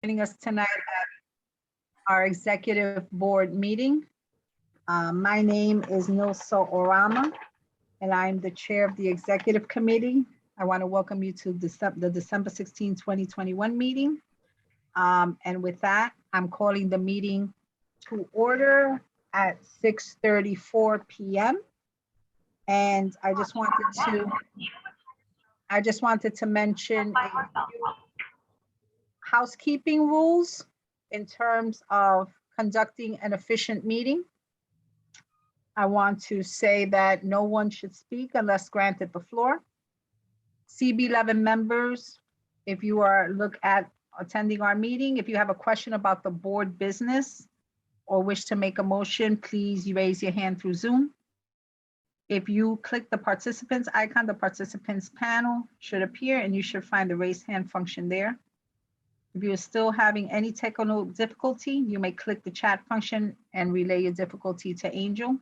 joining us tonight at our executive board meeting. My name is Nilsa Orama, and I'm the chair of the executive committee. I want to welcome you to the December 16, 2021 meeting. And with that, I'm calling the meeting to order at 6:34 p.m. And I just wanted to mention a few housekeeping rules in terms of conducting an efficient meeting. I want to say that no one should speak unless granted the floor. CB11 members, if you are attending our meeting, if you have a question about the board business or wish to make a motion, please raise your hand through Zoom. If you click the participants icon, the participants panel should appear and you should find the raise hand function there. If you're still having any technical difficulty, you may click the chat function and relay your difficulty to Angel.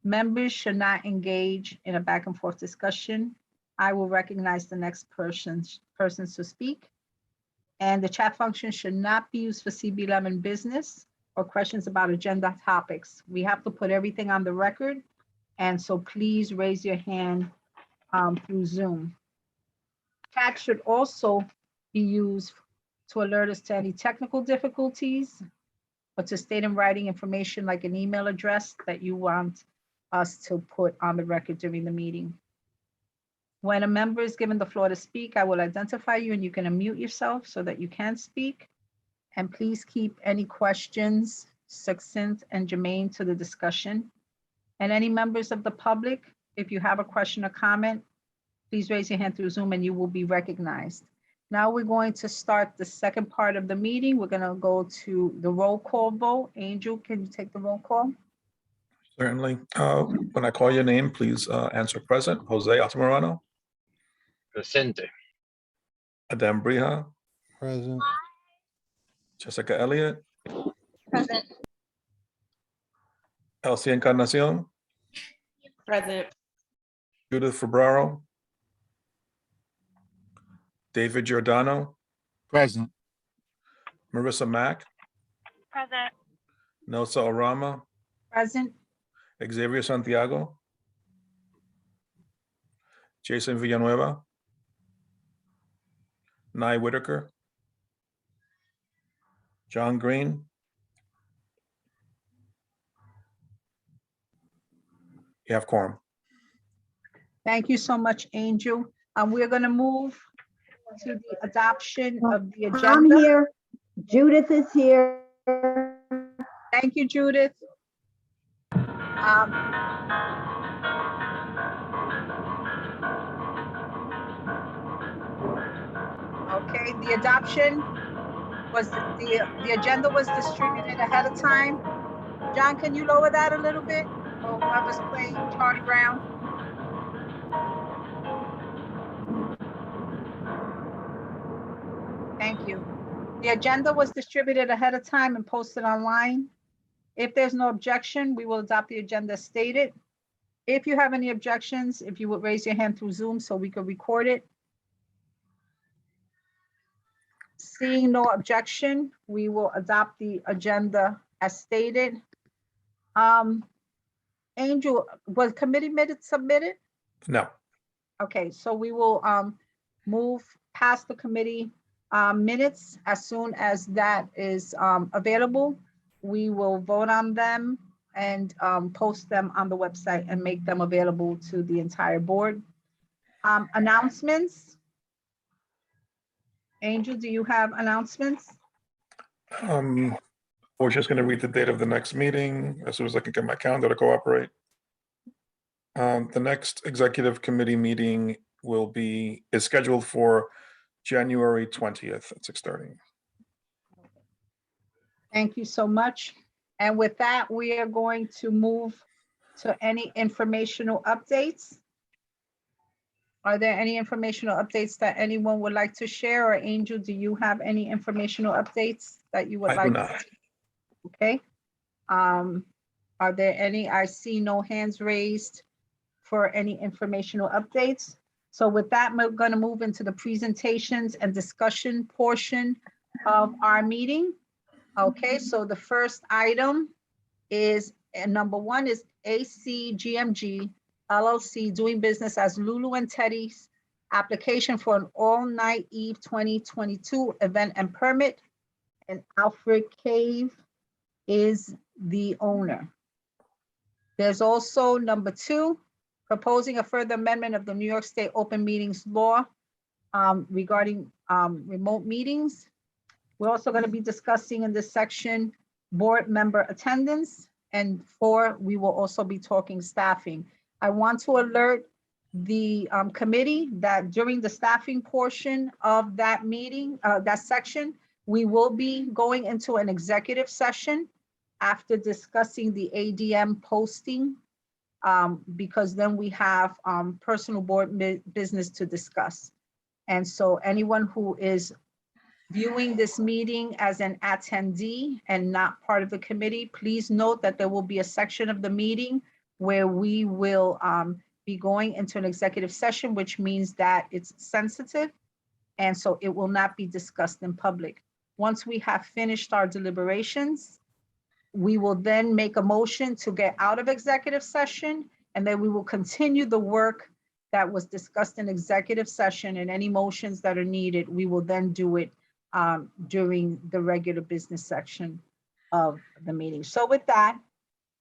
Members should not engage in a back and forth discussion. I will recognize the next persons to speak. And the chat function should not be used for CB11 business or questions about agenda topics. We have to put everything on the record. And so please raise your hand through Zoom. Chat should also be used to alert us to any technical difficulties or to state in writing information like an email address that you want us to put on the record during the meeting. When a member is given the floor to speak, I will identify you and you can unmute yourself so that you can speak. And please keep any questions succinct and germane to the discussion. And any members of the public, if you have a question or comment, please raise your hand through Zoom and you will be recognized. Now we're going to start the second part of the meeting. We're going to go to the roll call vote. Angel, can you take the roll call? Certainly. When I call your name, please answer present. Jose Altamirano. Presente. Adam Brija. Present. Jessica Elliott. Present. Elsie Encarnacion. Present. Judith Fabraro. David Giordano. Present. Marissa Mack. Present. Nelsa Orama. Present. Xavier Santiago. Jason Villanueva. Nye Whitaker. John Green. You have quorum. Thank you so much, Angel. We're going to move to the adoption of the agenda. I'm here. Judith is here. Thank you, Judith. Okay, the adoption was the agenda was distributed ahead of time. John, can you lower that a little bit? Or whoever's playing Charlie Brown. Thank you. The agenda was distributed ahead of time and posted online. If there's no objection, we will adopt the agenda as stated. If you have any objections, if you would raise your hand through Zoom so we could record it. Seeing no objection, we will adopt the agenda as stated. Angel, was committee minutes submitted? No. Okay, so we will move past the committee minutes. As soon as that is available, we will vote on them and post them on the website and make them available to the entire board. Announcements. Angel, do you have announcements? We're just going to read the date of the next meeting as soon as I can get my calendar to cooperate. The next executive committee meeting is scheduled for January 20th at 6:30. Thank you so much. And with that, we are going to move to any informational updates. Are there any informational updates that anyone would like to share? Or Angel, do you have any informational updates that you would I like? do not. Okay. Are there any? I see no hands raised for any informational updates. So with that, we're going to move into the presentations and discussion portion of our meeting. Okay, so the first item is, number one is ACGMG LLC doing business as Lulu and Teddy's application for an all-night Eve 2022 event and permit. And Alfred Cave is the owner. There's also number two, proposing a further amendment of the New York State Open Meetings Law regarding remote meetings. We're also going to be discussing in this section board member attendance. And four, we will also be talking staffing. I want to alert the committee that during the staffing portion of that meeting, that section, we will be going into an executive session after discussing the ADM posting, because then we have personal board business to discuss. And so anyone who is viewing this meeting as an attendee and not part of the committee, please note that there will be a section of the meeting where we will be going into an executive session, which means that it's sensitive. And so it will not be discussed in public. Once we have finished our deliberations, we will then make a motion to get out of executive session, and then we will continue the work that was discussed in executive session, and any motions that are needed, we will then do it during the regular business section of the meeting. So with that,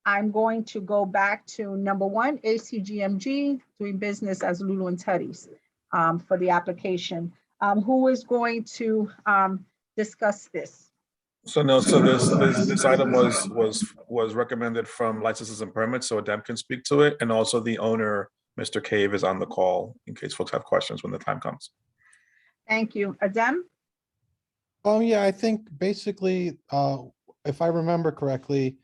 I'm going to go back to number one, ACGMG, doing business as Lulu and Teddy's for the application. Who is going to discuss this? So no, so this item was recommended from licenses and permits, so Adem can speak to it. And also the owner, Mr. Cave, is on the call in case folks have questions when the time comes. Thank you. Adem? Yeah, I think basically, if I remember correctly,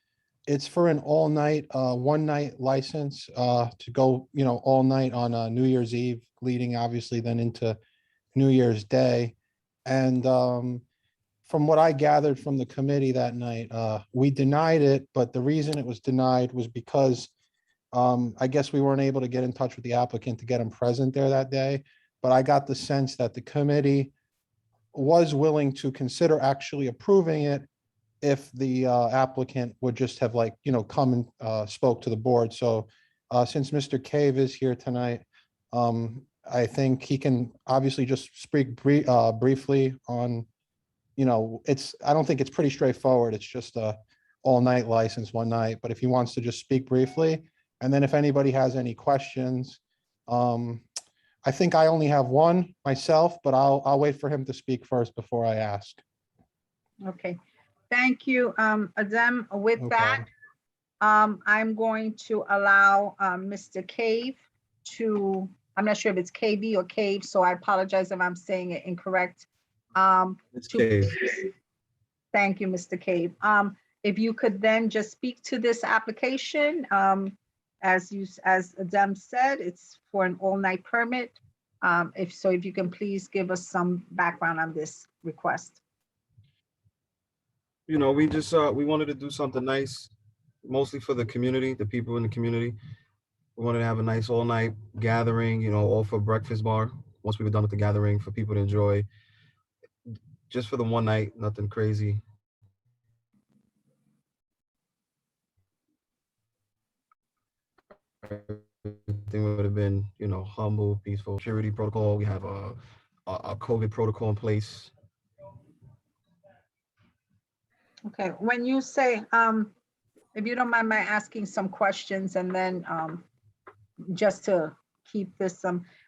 it's for an all-night, one-night license to go, all night on New Year's Eve, leading obviously then into New Year's Day. And from what I gathered from the committee that night, we denied it, but the reason it was denied was because I guess we weren't able to get in touch with the applicant to get him present there that day. But I got the sense that the committee was willing to consider actually approving it if the applicant would just have come and spoke to the board. So since Mr. Cave is here tonight, I think he can obviously just speak briefly on, I don't think it's pretty straightforward. It's just a all-night license one night, but if he wants to just speak briefly, and then if anybody has any questions, I think I only have one myself, but I'll wait for him to speak first before I ask. Okay, thank you, Adem. With No that, I'm going to allow Mr. Cave to, I'm not sure if it's KB or Cave, so I apologize if I'm saying it incorrect. It's Cave. Thank you, Mr. Cave. If you could then just speak to this application, as Adem said, it's for an all-night permit. If you can please give us some background on this request. We just we wanted to do something nice, mostly for the community, the people in the community. We wanted to have a nice all-night gathering, all for breakfast bar. Once we were done with the gathering, for people to enjoy, just for the one night, nothing crazy. Everything would have been, humble, peaceful. Security protocol. We have a COVID protocol in place. Okay, when you say, if you don't mind my asking some questions, and then just to keep this,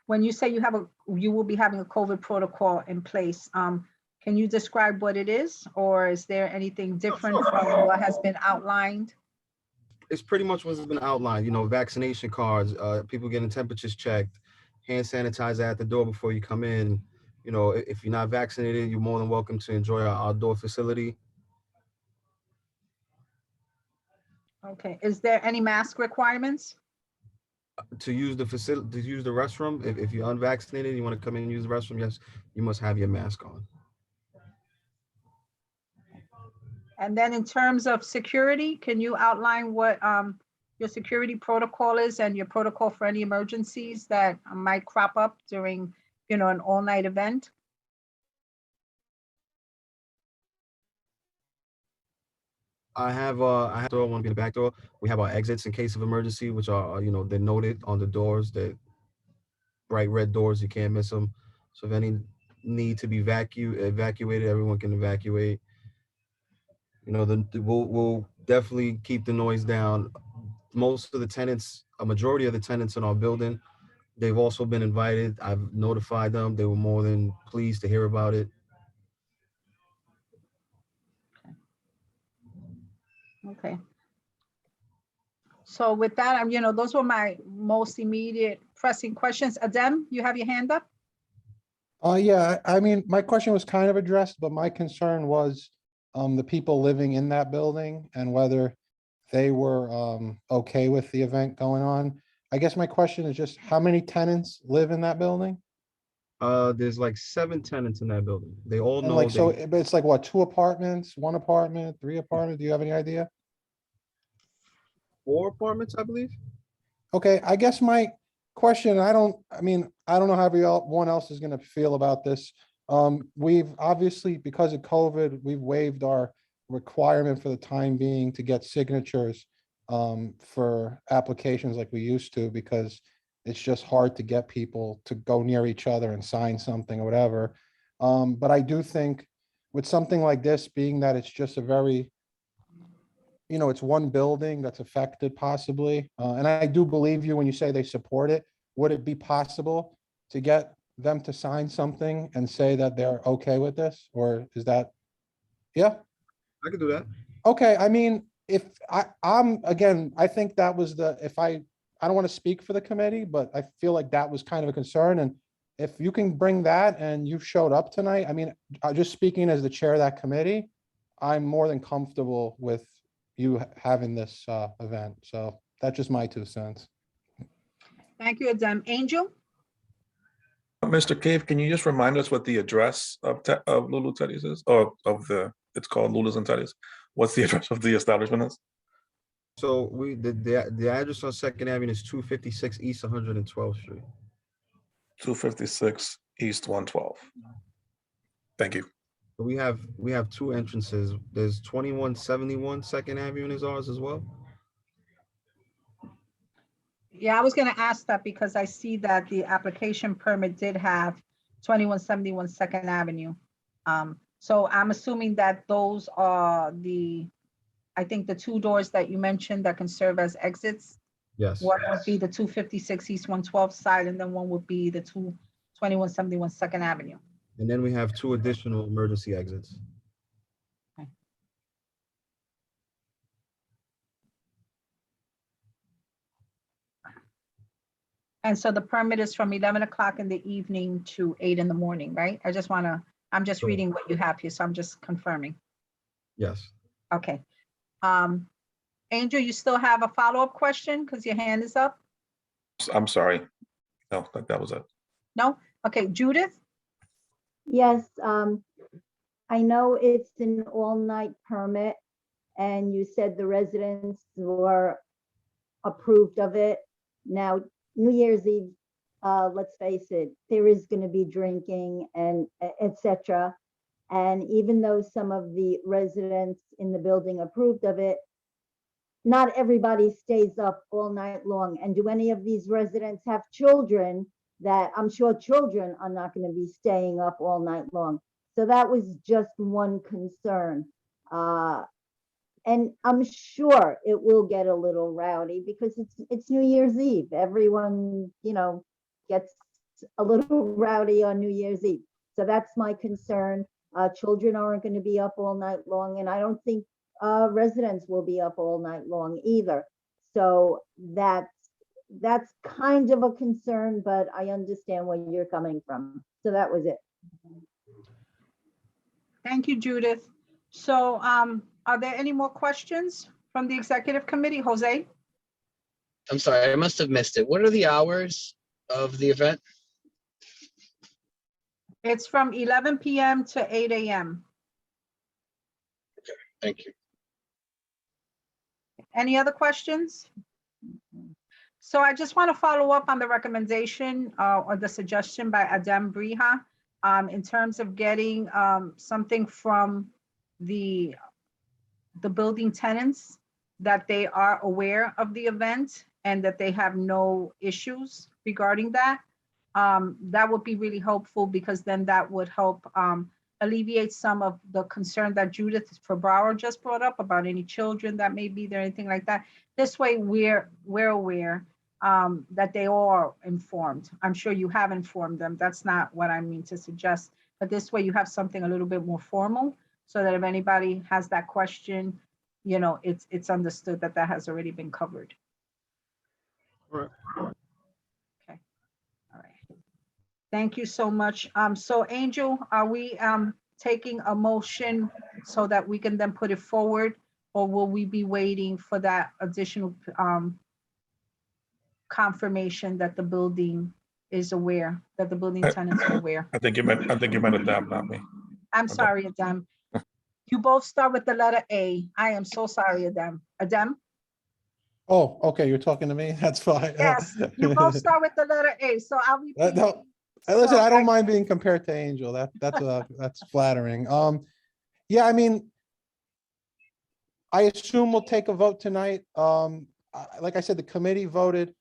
when you say you will be having a COVID protocol in place, can you describe what it is, or is there anything different from what has been outlined? It's pretty much what's been outlined, vaccination cards, people getting temperatures checked, hand sanitizer at the door before you come in. If you're not vaccinated, you're more than welcome to enjoy our outdoor facility. Okay, is there any mask requirements? To use the facility, to use the restroom, if you're unvaccinated and you want to come in and use the restroom, yes, you must have your mask on. And then in terms of security, can you outline what your security protocol is and your protocol for any emergencies that might crop up during, an all-night event? I have door, one be the back door. We have our exits in case of emergency, which are, they're noted on the doors, that bright red doors, you can't miss them. So if any need to be evacuated, everyone can evacuate. We'll definitely keep the noise down. Most of the tenants, a majority of the tenants in our building, they've also been invited. I've notified them. They were more than pleased to hear about it. Okay. So with that, those were my most immediate pressing questions. Adem, you have your hand up? Yeah, I mean, my question was kind of addressed, but my concern was the people living in that building and whether they were okay with the event going on. I guess my question is just how many tenants live in that building? There's like 7 tenants in that building. They all And know like, so it's like what, 2 apartments, 1 apartment, 3 apartments? Do you have any idea? 4 apartments, I believe. Okay, I guess my question, I don't know how everyone else is gonna feel about this. We've obviously, because of COVID, we've waived our requirement for the time being to get signatures for applications like we used to, because it's just hard to get people to go near each other and sign something or whatever. But I do think with something like this, being that it's just a very, it's one building that's affected possibly. And I do believe you when you say they support it. Would it be possible to get them to sign something and say that they're okay with this? Or is that, yeah? I could do that. Okay, I mean, if again, I think that was I don't want to speak for the committee, but I feel like that was kind of a concern. And if you can bring that and you showed up tonight, I mean, just speaking as the chair of that committee, I'm more than comfortable with you having this event. So that's just my 2 cents. Thank you, Adem. Angel? Mr. Cave, can you just remind us what the address of Lulu Teddy's is, or it's called Lulu's and Teddy's? What's the address of the establishment is? So the address on Second Avenue is 256 East 112th Street. 256 East 112. Thank you. We have 2 entrances. There's 2171 Second Avenue is ours as well. Yeah, I was gonna ask that because I see that the application permit did have 2171 Second Avenue. So I'm assuming that those are I think the 2 doors that you mentioned that can serve as exits. Yes. One would be the 256 East 112 side, and then one would be the 2171 Second Avenue. And then we have 2 additional emergency exits. And so the permit is from 11 o'clock in the evening to 8 in the morning, right? I'm just Correct. reading what you have here, so I'm just confirming. Yes. Okay. Angel, you still have a follow-up question because your hand is up? I'm sorry. No, that was it. No? Okay, Judith? Yes, I know it's an all-night permit, and you said the residents were approved of it. Now, New Year's Eve, let's face it, there is going to be drinking and etc. And even though some of the residents in the building approved of it, not everybody stays up all night long. And do any of these residents have children that I'm sure children are not going to be staying up all night long? So that was just one concern. And I'm sure it will get a little rowdy because it's New Year's Eve. Everyone, gets a little rowdy on New Year's Eve. So that's my concern. Children aren't going to be up all night long, and I don't think residents will be up all night long either. So that's kind of a concern, but I understand where you're coming from. So that was it. Thank you, Judith. So are there any more questions from the executive committee? Jose? I'm sorry, I must have missed it. What are the hours of the event? It's from 11 p.m. to 8 a.m. Thank you. Any other questions? So I just want to follow up on the recommendation or the suggestion by Adem Briha in terms of getting something from the the building tenants that they are aware of the event and that they have no issues regarding that. That would be really helpful, because then that would help alleviate some of the concern that Judith Fabro just brought up about any children that may be there, anything like that. This way we're aware that they are informed. I'm sure you have informed them. That's not what I mean to suggest, but this way you have something a little bit more formal, so that if anybody has that question, you know, it's understood that that has already been covered. Right. Okay, all right. Thank you so much. So Angel, are we taking a motion so that we can then put it forward, or will we be waiting for that additional confirmation that the building is aware, that the building tenants are aware? I think you meant Adam, not me. I'm sorry, Adam. You both start with the letter A. I am so sorry, Adam. Adam? Oh, okay, you're talking to me? That's fine. Yes, you both start with the letter A, so I'll repeat. No, listen, So I don't mind being compared to Angel. That's flattering. Yeah, I mean, I assume we'll take a vote tonight. Like I said, the committee voted,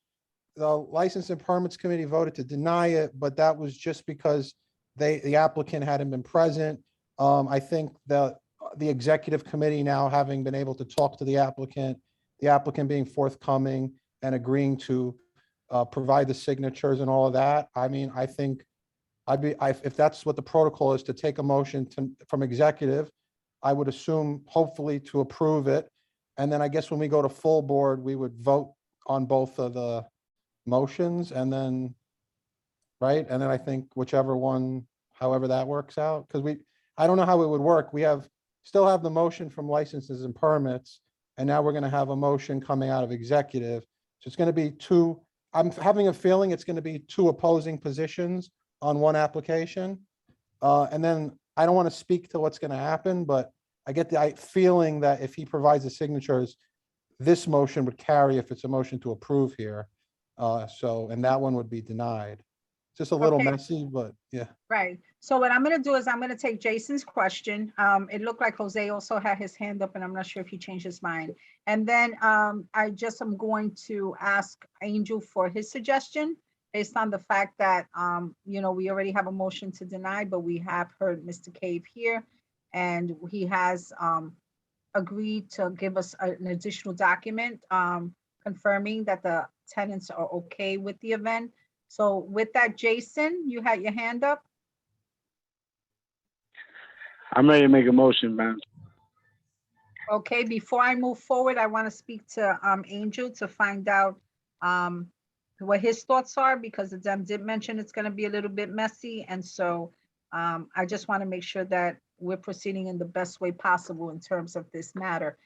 the License and Permits Committee voted to deny it, but that was just because the applicant hadn't been present. I think the executive committee, now having been able to talk to the applicant being forthcoming and agreeing to provide the signatures and all of that. I mean, I think if that's what the protocol is, to take a motion from executive, I would assume hopefully to approve it. And then I guess when we go to full board, we would vote on both of the motions, and then, right? And then I think whichever one, however that works out, because I don't know how it would work. Still have the motion from licenses and permits, and now we're going to have a motion coming out of executive. So it's going to be two, I'm having a feeling it's going to be two opposing positions on one application. And then I don't want to speak to what's going to happen, but I get the feeling that if he provides the signatures, this motion would carry if it's a motion to approve here. And that one would be denied. Just a little Okay. messy, but yeah. Right. So what I'm going to do is I'm going to take Jason's question. It looked like Jose also had his hand up, and I'm not sure if he changed his mind. And then I just am going to ask Angel for his suggestion based on the fact that, you know, we already have a motion to deny, but we have heard Mr. Cave here, and he has agreed to give us an additional document confirming that the tenants are okay with the event. So with that, Jason, you had your hand up. I'm ready to make a motion, man. Okay, before I move forward, I want to speak to Angel to find out what his thoughts are, because Adam did mention it's going to be a little bit messy. And so I just want to make sure that we're proceeding in the best way possible in terms of this matter.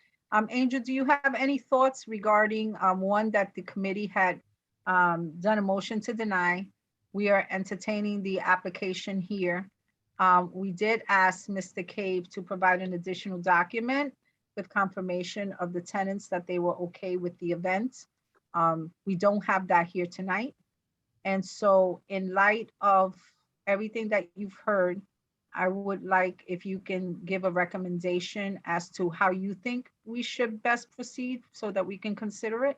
Angel, do you have any thoughts regarding one, that the committee had done a motion to deny? We are entertaining the application here. We did ask Mr. Cave to provide an additional document with confirmation of the tenants that they were okay with the event. We don't have that here tonight. And so in light of everything that you've heard, I would like if you can give a recommendation as to how you think we should best proceed so that we can consider it.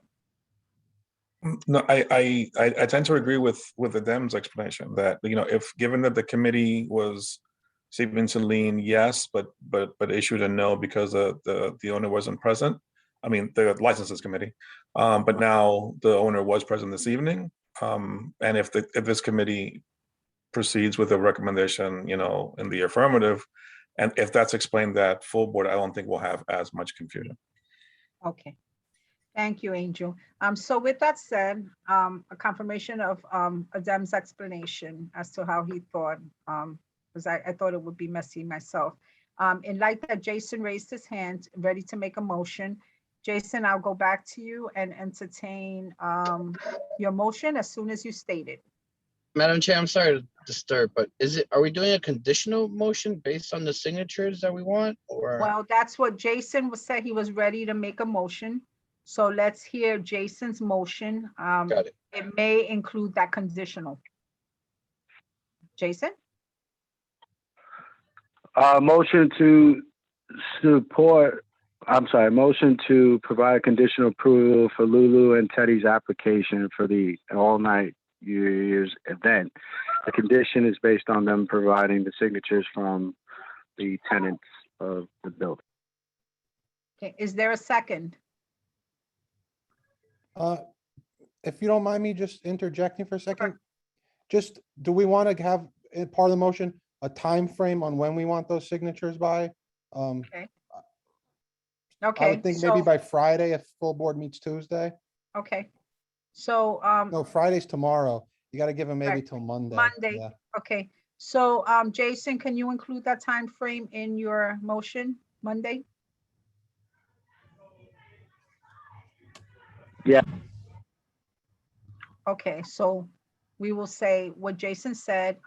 No, I tend to agree with Adam's explanation that, you know, if given that the committee was seeming to lean yes, but issued a no because the owner wasn't present. I mean, the licenses committee, but now the owner was present this evening. And if this committee proceeds with a recommendation, you know, in the affirmative, and if that's explained that full board, I don't think we'll have as much confusion. Okay. Thank you, Angel. So with that said, a confirmation of Adam's explanation as to how he thought, because I thought it would be messy myself. In light that Jason raised his hand, ready to make a motion. Jason, I'll go back to you and entertain your motion as soon as you state it. Madam Chair, I'm sorry to disturb, but are we doing a conditional motion based on the signatures that we want, or? Well, that's what Jason said. He was ready to make a motion. So let's hear Jason's motion. Got it. It may include that conditional. Jason? Motion to support I'm sorry, motion to provide conditional approval for Lulu and Teddy's application for the all-night New Year's event. The condition is based on them providing the signatures from the tenants of the building. Okay, is there a second? If you don't mind me just interjecting for a second, just, do we want to have, part of the motion, a time frame on when we want those signatures by? I Okay, would think maybe so, by Friday if full board meets Tuesday. okay. So, No, Friday's tomorrow. You got to give them maybe Right. till Monday. Monday. Yeah. Okay, so, Jason, can you include that time frame in your motion, Monday? Yeah. Okay, so we will say what Jason said,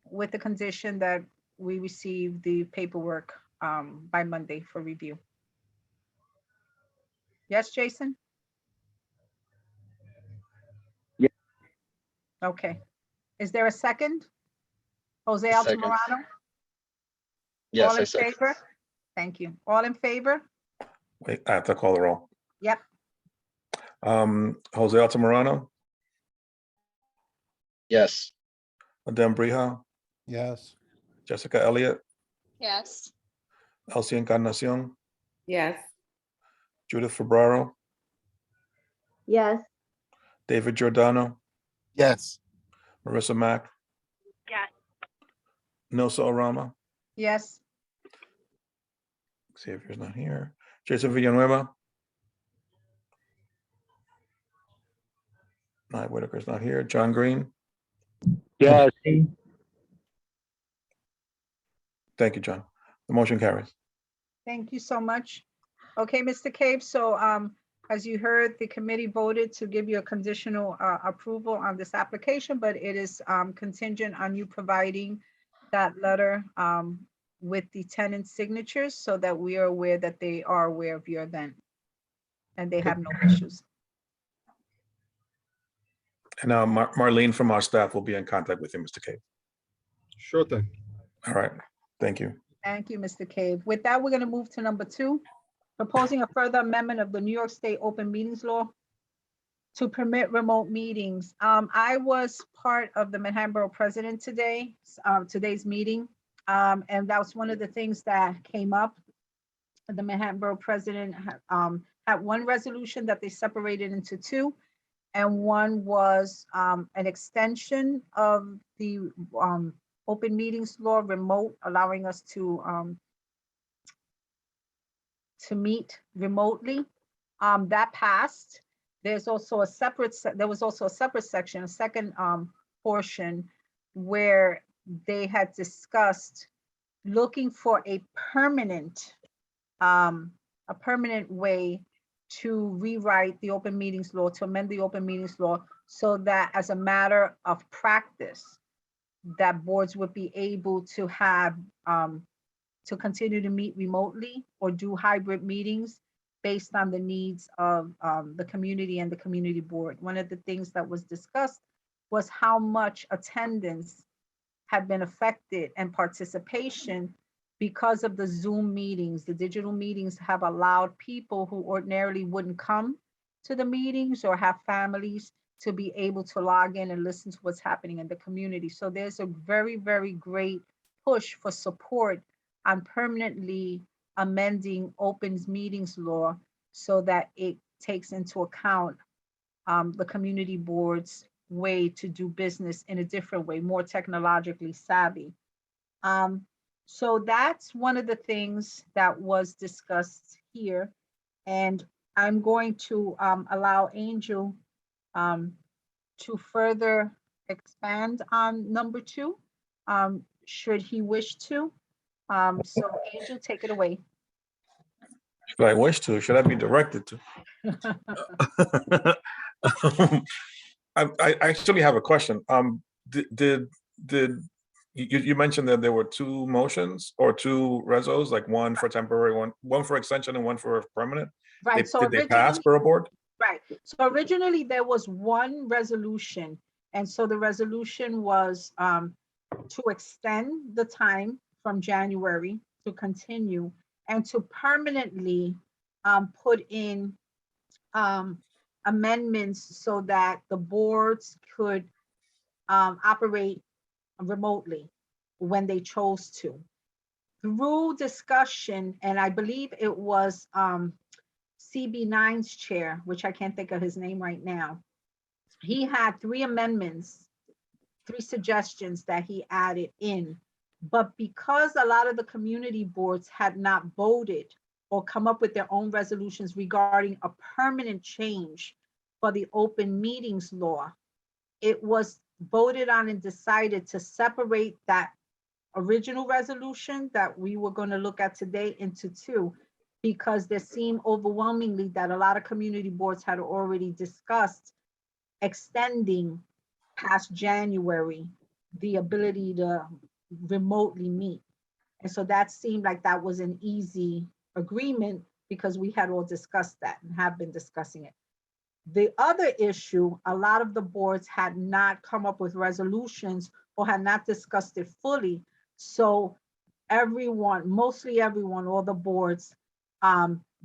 with the condition that we receive the paperwork, by Monday for review. Yes, Jason? Yeah. Okay. Is there a second? Jose Second. Altamirano? Yes, All I in second. favor? Thank you. All in favor? Wait, I have to call the roll. Yep. Jose Altamirano, Yes. Adem Brija, Yes. Jessica Elliott, Yes. Elsie Encarnacion, Yes. Judith Febraro, Yes, David Giordano, Yes. Marissa Mack, Yes. Nosa Orama, Yes. Xavier's not here, Jason Villanueva, Nye Whitaker's not here, John Green. Yes. Thank you, John. The motion carries. Thank you so much. Okay, Mr. Cave, so as you heard, the committee voted to give you a conditional approval on this application, but it is contingent on you providing that letter with the tenant signatures so that we are aware that they are aware of your event and they have no issues. And Marlene from our staff will be in contact with you, Mr. Cave. Sure thing. All right, thank you. Thank you, Mr. Cave. With that, we're going to move to number 2, proposing a further amendment of the New York State Open Meetings Law to permit remote meetings. I was part of the Manhattan Borough President today's meeting, and that was one of the things that came up. The Manhattan Borough President had one resolution that they separated into 2, and one was an extension of the open meetings law remote, allowing us to meet remotely. That passed. There's also a separate, there was also a separate section, a second portion where they had discussed looking for a permanent way to rewrite the open meetings law, to amend the open meetings law so that as a matter of practice, that boards would be able to have, to continue to meet remotely or do hybrid meetings based on the needs of the community and the community board. One of the things that was discussed was how much attendance had been affected and participation because of the Zoom meetings. The digital meetings have allowed people who ordinarily wouldn't come to the meetings or have families to be able to log in and listen to what's happening in the community. So there's a very, very great push for support on permanently amending open meetings law so that it takes into account the community board's way to do business in a different way, more technologically savvy. So that's one of the things that was discussed here. And I'm going to allow Angel to further expand on number 2, should he wish to. So Angel, take it away. Should I wish to? Should I be directed to? I actually have a question. Did you mentioned that there were 2 motions or 2 resos, like one for temporary, one for extension and one for permanent? Right, so Did they pass originally, Borough Board? right, so originally there was one resolution. And so the resolution was to extend the time from January to continue. and to permanently put in amendments so that the boards could operate remotely when they chose to. Through discussion, and I believe it was CB9's chair, which I can't think of his name right now, he had 3 amendments, 3 suggestions that he added in. But because a lot of the community boards had not voted or come up with their own resolutions regarding a permanent change for the open meetings law, it was voted on and decided to separate that original resolution that we were going to look at today into 2, because there seemed overwhelmingly that a lot of community boards had already discussed extending past January the ability to remotely meet. And so that seemed like that was an easy agreement because we had all discussed that and have been discussing it. The other issue, a lot of the boards had not come up with resolutions or had not discussed it fully. So everyone, mostly everyone, all the boards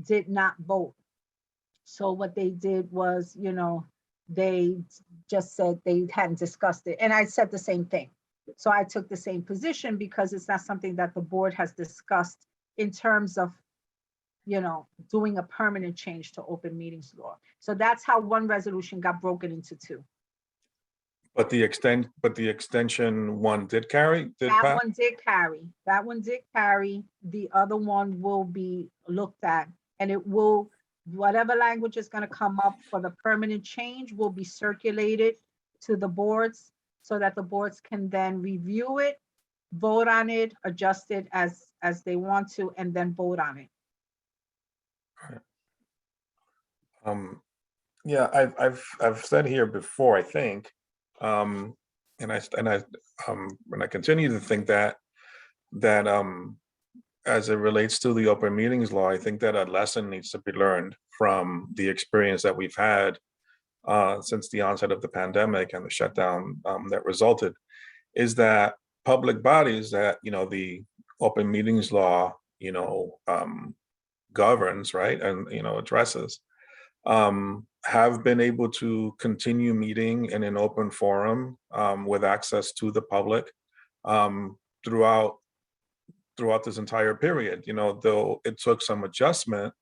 did not vote. So what they did was, they just said they hadn't discussed it. And I said the same thing. So I took the same position because it's not something that the board has discussed in terms of, doing a permanent change to open meetings law. So that's how one resolution got broken into 2. But the extension one did carry, did That pass? one did carry. That one did carry. The other one will be looked at, and it will, whatever language is going to come up for the permanent change will be circulated to the boards so that the boards can then review it, vote on it, adjust it as they want to, and then vote on it. Yeah, I've said here before, I think, and I continue to think that as it relates to the open meetings law, I think that a lesson needs to be learned from the experience that we've had since the onset of the pandemic and the shutdown that resulted, is that public bodies that the open meetings law governs, right, and addresses, have been able to continue meeting in an open forum with access to the public throughout this entire period. Though it took some adjustment,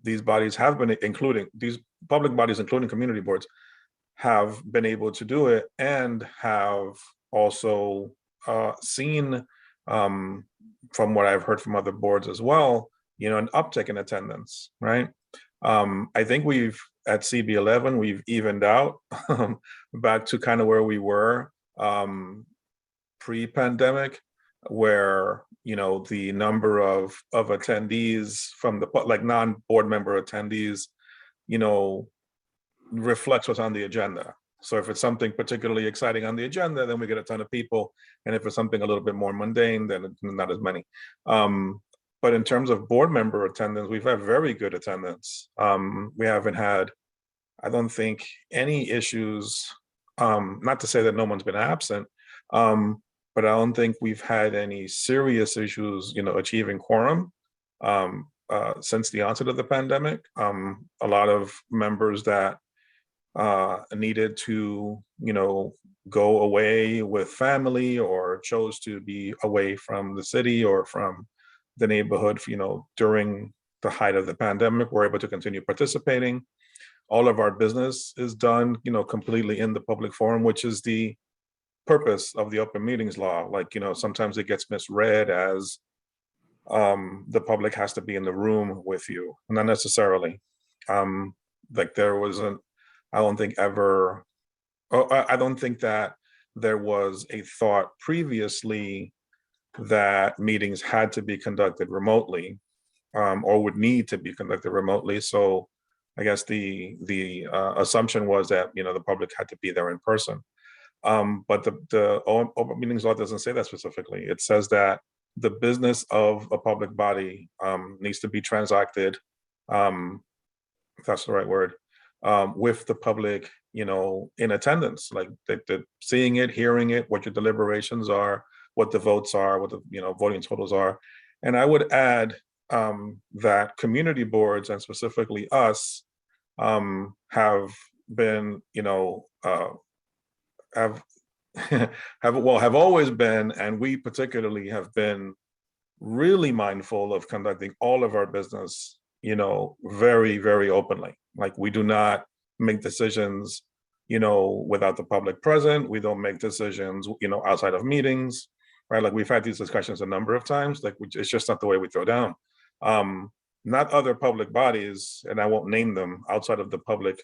these bodies have been, including these public bodies, including community boards, have been able to do it and have also seen, from what I've heard from other boards as well, an uptick in attendance, right? I think at CB11, we've evened out back to kind of where we were pre-pandemic, where the number of attendees from the non-board member attendees reflects what's on the agenda. So if it's something particularly exciting on the agenda, then we get a ton of people, and if it's something a little bit more mundane, then not as many. But in terms of board member attendance, we've had very good attendance. We haven't had, I don't think, any issues, not to say that no one's been absent, but I don't think we've had any serious issues, achieving quorum since the onset of the pandemic. A lot of members that needed to, go away with family or chose to be away from the city or from the neighborhood, during the height of the pandemic, were able to continue participating. All of our business is done, completely in the public forum, which is the purpose of the open meetings law. Sometimes it gets misread as the public has to be in the room with you. Not necessarily. There wasn't, I don't think I don't think that there was a thought previously that meetings had to be conducted remotely, or would need to be conducted remotely. So I guess the assumption was that the public had to be there in person. But the open meetings law doesn't say that specifically. It says that the business of a public body needs to be transacted, if that's the right word, with the public, in attendance, like the seeing it, hearing it, what your deliberations are, what the votes are, what the voting totals are, And I would add that community boards, and specifically us, have been, have have always been, and we particularly have been really mindful of conducting all of our business, very, very openly. Like, we do not make decisions, without the public present. We don't make decisions, outside of meetings, right? Like, we've had these discussions a number of times. Like, it's just not the way we throw down. Not other public bodies, and I won't name them, outside of the public,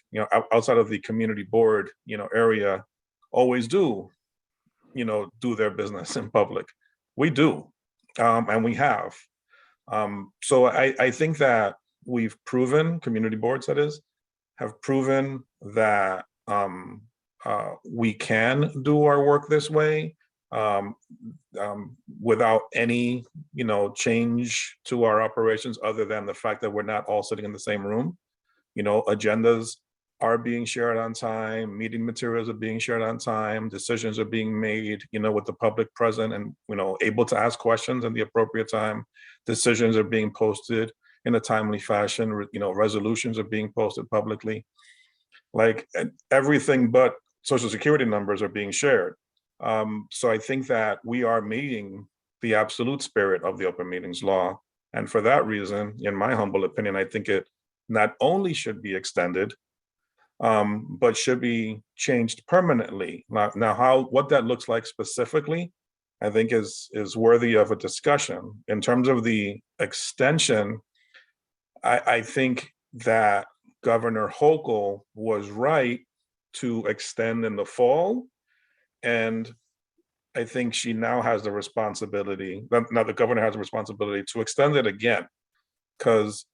outside of the community board, area, always do, do their business in public. We do, and we have. So I think that we've proven, community boards that is, have proven that we can do our work this way, without any, change to our operations, other than the fact that we're not all sitting in the same room. Agendas are being shared on time, meeting materials are being shared on time, decisions are being made, with the public present and, able to ask questions in the appropriate time. Decisions are being posted in a timely fashion, resolutions are being posted publicly. Like, everything but social security numbers are being shared. So I think that we are meeting the absolute spirit of the open meetings law. And for that reason, in my humble opinion, I think it not only should be extended, but should be changed permanently. Now, what that looks like specifically, I think is worthy of a discussion. In terms of the extension, I think that Governor Hochul was right to extend in the fall. And I think she now has the responsibility, now the governor has a responsibility to extend it again, because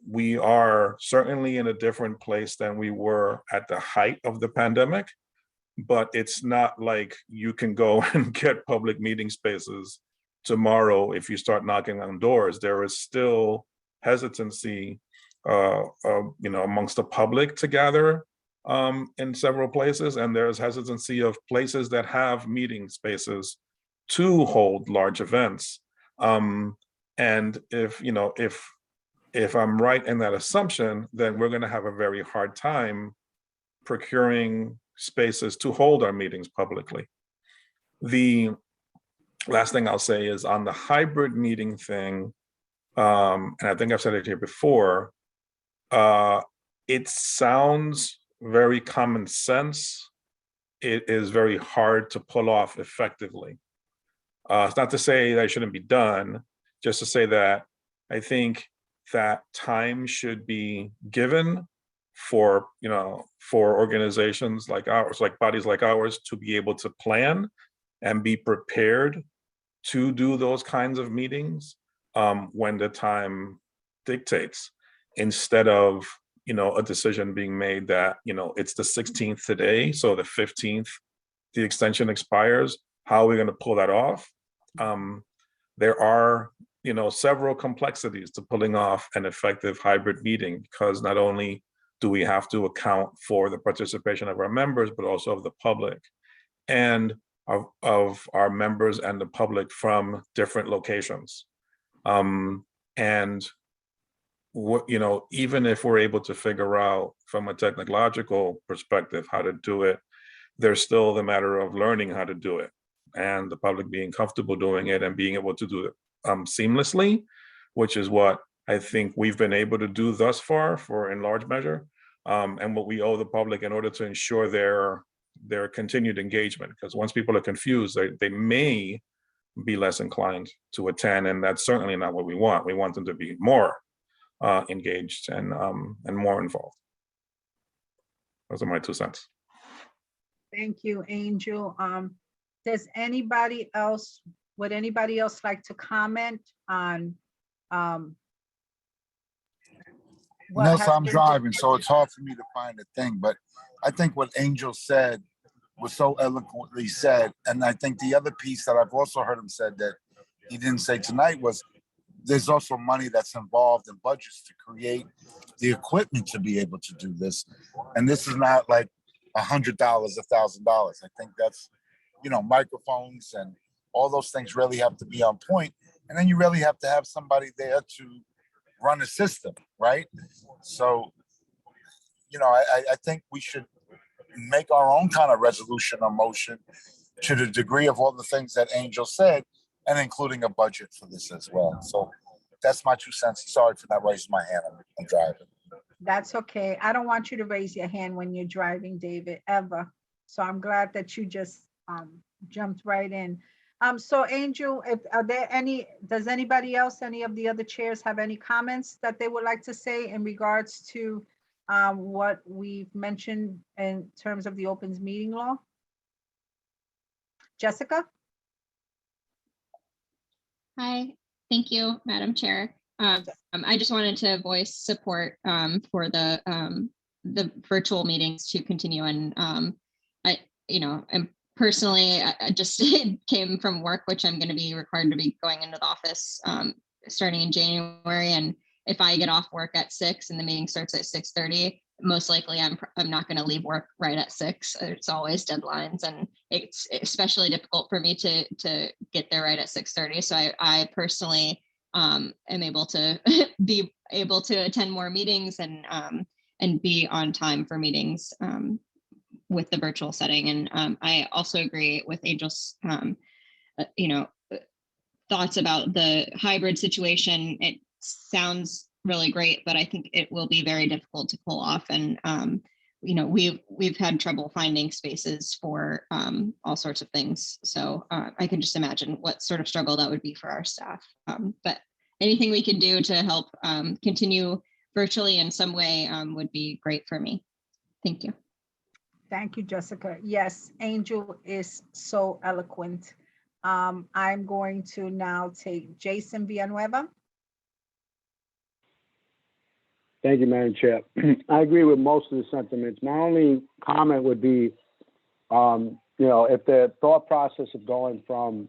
we are certainly in a different place than we were at the height of the pandemic. But it's not like you can go and get public meeting spaces tomorrow if you start knocking on doors. There is still hesitancy, amongst the public to gather in several places, and there's hesitancy of places that have meeting spaces to hold large events. And if I'm right in that assumption, then we're going to have a very hard time procuring spaces to hold our meetings publicly. The last thing I'll say is on the hybrid meeting thing, and I think I've said it here before, it sounds very common sense. It is very hard to pull off effectively. It's not to say that it shouldn't be done, just to say that I think that time should be given for organizations like ours, like bodies like ours, to be able to plan and be prepared to do those kinds of meetings when the time dictates, instead of a decision being made that it's the 16th today, so the 15th the extension expires. How are we going to pull that off? There are several complexities to pulling off an effective hybrid meeting, because not only do we have to account for the participation of our members, but also of the public and of our members and the public from different locations. And even if we're able to figure out from a technological perspective how to do it, there's still the matter of learning how to do it and the public being comfortable doing it and being able to do it seamlessly, which is what I think we've been able to do thus far in large measure, and what we owe the public in order to ensure their continued engagement. Because once people are confused, they may be less inclined to attend, and that's certainly not what we want. We want them to be more engaged and more involved. Those are my 2 cents. Thank you, Angel. Would anybody else like to comment on what No, has so I'm been driving, so it's hard for me to find a thing, but I think what Angel said was so eloquently said. And I think the other piece that I've also heard him said that he didn't say tonight was there's also money that's involved in budgets to create the equipment to be able to do this. And this is not like $100, $1,000. I think that's, microphones and all those things really have to be on point. And then you really have to have somebody there to run a system, right? So, I think we should make our own kind of resolution or motion to the degree of all the things that Angel said, and including a budget for this as well. So that's my 2 cents. Sorry for not raising my hand. I'm driving. That's okay. I don't want you to raise your hand when you're driving, David, ever. So I'm glad that you just jumped right in. So Angel, does anybody else, any of the other chairs have any comments that they would like to say in regards to what we've mentioned in terms of the opens meeting law? Jessica? Hi, thank you, Madam Chair. I just wanted to voice support for the virtual meetings to continue, and and personally, I just came from work, which I'm going to be required to be going into the office starting in January, and if I get off work at 6 and the meeting starts at 6:30, most likely I'm not going to leave work right at 6. It's always deadlines, and it's especially difficult for me to get there right at 6:30. So I personally am able to be able to attend more meetings and be on time for meetings with the virtual setting. And I also agree with Angel's thoughts about the hybrid situation. It sounds really great, but I think it will be very difficult to pull off. And we've had trouble finding spaces for all sorts of things. So I can just imagine what sort of struggle that would be for our staff. But anything we can do to help continue virtually in some way would be great for me. Thank you. Thank you, Jessica. Yes, Angel is so eloquent. I'm going to now take Jason Villanueva. Thank you, Madam Chair. I agree with most of the sentiments. My only comment would be, if the thought process of going from,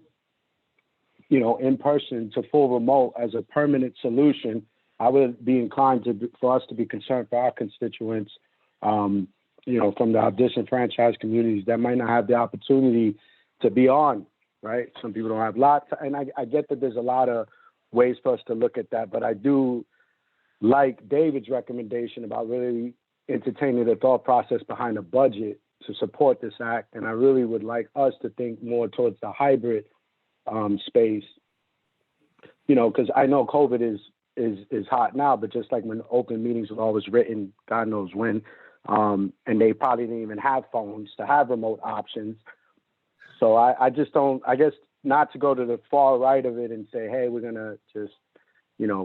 in person to full remote as a permanent solution, I would be inclined for us to be concerned for our constituents, from the disenfranchised communities that might not have the opportunity to be on, right? Some people don't have lots, and I get that there's a lot of ways for us to look at that, but I do like David's recommendation about really entertaining the thought process behind a budget to support this act. And I really would like us to think more towards the hybrid space, because I know COVID is hot now, but just like when open meetings were always written, God knows when, and they probably didn't even have phones to have remote options. So I just don't, I guess, not to go to the far right of it and say, hey, we're going to just,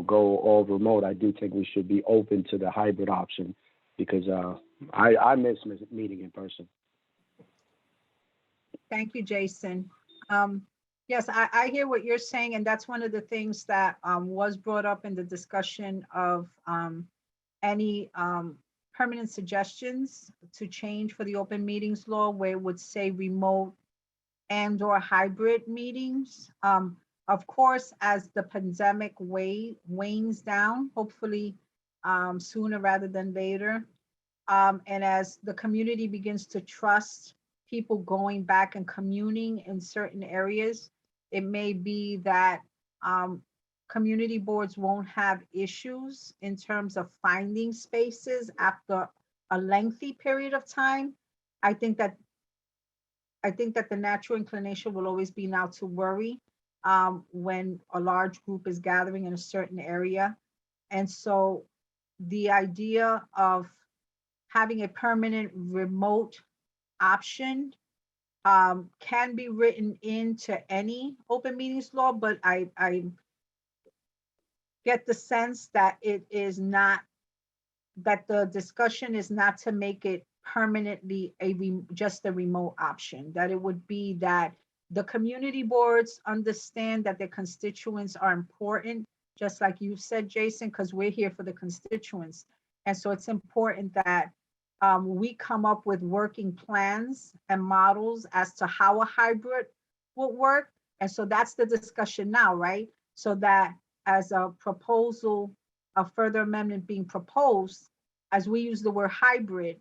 go all remote. I do think we should be open to the hybrid option because I miss meeting in person. Thank you, Jason. Yes, I hear what you're saying, and that's one of the things that was brought up in the discussion of any permanent suggestions to change for the open meetings law, where it would say remote and/or hybrid meetings. Of course, as the pandemic wanes down, hopefully sooner rather than later, and as the community begins to trust people going back and communing in certain areas, it may be that community boards won't have issues in terms of finding spaces after a lengthy period of time. I think that the natural inclination will always be now to worry when a large group is gathering in a certain area. And so the idea of having a permanent remote option can be written into any open meetings law, but I get the sense that it is not, that the discussion is not to make it permanently just a remote option, that it would be that the community boards understand that their constituents are important, just like you said, Jason, because we're here for the constituents. And so it's important that we come up with working plans and models as to how a hybrid will work. And so that's the discussion now, right? So that as a proposal, a further amendment being proposed, as we use the word hybrid,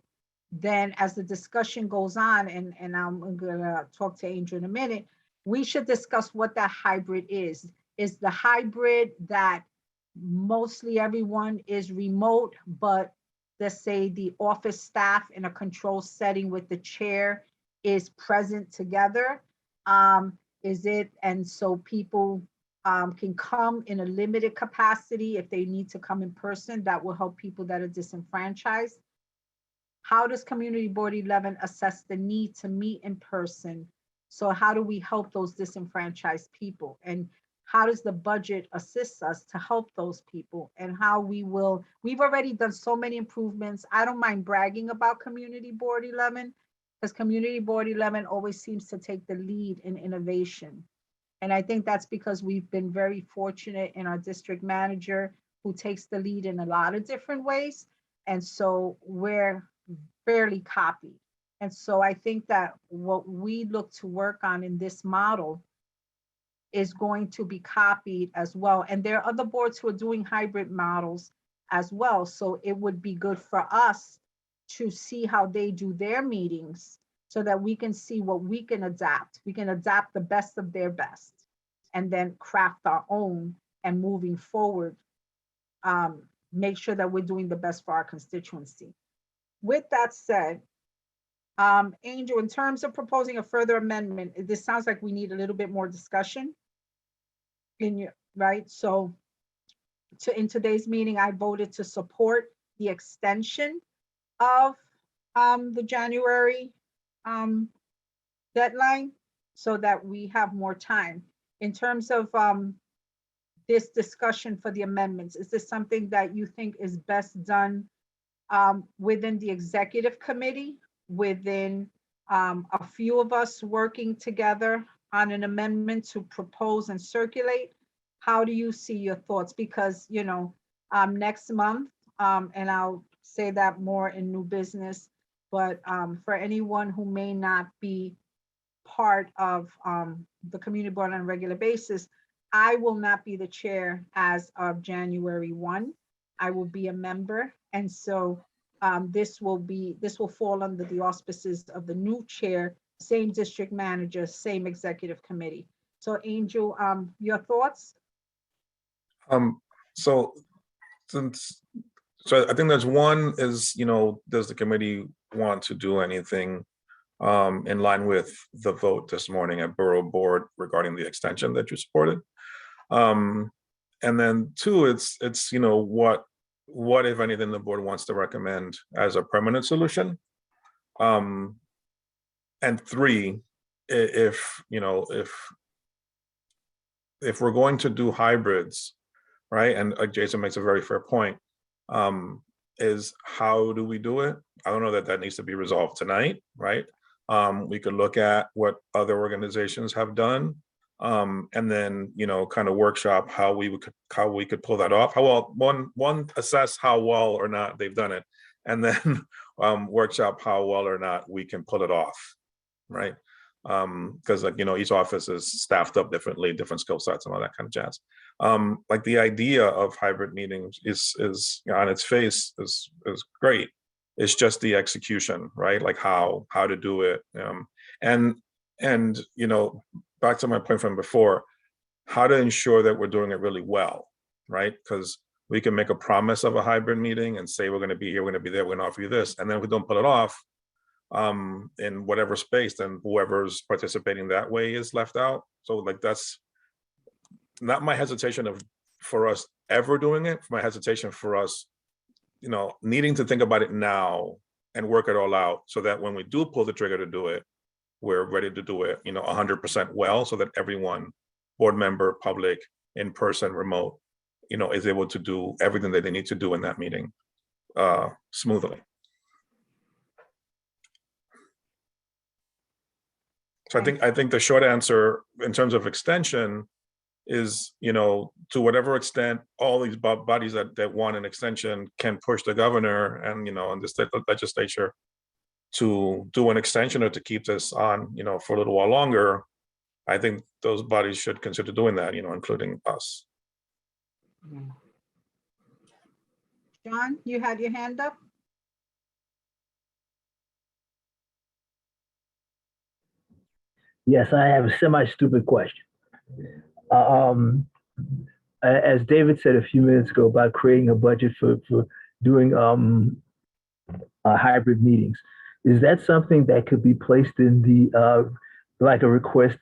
then as the discussion goes on, and I'm gonna talk to Angel in a minute, we should discuss what that hybrid is. Is the hybrid that mostly everyone is remote, but let's say the office staff in a control setting with the chair is present together? Is it, and so people can come in a limited capacity if they need to come in person? That will help people that are disenfranchised. How does Community Board 11 assess the need to meet in person? So how do we help those disenfranchised people? And how does the budget assist us to help those people? And how we've already done so many improvements. I don't mind bragging about Community Board 11, because Community Board 11 always seems to take the lead in innovation. And I think that's because we've been very fortunate in our district manager who takes the lead in a lot of different ways. And so we're fairly copied. And so I think that what we look to work on in this model is going to be copied as well. And there are other boards who are doing hybrid models as well. So it would be good for us to see how they do their meetings so that we can see what we can adapt. We can adapt the best of their best and then craft our own, and moving forward, make sure that we're doing the best for our constituency. With that said, Angel, in terms of proposing a further amendment, this sounds like we need a little bit more discussion in your, right? So in today's meeting, I voted to support the extension of the January deadline so that we have more time. In terms of this discussion for the amendments, is this something that you think is best done within the executive committee, within a few of us working together on an amendment to propose and circulate? How do you see your thoughts? Because, you know, next month, and I'll say that more in new business, but for anyone who may not be part of the community board on a regular basis, I will not be the chair as of January 1. I will be a member. And so this will fall under the auspices of the new chair, same district manager, same executive committee. So Angel, your thoughts? So I think there's one is, you know, does the committee want to do anything in line with the vote this morning at Borough Board regarding the extension that you supported? And then two, it's you know, what if anything the board wants to recommend as a permanent solution? And three, if you know, if we're going to do hybrids, right? And Jason makes a very fair point. Is how do we do it? I don't know that that needs to be resolved tonight, right? We could look at what other organizations have done, and then, you know, kind of workshop how we could pull that off. How well, one assess how well or not they've done it, and then workshop how well or not we can pull it off, right? Because like, you know, each office is staffed up differently, different skill sets and all that kind of jazz. Like the idea of hybrid meetings is you know, on its face is great. It's just the execution, right? Like how to do it. And you know, back to my point from before, how to ensure that we're doing it really well, right? Because we can make a promise of a hybrid meeting and say we're going to be here, we're going to be there, we're going to offer you this, and then if we don't pull it off in whatever space, then whoever's participating that way is left out. So like that's not my hesitation for us ever doing it. My hesitation for us, you know, needing to think about it now and work it all out so that when we do pull the trigger to do it, we're ready to do it, you know, 100% well, so that everyone, board member, public, in person, remote, you know, is able to do everything that they need to do in that meeting smoothly. So I think the short answer in terms of extension is, you know, to whatever extent all these bodies that want an extension can push the governor and, you know, and the state legislature to do an extension or to keep this on, you know, for a little while longer. I think those bodies should consider doing that, you know, including us. John, you had your hand up? Yes, I have a semi-stupid question. as David said a few minutes ago about creating a budget for doing hybrid meetings. Is that something that could be placed in the like a request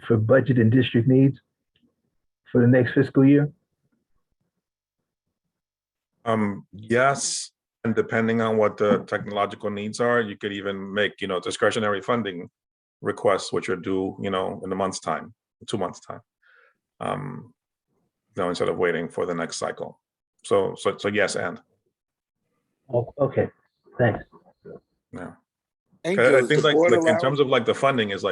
for budget and district needs for the next fiscal year? Yes, and depending on what the technological needs are, you could even make, discretionary funding requests, which are due, in a month's time, 2 months' time. Instead of waiting for the next cycle. So yes, and. Oh, okay, thanks. Yeah. Angel, I is think the like board in allowed? terms of like the funding is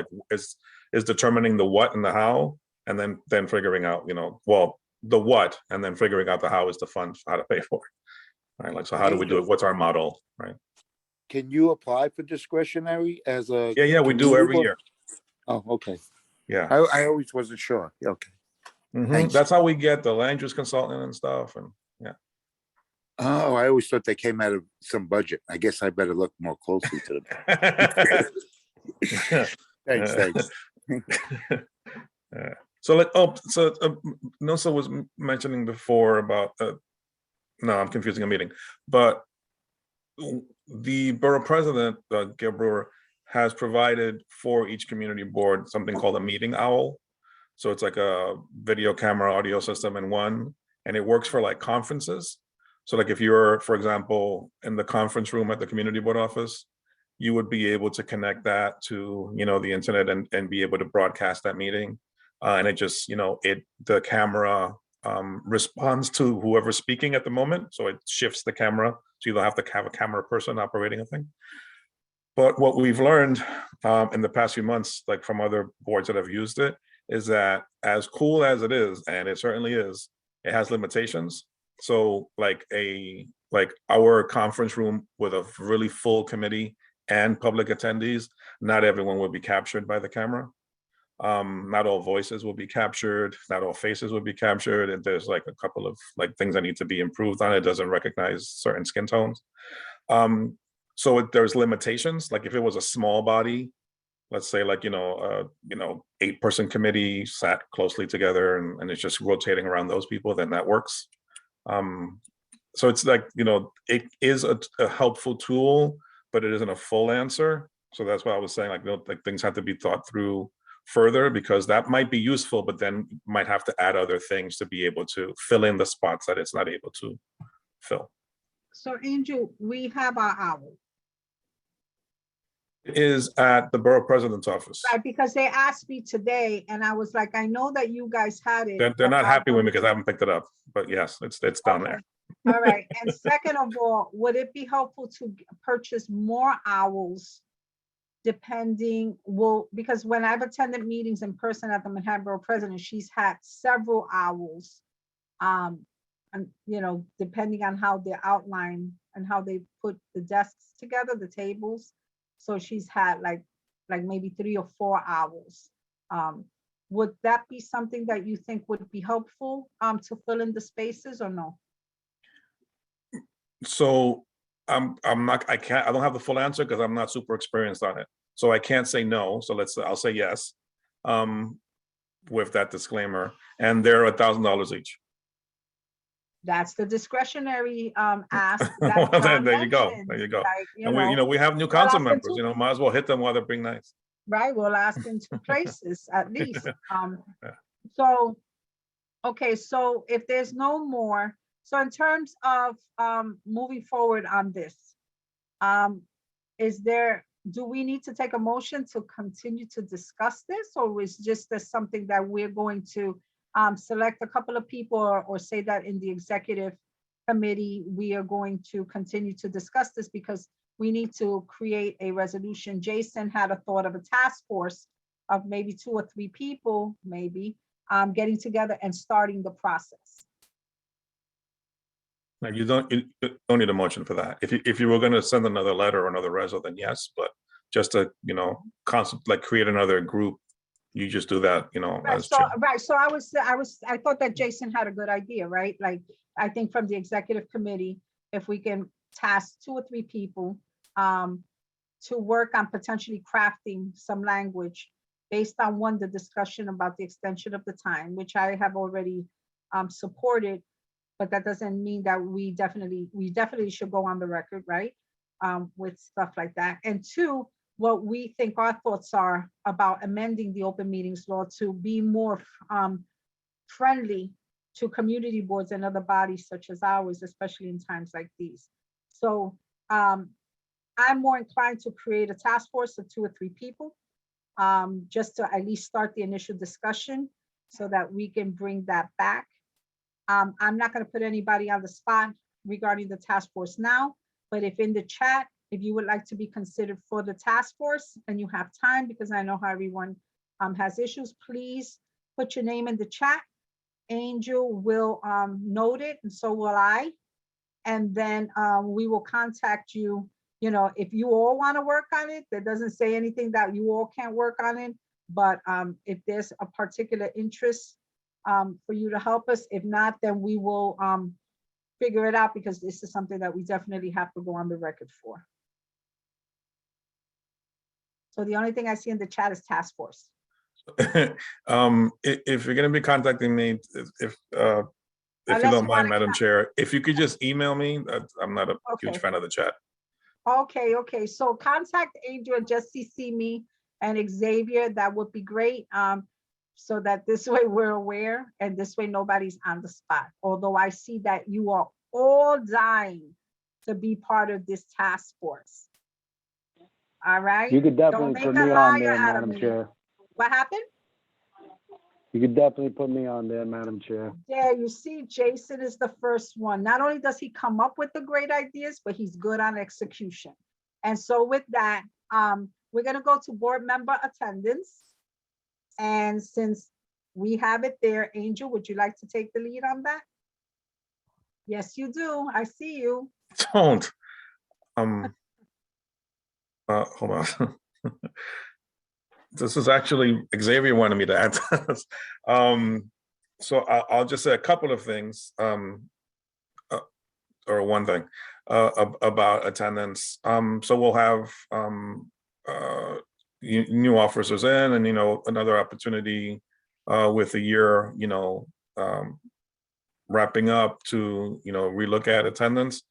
determining the what and the how, and then figuring out, the what, and then figuring out the how is the fund, how to pay for it. Right. Like, so how do we do it? What's our model? Right. Can you apply for discretionary as a? Yeah, we do every community year. board? Oh, okay. Yeah. I always wasn't sure. Okay. Thanks. That's how we get the land use consultant and stuff. And yeah. Oh, I always thought they came out of some budget. I guess I better look more closely to them. Thanks. So Nosa was mentioning before about no, I'm confusing a meeting, but the borough president, Gail Brewer, has provided for each community board something called a meeting owl. So it's like a video camera audio system in one, and it works for like conferences. So like if you're, for example, in the conference room at the community board office, you would be able to connect that to, the internet and be able to broadcast that meeting. And it just, the camera responds to whoever's speaking at the moment. So it shifts the camera. So you don't have to have a camera person operating a thing. But what we've learned in the past few months, like from other boards that have used it, is that as cool as it is, and it certainly is, it has limitations. So like our conference room with a really full committee and public attendees, not everyone will be captured by the camera. Not all voices will be captured, not all faces will be captured, and there's like a couple of like things that need to be improved on. It doesn't recognize certain skin tones. So there's limitations. Like if it was a small body, let's say like, 8-person committee sat closely together and it's just rotating around those people, then that works. So it's like, it is a helpful tool, but it isn't a full answer. So that's why I was saying like things have to be thought through further, because that might be useful, but then you might have to add other things to be able to fill in the spots that it's not able to fill. So Angel, we have our owl. It is at the borough president's office. Right, because they asked me today and I was like, I know that you guys had it. They're not happy with me because I haven't picked it up, but yes, it's down there. All right, and second of all, would it be helpful to purchase more owls because when I've attended meetings in person at the Manhattan Borough President, she's had several owls. And depending on how they outline and how they put the desks together, the tables. So she's had like maybe 3 or 4 owls. Would that be something that you think would be helpful to fill in the spaces or no? So I don't have the full answer because I'm not super experienced on it. So I can't say no. So I'll say yes, with that disclaimer. And they're $1,000 each. That's the discretionary ask. Well, that John there you go. mentioned. There you go. Like, And we have new well, council I've been members. Might as well hit them while they're being nice. Right, we'll ask in 2 places at least. So, okay, so if there's no more, so in terms of moving forward on this, do we need to take a motion to continue to discuss this, or is just this something that we're going to select a couple of people or say that in the executive committee, we are going to continue to discuss this because we need to create a resolution. Jason had a thought of a task force of maybe 2 or 3 people, maybe getting together and starting the process. Now you don't need a motion for that. If you were going to send another letter or another reso, then yes, but just to concept like create another group, you just do that, Right, as so, chair. right, so I thought that Jason had a good idea, right? Like, I think from the executive committee, if we can task 2 or 3 people to work on potentially crafting some language based on the discussion about the extension of the time, which I have already support it, but that doesn't mean that we definitely should go on the record, right? With stuff like that. And two, what we think our thoughts are about amending the open meetings law to be more friendly to community boards and other bodies such as ours, especially in times like these. So I'm more inclined to create a task force of 2 or 3 people, just to at least start the initial discussion so that we can bring that back. I'm not going to put anybody on the spot regarding the task force now, but if in the chat, if you would like to be considered for the task force and you have time, because I know how everyone has issues, please put your name in the chat. Angel will note it, and so will I. And then we will contact you. You know, if you all want to work on it, that doesn't say anything that you all can't work on it. But if there's a particular interest for you to help us, if not, then we will figure it out, because this is something that we definitely have to go on the record for. So the only thing I see in the chat is task force. If you're going to be contacting me, if you Unless don't you mind, wanna Madam Chair, if you could just email me, I'm not a huge Okay. fan of the chat. Okay. So contact Angel and just CC me and Xavier. That would be great. So that this way we're aware and this way nobody's on the spot. Although I see that you are all dying to be part of this task force. All right. You could Don't definitely make put a me on liar there, out of Madam me. Chair. What happened? You could definitely put me on there, Madam Chair. Yeah, you see, Jason is the first one. Not only does he come up with the great ideas, but he's good on execution. And so with that, we're gonna go to board member attendance. And since we have it there, Angel, would you like to take the lead on that? Yes, you do. I see you. Don't. Hold on. This is actually Xavier wanted me to add to this. So I'll just say a couple of things, or one thing about attendance. So we'll have new officers in, and another opportunity with a year, wrapping up to relook at attendance.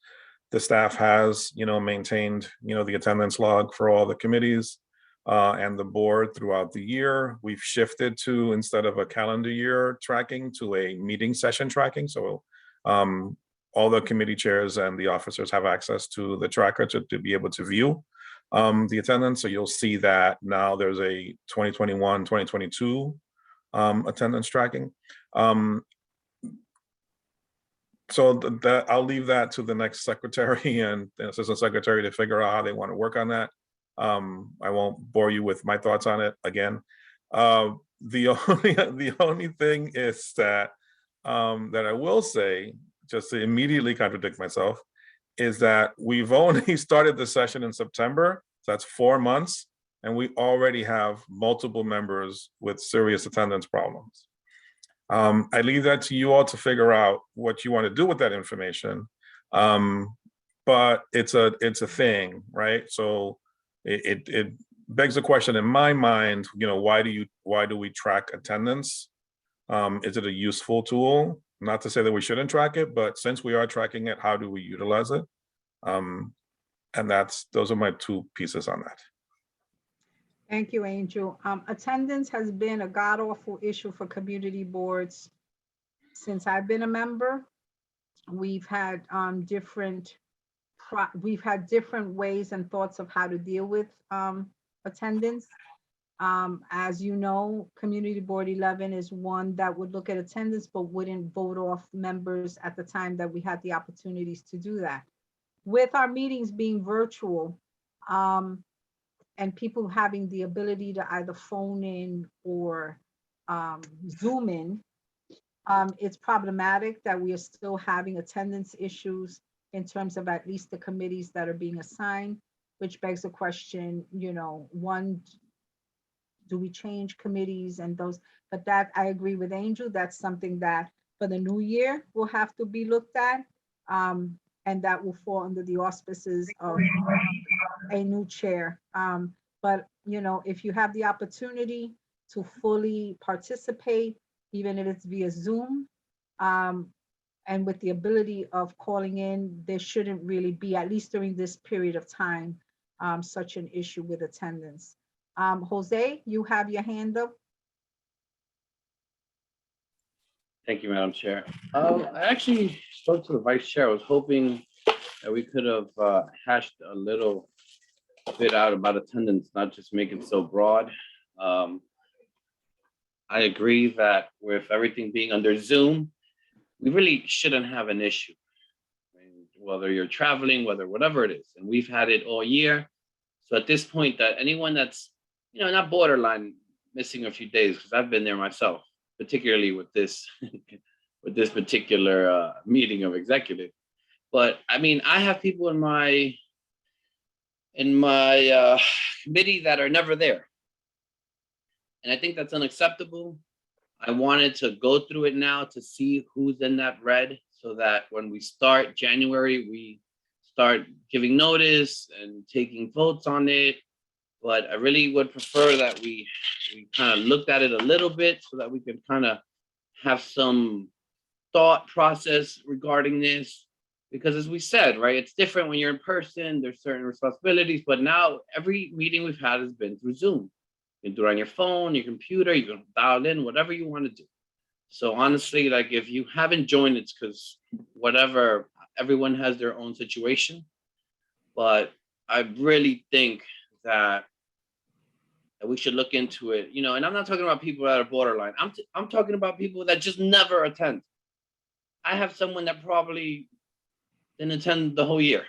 The staff has maintained the attendance log for all the committees and the board throughout the year. We've shifted to, instead of a calendar year tracking, to a meeting session tracking. So all the committee chairs and the officers have access to the tracker to be able to view the attendance. So you'll see that now there's a 2021, 2022 attendance tracking. So that I'll leave that to the next secretary and assistant secretary to figure out how they want to work on that. I won't bore you with my thoughts on it again. The only thing is that that I will say, just to immediately contradict myself, is that we've only started the session in September. So that's 4 months, and we already have multiple members with serious attendance problems. I leave that to you all to figure out what you want to do with that information. But it's a thing, right? So it begs the question in my mind, why do we track attendance? Is it a useful tool? Not to say that we shouldn't track it, but since we are tracking it, how do we utilize it? And those are my 2 pieces on that. Thank you, Angel. Attendance has been a god-awful issue for community boards since I've been a member. We've had different ways and thoughts of how to deal with attendance. As you know, Community Board 11 is one that would look at attendance but wouldn't vote off members at the time that we had the opportunities to do that. With our meetings being virtual, and people having the ability to either phone in or Zoom in, it's problematic that we are still having attendance issues in terms of at least the committees that are being assigned, which begs the question, one, do we change committees and those? But that, I agree with Angel, that's something that for the new year will have to be looked at. And that will fall under the auspices of a new chair. But if you have the opportunity to fully participate, even if it's via Zoom, And with the ability of calling in, there shouldn't really be, at least during this period of time, such an issue with attendance. Jose, you have your hand up. Thank you, Madam Chair. I actually spoke to the Vice Chair. I was hoping that we could have hashed a little bit out about attendance, not just make it so broad. I agree that with everything being under Zoom, we really shouldn't have an issue. I mean, whether you're traveling, whatever it is, and we've had it all year. So at this point, that anyone that's, not borderline missing a few days, because I've been there myself, particularly with this with this particular meeting of executive. But I mean, I have people in my committee that are never there, and I think that's unacceptable. I wanted to go through it now to see who's in that red, so that when we start January, we start giving notice and taking votes on it. But I really would prefer that we kind of looked at it a little bit so that we could kind of have some thought process regarding this. Because as we said, right, it's different when you're in person, there's certain responsibilities, but now every meeting we've had has been through Zoom. You can do it on your phone, your computer, you can dial in, whatever you want to do. So honestly, like if you haven't joined, it's because whatever, everyone has their own situation. But I really think that we should look into it, and I'm not talking about people that are borderline. I'm talking about people that just never attend. I have someone that probably didn't attend the whole year,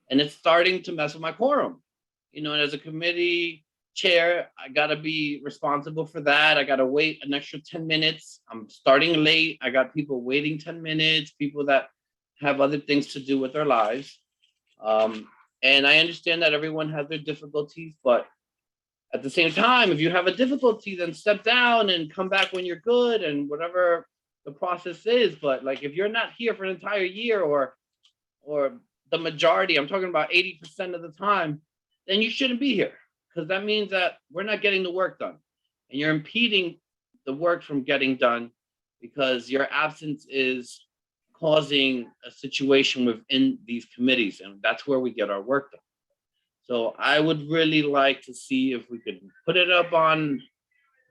and it's starting to mess with my quorum. And as a committee chair, I gotta be responsible for that. I gotta wait an extra 10 minutes. I'm starting late. I got people waiting 10 minutes, people that have other things to do with their lives. And I understand that everyone has their difficulties, but at the same time, if you have a difficulty, then step down and come back when you're good and whatever the process is. But like, if you're not here for an entire year or the majority, I'm talking about 80% of the time, then you shouldn't be here, because that means that we're not getting the work done and you're impeding the work from getting done because your absence is causing a situation within these committees, and that's where we get our work done. So I would really like to see if we could put it up on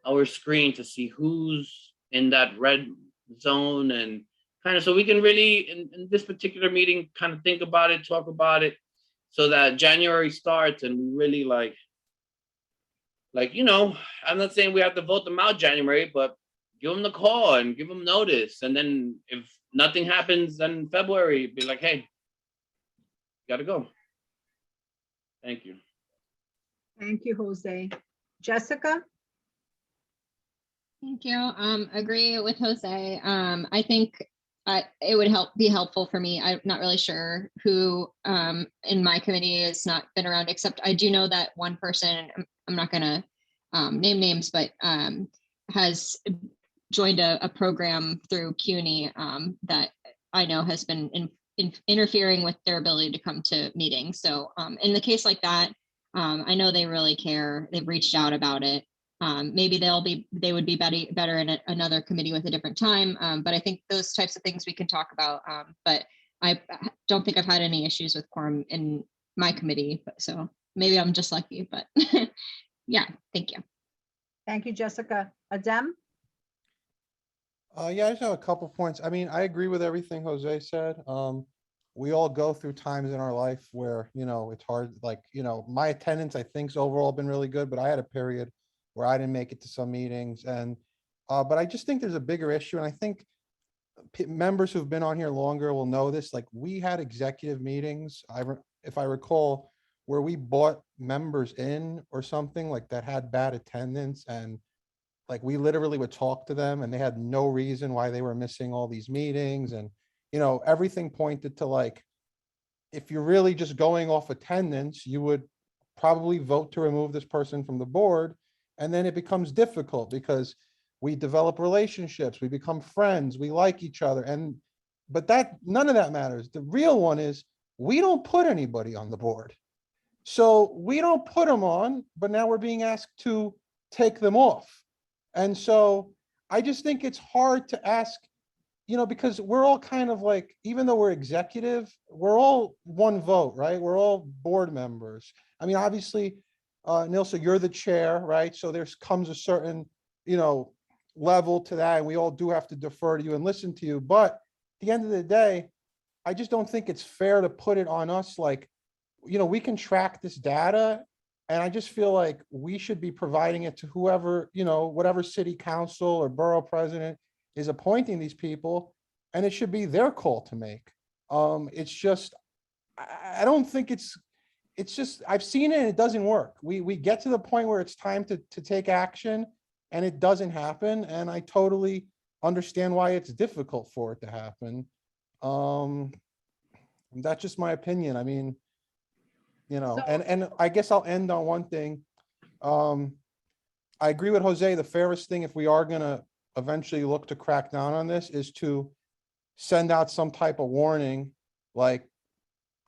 our screen to see who's in that red zone, and kind of so we can really, in this particular meeting, kind of think about it, talk about it, so that January starts and we really like, I'm not saying we have to vote them out January, but give them the call and give them notice. And then if nothing happens, then February, be like, hey, gotta go. Thank you. Thank you, Jose. Jessica? Thank you. Agree with Jose. I think it would be helpful for me. I'm not really sure who in my committee has not been around, except I do know that one person, I'm not gonna name names, but has joined a program through CUNY that I know has been interfering with their ability to come to meetings. So in the case like that, I know they really care. They've reached out about it. Maybe they would be better in another committee with a different time. But I think those types of things we can talk about. But I don't think I've had any issues with quorum in my committee. So maybe I'm just lucky, but yeah, thank you. Thank you, Jessica. Adem? Yeah, I just have a couple points. I mean, I agree with everything Jose said. We all go through times in our life where, it's hard, like, my attendance, I think, has overall been really good, but I had a period where I didn't make it to some meetings. And, but I just think there's a bigger issue. And I think members who've been on here longer will know this. Like, we had executive meetings, if I recall, where we brought members in or something like that had bad attendance, and like we literally would talk to them and they had no reason why they were missing all these meetings. And, everything pointed to, like, if you're really just going off attendance, you would probably vote to remove this person from the board. And then it becomes difficult because we develop relationships, we become friends, we like each other. But none of that matters. The real one is we don't put anybody on the board. So we don't put them on, but now we're being asked to take them off. And so I just think it's hard to ask because we're all kind of like, even though we're executive, we're all one vote, right? We're all board members. I mean, obviously, Nilsa, you're the chair, right? So there's comes a certain, level to that, and we all do have to defer to you and listen to you. But at the end of the day, I just don't think it's fair to put it on us like, we can track this data. And I just feel like we should be providing it to whoever, whatever city council or borough president is appointing these people, and it should be their call to make. It's just, I don't think it's just, I've seen it and it doesn't work. We get to the point where it's time to take action and it doesn't happen. And I totally understand why it's difficult for it to happen. That's just my opinion. I mean, and I guess I'll end on one thing. I agree with Jose. The fairest thing, if we are gonna eventually look to crack down on this, is to send out some type of warning, like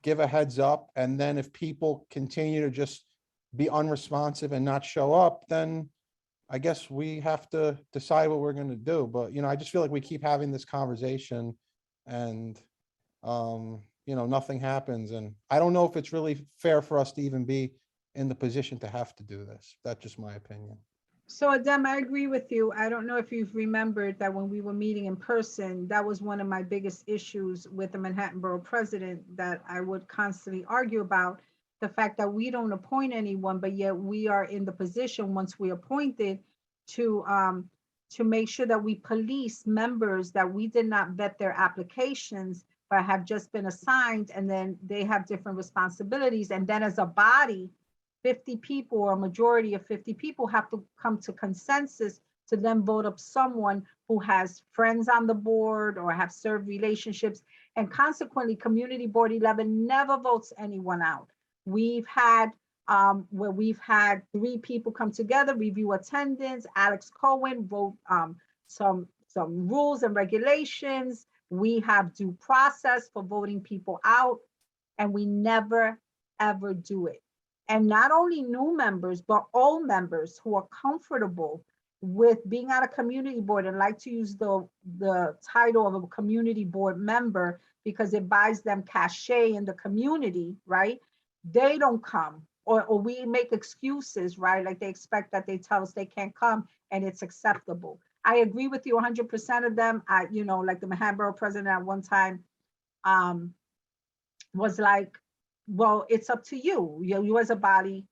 give a heads up. And then if people continue to just be unresponsive and not show up, then I guess we have to decide what we're gonna do. But, I just feel like we keep having this conversation and, nothing happens. And I don't know if it's really fair for us to even be in the position to have to do this. That's just my opinion. So Adem, I agree with you. I don't know if you've remembered that when we were meeting in person, that was one of my biggest issues with the Manhattan Borough President that I would constantly argue about. The fact that we don't appoint anyone, but yet we are in the position once we appointed to make sure that we police members that we did not vet their applications, but have just been assigned, and then they have different responsibilities. And then as a body, 50 people or a majority of 50 people have to come to consensus to then vote up someone who has friends on the board or have served relationships. And consequently, Community Board 11 never votes anyone out. We've had where we've had 3 people come together, review attendance, Alex Cohen wrote some rules and regulations. We have due process for voting people out, and we never, ever do it. And not only new members, but old members who are comfortable with being on a community board and like to use the title of a community board member because it buys them cachet in the community, right? They don't come, or we make excuses, right? Like they expect that they tell us they can't come and it's acceptable. I agree with you 100% of them. Like the Manhattan Borough President at one time was like, well, it's up to you. You as a body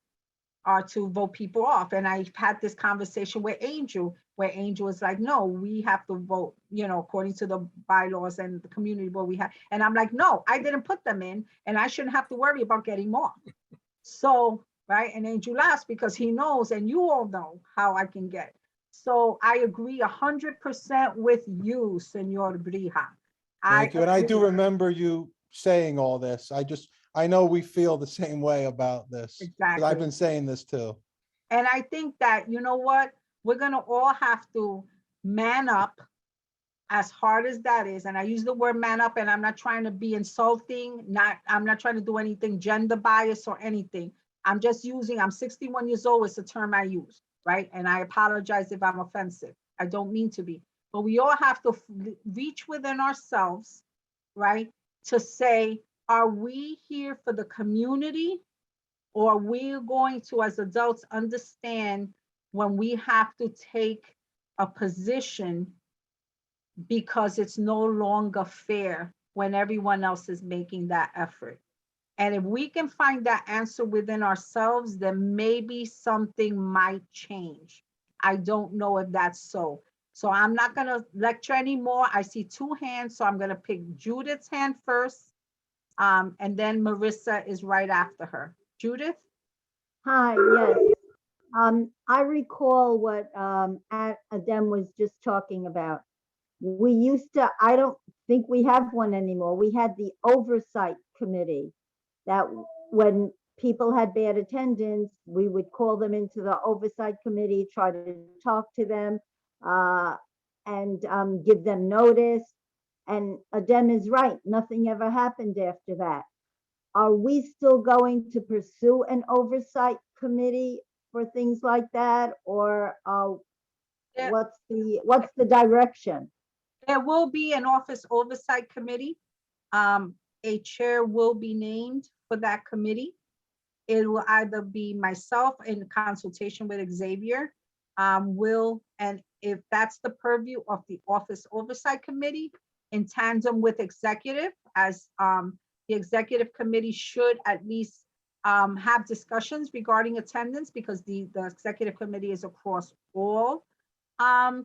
are to vote people off. And I've had this conversation with Angel, where Angel is like, no, we have to vote, according to the bylaws and the community board we have. And I'm like, no, I didn't put them in, and I shouldn't have to worry about getting more. So, right, and Angel laughs because he knows, and you all know how I can get. So I agree 100% with you, Senor Brija. Thank you. And I do remember you saying all this. I know we feel the same way about this. Exactly. I've been saying this too. And I think that, you know what, we're gonna all have to man up, as hard as that is. And I use the word man up, and I'm not trying to be insulting, I'm not trying to do anything gender bias or anything. I'm 61 years old, it's a term I use, right? And I apologize if I'm offensive. I don't mean to be, but we all have to reach within ourselves, right? To say, are we here for the community, or are we going to, as adults, understand when we have to take a position because it's no longer fair when everyone else is making that effort? And if we can find that answer within ourselves, then maybe something might change. I don't know if that's so. So I'm not gonna lecture anymore. I see 2 hands, so I'm gonna pick Judith's hand first. And then Marissa is right after her. Judith? Hi, yes. I recall what Adem was just talking about. We used to, I don't think we have one anymore. We had the oversight committee that when people had bad attendance, we would call them into the oversight committee, try to talk to them and give them notice. And Adem is right, nothing ever happened after that. Are we still going to pursue an oversight committee for things like that? Or what's the direction? There will be an office oversight committee. A chair will be named for that committee. It will either be myself in consultation with Xavier, and if that's the purview of the office oversight committee, in tandem with executive, as the executive committee should at least have discussions regarding attendance, because the executive committee is across all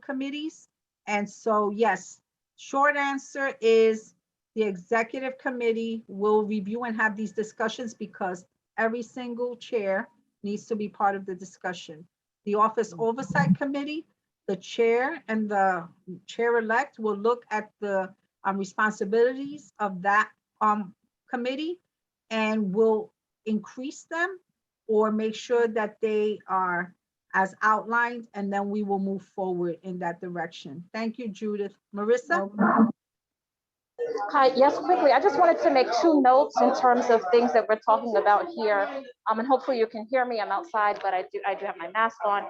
committees. And so, yes, short answer is the executive committee will review and have these discussions, because every single chair needs to be part of the discussion. The office oversight committee, the chair and the chair-elect will look at the responsibilities of that committee and will increase them or make sure that they are as outlined, and then we will move forward in that direction. Thank you, Judith. Marissa? Hi, yes, quickly, I just wanted to make 2 notes in terms of things that we're talking about here. And hopefully you can hear me. I'm outside, but I do have my mask on.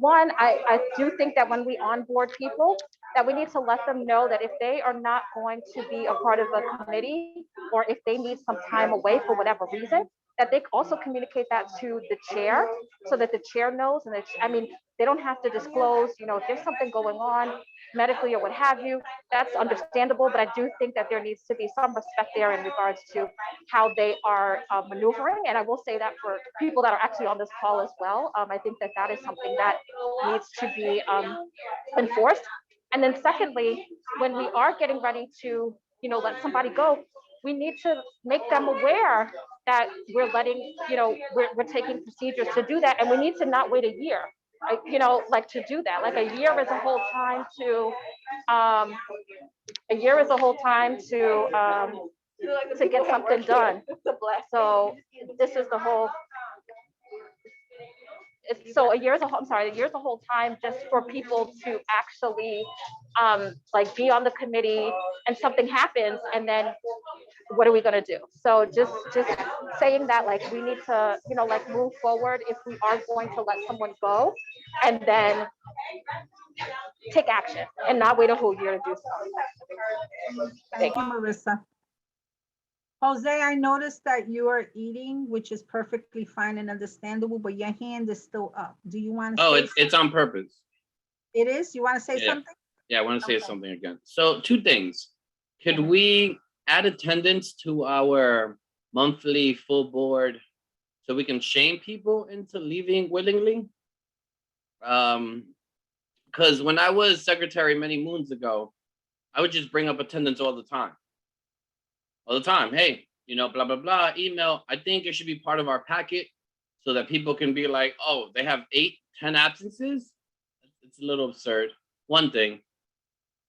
One, I do think that when we onboard people, that we need to let them know that if they are not going to be a part of the committee, or if they need some time away for whatever reason, that they also communicate that to the chair, so that the chair knows. And I mean, they don't have to disclose, if there's something going on medically or what have you, that's understandable, but I do think that there needs to be some respect there in regards to how they are maneuvering. And I will say that for people that are actually on this call as well, I think that that is something that needs to be enforced. And then secondly, when we are getting ready to, let somebody go, we need to make them aware that we're letting, we're taking procedures to do that. And we need to not wait a year, like to do that. Like a year is a whole time to, to get something done. So this is the whole, so a year is a whole, I'm sorry, a year is a whole time just for people to actually like be on the committee, and something happens, and then what are we going to do? So just saying that, like, we need to, like, move forward if we are going to let someone go, and then take action and not wait a whole year to do so. Thank you, Marissa. Jose, I noticed that you are eating, which is perfectly fine and understandable, but your hand is still up. Do you want to? Oh, say it's on purpose. It is? You want to say Yeah. something? Yeah, I want to say Okay. something again. So 2 things. Could we add attendance to our monthly full board so we can shame people into leaving willingly? Because when I was secretary many moons ago, I would just bring up attendance all the time. Hey, blah, blah, blah, email. I think it should be part of our packet so that people can be like, oh, they have 8, 10 absences. It's a little absurd. One thing.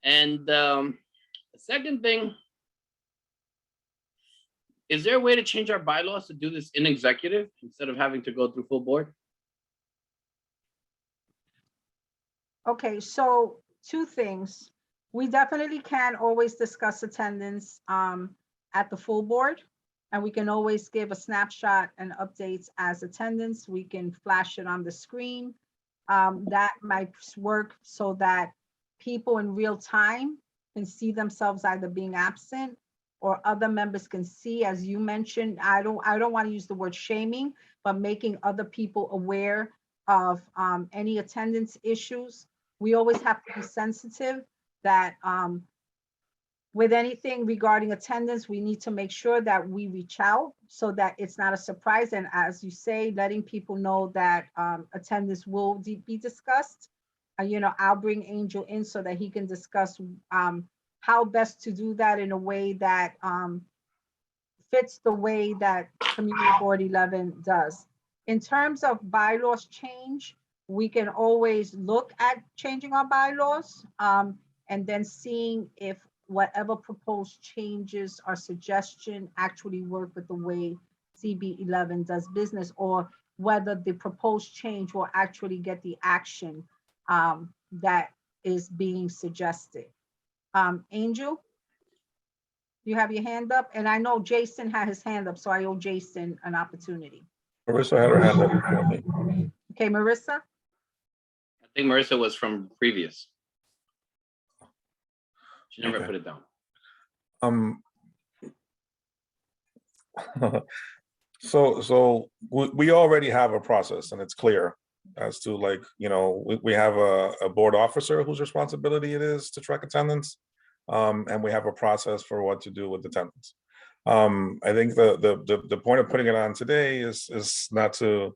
And the second thing, is there a way to change our bylaws to do this in executive instead of having to go through full board? Okay, so 2 things. We definitely can always discuss attendance at the full board, and we can always give a snapshot and updates as attendance. We can flash it on the screen. That might work so that people in real time can see themselves either being absent, or other members can see, as you mentioned. I don't want to use the word shaming, but making other people aware of any attendance issues. We always have to be sensitive that with anything regarding attendance, we need to make sure that we reach out so that it's not a surprise. And as you say, letting people know that attendance will be discussed. I'll bring Angel in so that he can discuss how best to do that in a way that fits the way that Community Board 11 does. In terms of bylaws change, we can always look at changing our bylaws and then seeing if whatever proposed changes or suggestion actually work with the way CB11 does business, or whether the proposed change will actually get the action that is being suggested. Angel, you have your hand up, and I know Jason had his hand up, so I owe Jason an opportunity. Marissa had her hand up before me. Okay, Marissa? I think Marissa was from previous. She never Okay. put it down. So we already have a process, and it's clear as to, like, you know, we have a board officer whose responsibility it is to track attendance. And we have a process for what to do with attendance. I think the point of putting it on today is not to,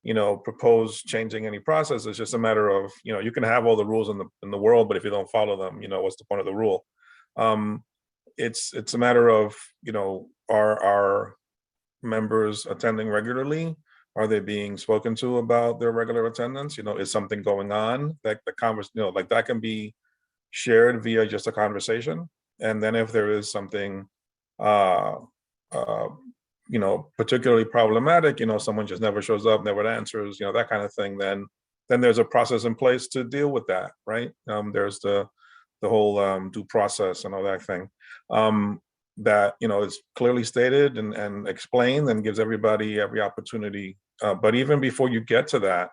you know, propose changing any process. It's just a matter of, you know, you can have all the rules in the world, but if you don't follow them, you know, what's the point of the rule? It's a matter of, you know, are members attending regularly? Are they being spoken to about their regular attendance? You know, is something going on that the conversation, you know, like that can be shared via just a conversation. And then if there is something, you know, particularly problematic, you know, someone just never shows up, never answers, you know, that kind of thing, then there's a process in place to deal with that, right? There's the whole due process and all that thing. That, you know, is clearly stated and explained and gives everybody every opportunity. But even before you get to that,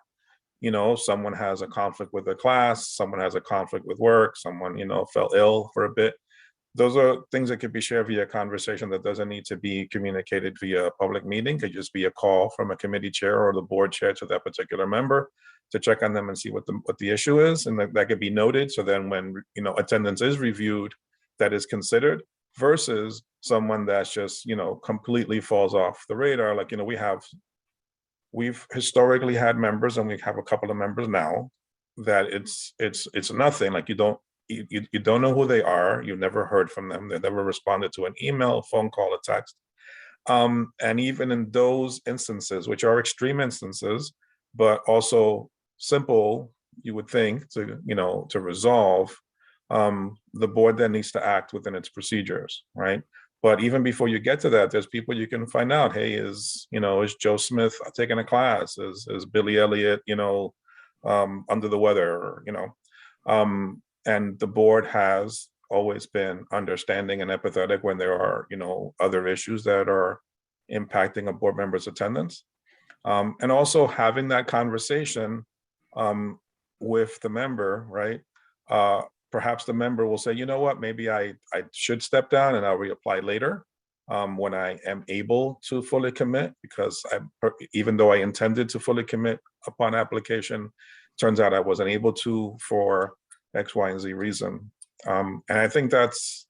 you know, someone has a conflict with a class, someone has a conflict with work, someone, you know, fell ill for a bit. Those are things that could be shared via conversation that doesn't need to be communicated via a public meeting. Could just be a call from a committee chair or the board chair to that particular member to check on them and see what the issue is. And that could be noted. So then when, you know, attendance is reviewed, that is considered, versus someone that's just, you know, completely falls off the radar. Like, you know, we've historically had members, and we have a couple of members now, that it's nothing. Like, you don't know who they are. You've never heard from them. They never responded to an email, phone call, or text. And even in those instances, which are extreme instances, but also simple, you would think, to, you know, to resolve, the board then needs to act within its procedures, right? But even before you get to that, there's people you can find out, hey, is Joe Smith taking a class? Is Billy Elliott, you know, under the weather, or, you know, and the board has always been understanding and empathetic when there are, you know, other issues that are impacting a board member's attendance. And also having that conversation with the member, right? Perhaps the member will say, you know what, maybe I should step down and I'll reapply later when I am able to fully commit, because even though I intended to fully commit upon application, turns out I wasn't able to for X, Y, and Z reason. And I think that's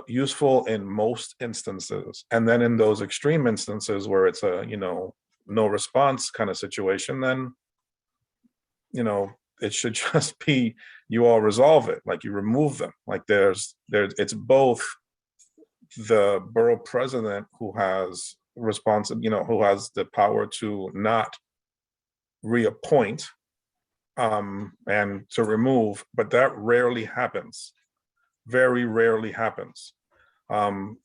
useful in most instances. And then in those extreme instances where it's a, you know, no response kind of situation, then, you know, it should just be, you all resolve it, like you remove them. Like it's both the borough president who has you know, who has the power to not reappoint and to remove, but that rarely happens. Very rarely happens.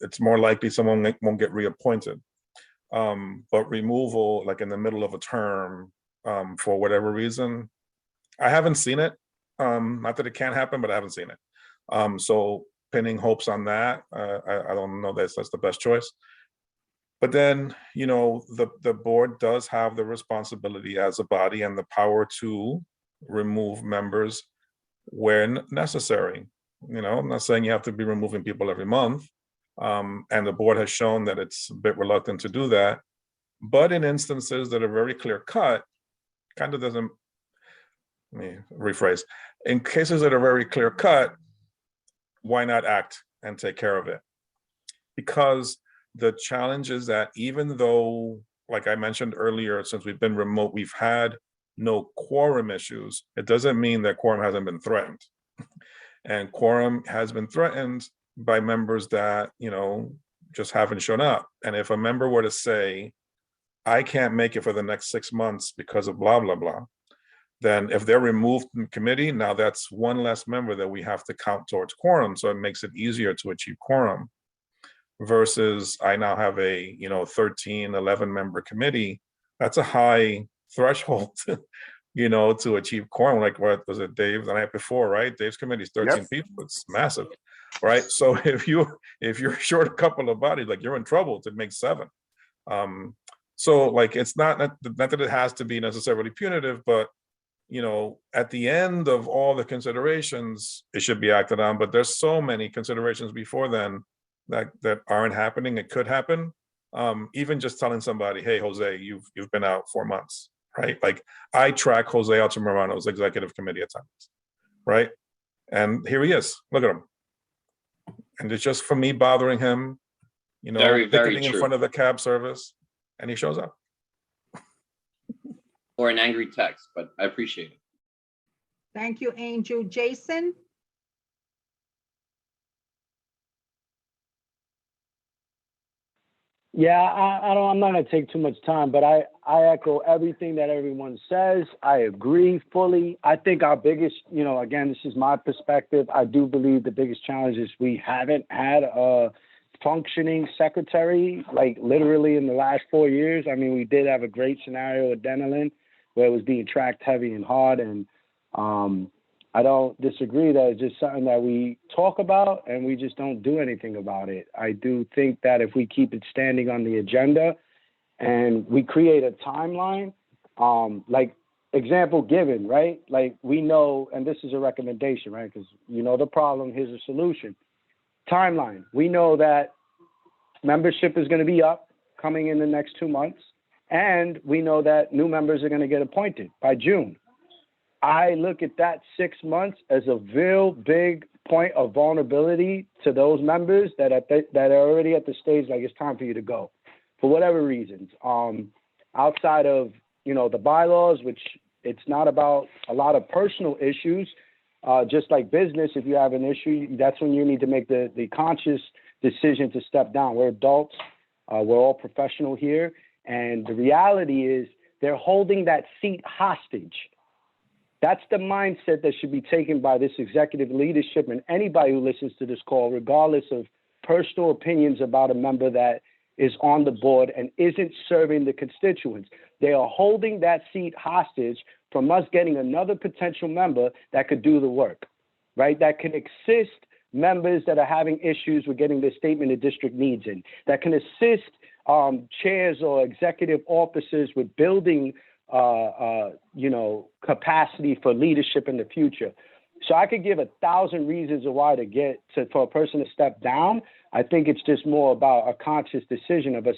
It's more likely someone won't get reappointed. But removal, like in the middle of a term, for whatever reason, I haven't seen it. Not that it can't happen, but I haven't seen it. So pinning hopes on that, I don't know that's the best choice. But then, you know, the board does have the responsibility as a body and the power to remove members when necessary. You know, I'm not saying you have to be removing people every month. And the board has shown that it's a bit reluctant to do that. But in instances that are very clear cut, kind of doesn't, let me rephrase, in cases that are very clear cut, why not act and take care of it? Because the challenge is that even though, like I mentioned earlier, since we've been remote, we've had no quorum issues, it doesn't mean that quorum hasn't been threatened. And quorum has been threatened by members that, you know, just haven't shown up. And if a member were to say, I can't make it for the next 6 months because of blah, blah, blah, then if they're removed from committee, now that's one less member that we have to count towards quorum. So it makes it easier to achieve quorum versus I now have a, you know, 13, 11 member committee. That's a high threshold, you know, to achieve quorum. Like, what was it, Dave, the night before, right? Dave's committee is 13 people. It's massive, right? So if you're short a couple of bodies, like, you're in trouble to make 7. So like, it's not that it has to be necessarily punitive, but you know, at the end of all the considerations, it should be acted on, but there's so many considerations before then that aren't happening. It could happen. Even just telling somebody, hey, Jose, you've been out 4 months, right? Like I track Jose Altamirano's executive committee attendance, right? And here he is, look at him. And it's just for me bothering him, you know, Very, very picketing in true. front of the cab service, and he shows up. Or an angry text, but I appreciate it. Thank you, Angel. Jason? Yeah, I'm not gonna take too much time, but I echo everything that everyone says. I agree fully. I think our biggest, you know, again, this is my perspective. I do believe the biggest challenge is we haven't had a functioning secretary, like literally in the last 4 years. I mean, we did have a great scenario with Denelin where it was being tracked heavy and hard, and I don't disagree that it's just something that we talk about and we just don't do anything about it. I do think that if we keep it standing on the agenda and we create a timeline, like example given, right? Like we know, and this is a recommendation, right? Because you know the problem, here's a solution. Timeline. We know that membership is going to be up coming in the next 2 months, and we know that new members are going to get appointed by June. I look at that 6 months as a real big point of vulnerability to those members that are already at the stage like it's time for you to go, for whatever reasons. Outside of, you know, the bylaws, which it's not about a lot of personal issues, just like business. If you have an issue, that's when you need to make the conscious decision to step down. We're adults, we're all professional here, and the reality is they're holding that seat hostage. That's the mindset that should be taken by this executive leadership and anybody who listens to this call, regardless of personal opinions about a member that is on the board and isn't serving the constituents. They are holding that seat hostage from us getting another potential member that could do the work, right? That can assist members that are having issues with getting their statement of district needs in, that can assist chairs or executive officers with building capacity for leadership in the future. So I could give 1,000 reasons of why for a person to step down. I think it's just more about a conscious decision of us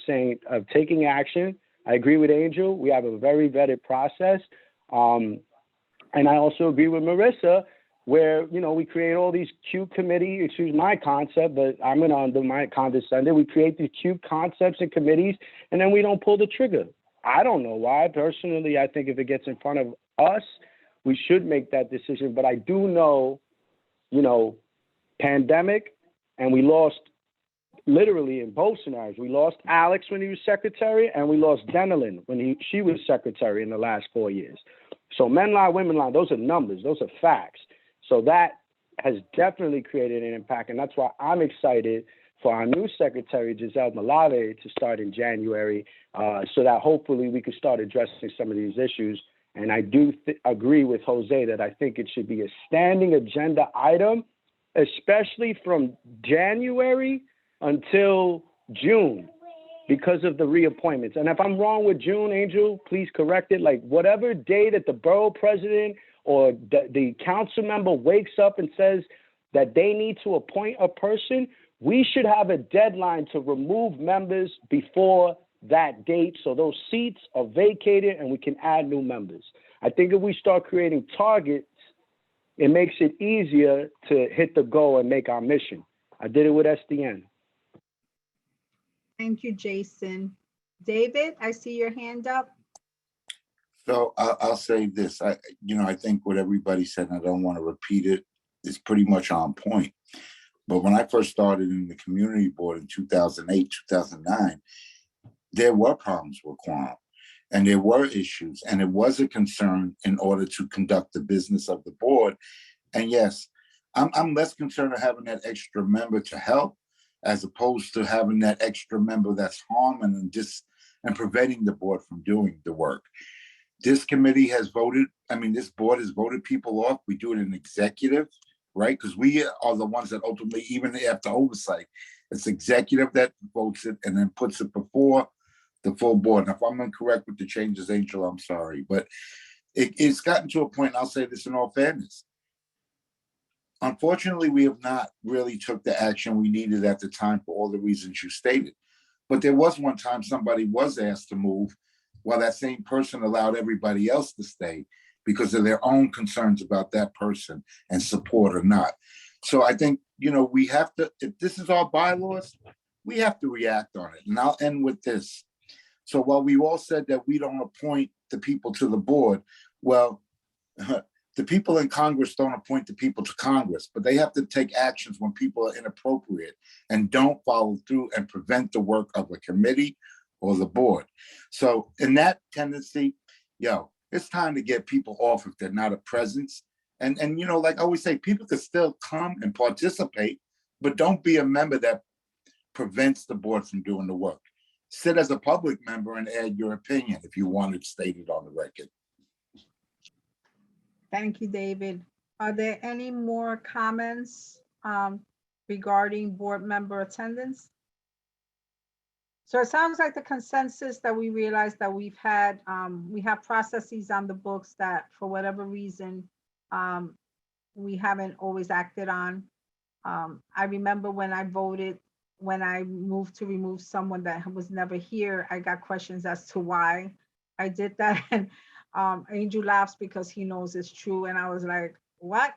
of taking action. I agree with Angel. We have a very vetted process. And I also agree with Marissa, where, you know, we create all these cute committees, excuse my concept, but I'm going to under my condescending. We create these cute concepts and committees, and then we don't pull the trigger. I don't know why. Personally, I think if it gets in front of us, we should make that decision. But I do know, you know, pandemic, and we lost literally in both scenarios. We lost Alex when he was secretary, and we lost Denelin when she was secretary in the last 4 years. So men lie, women lie. Those are numbers. Those are facts. So that has definitely created an impact, and that's why I'm excited for our new secretary, Giselle Malave, to start in January, so that hopefully we can start addressing some of these issues. And I do agree with Jose that I think it should be a standing agenda item, especially from January until June, because of the reappointments. And if I'm wrong with June, Angel, please correct it. Like whatever day that the borough president or the council member wakes up and says that they need to appoint a person, we should have a deadline to remove members before that date, so those seats are vacated and we can add new members. I think if we start creating targets, it makes it easier to hit the goal and make our mission. I did it with SDN. Thank you, Jason. David, I see your hand up. So I'll say this. I think what everybody said, and I don't want to repeat it, is pretty much on point. But when I first started in the community board in 2008, 2009, there were problems with quorum, and there were issues, and it was a concern in order to conduct the business of the board. And yes, I'm less concerned of having that extra member to help, as opposed to having that extra member that's harming and preventing the board from doing the work. This committee has voted, this board has voted people off. We do it in executive, right? Because we are the ones that ultimately, even after oversight, it's executive that votes it and then puts it before the full board. Now, if I'm incorrect with the changes, Angel, I'm sorry. But It's gotten to a point, and I'll say this in all fairness. Unfortunately, we have not really took the action we needed at the time for all the reasons you stated. But there was one time somebody was asked to move while that same person allowed everybody else to stay because of their own concerns about that person and support or not. So I think, we have to, if this is our bylaws, we have to react on it. And I'll end with this. So while we all said that we don't appoint the people to the board, well, the people in Congress don't appoint the people to Congress, but they have to take actions when people are inappropriate and don't follow through and prevent the work of a committee or the board. So in that tendency, it's time to get people off if they're not a presence. And like I always say, people can still come and participate, but don't be a member that prevents the board from doing the work. Sit as a public member and add your opinion if you want it stated on the record. Thank you, David. Are there any more comments regarding board member attendance? So it sounds like the consensus that we realize that we have processes on the books that for whatever reason, we haven't always acted on. I remember when I voted, when I moved to remove someone that was never here, I got questions as to why I did that. And Angel laughs because he knows it's true. And I was like, what?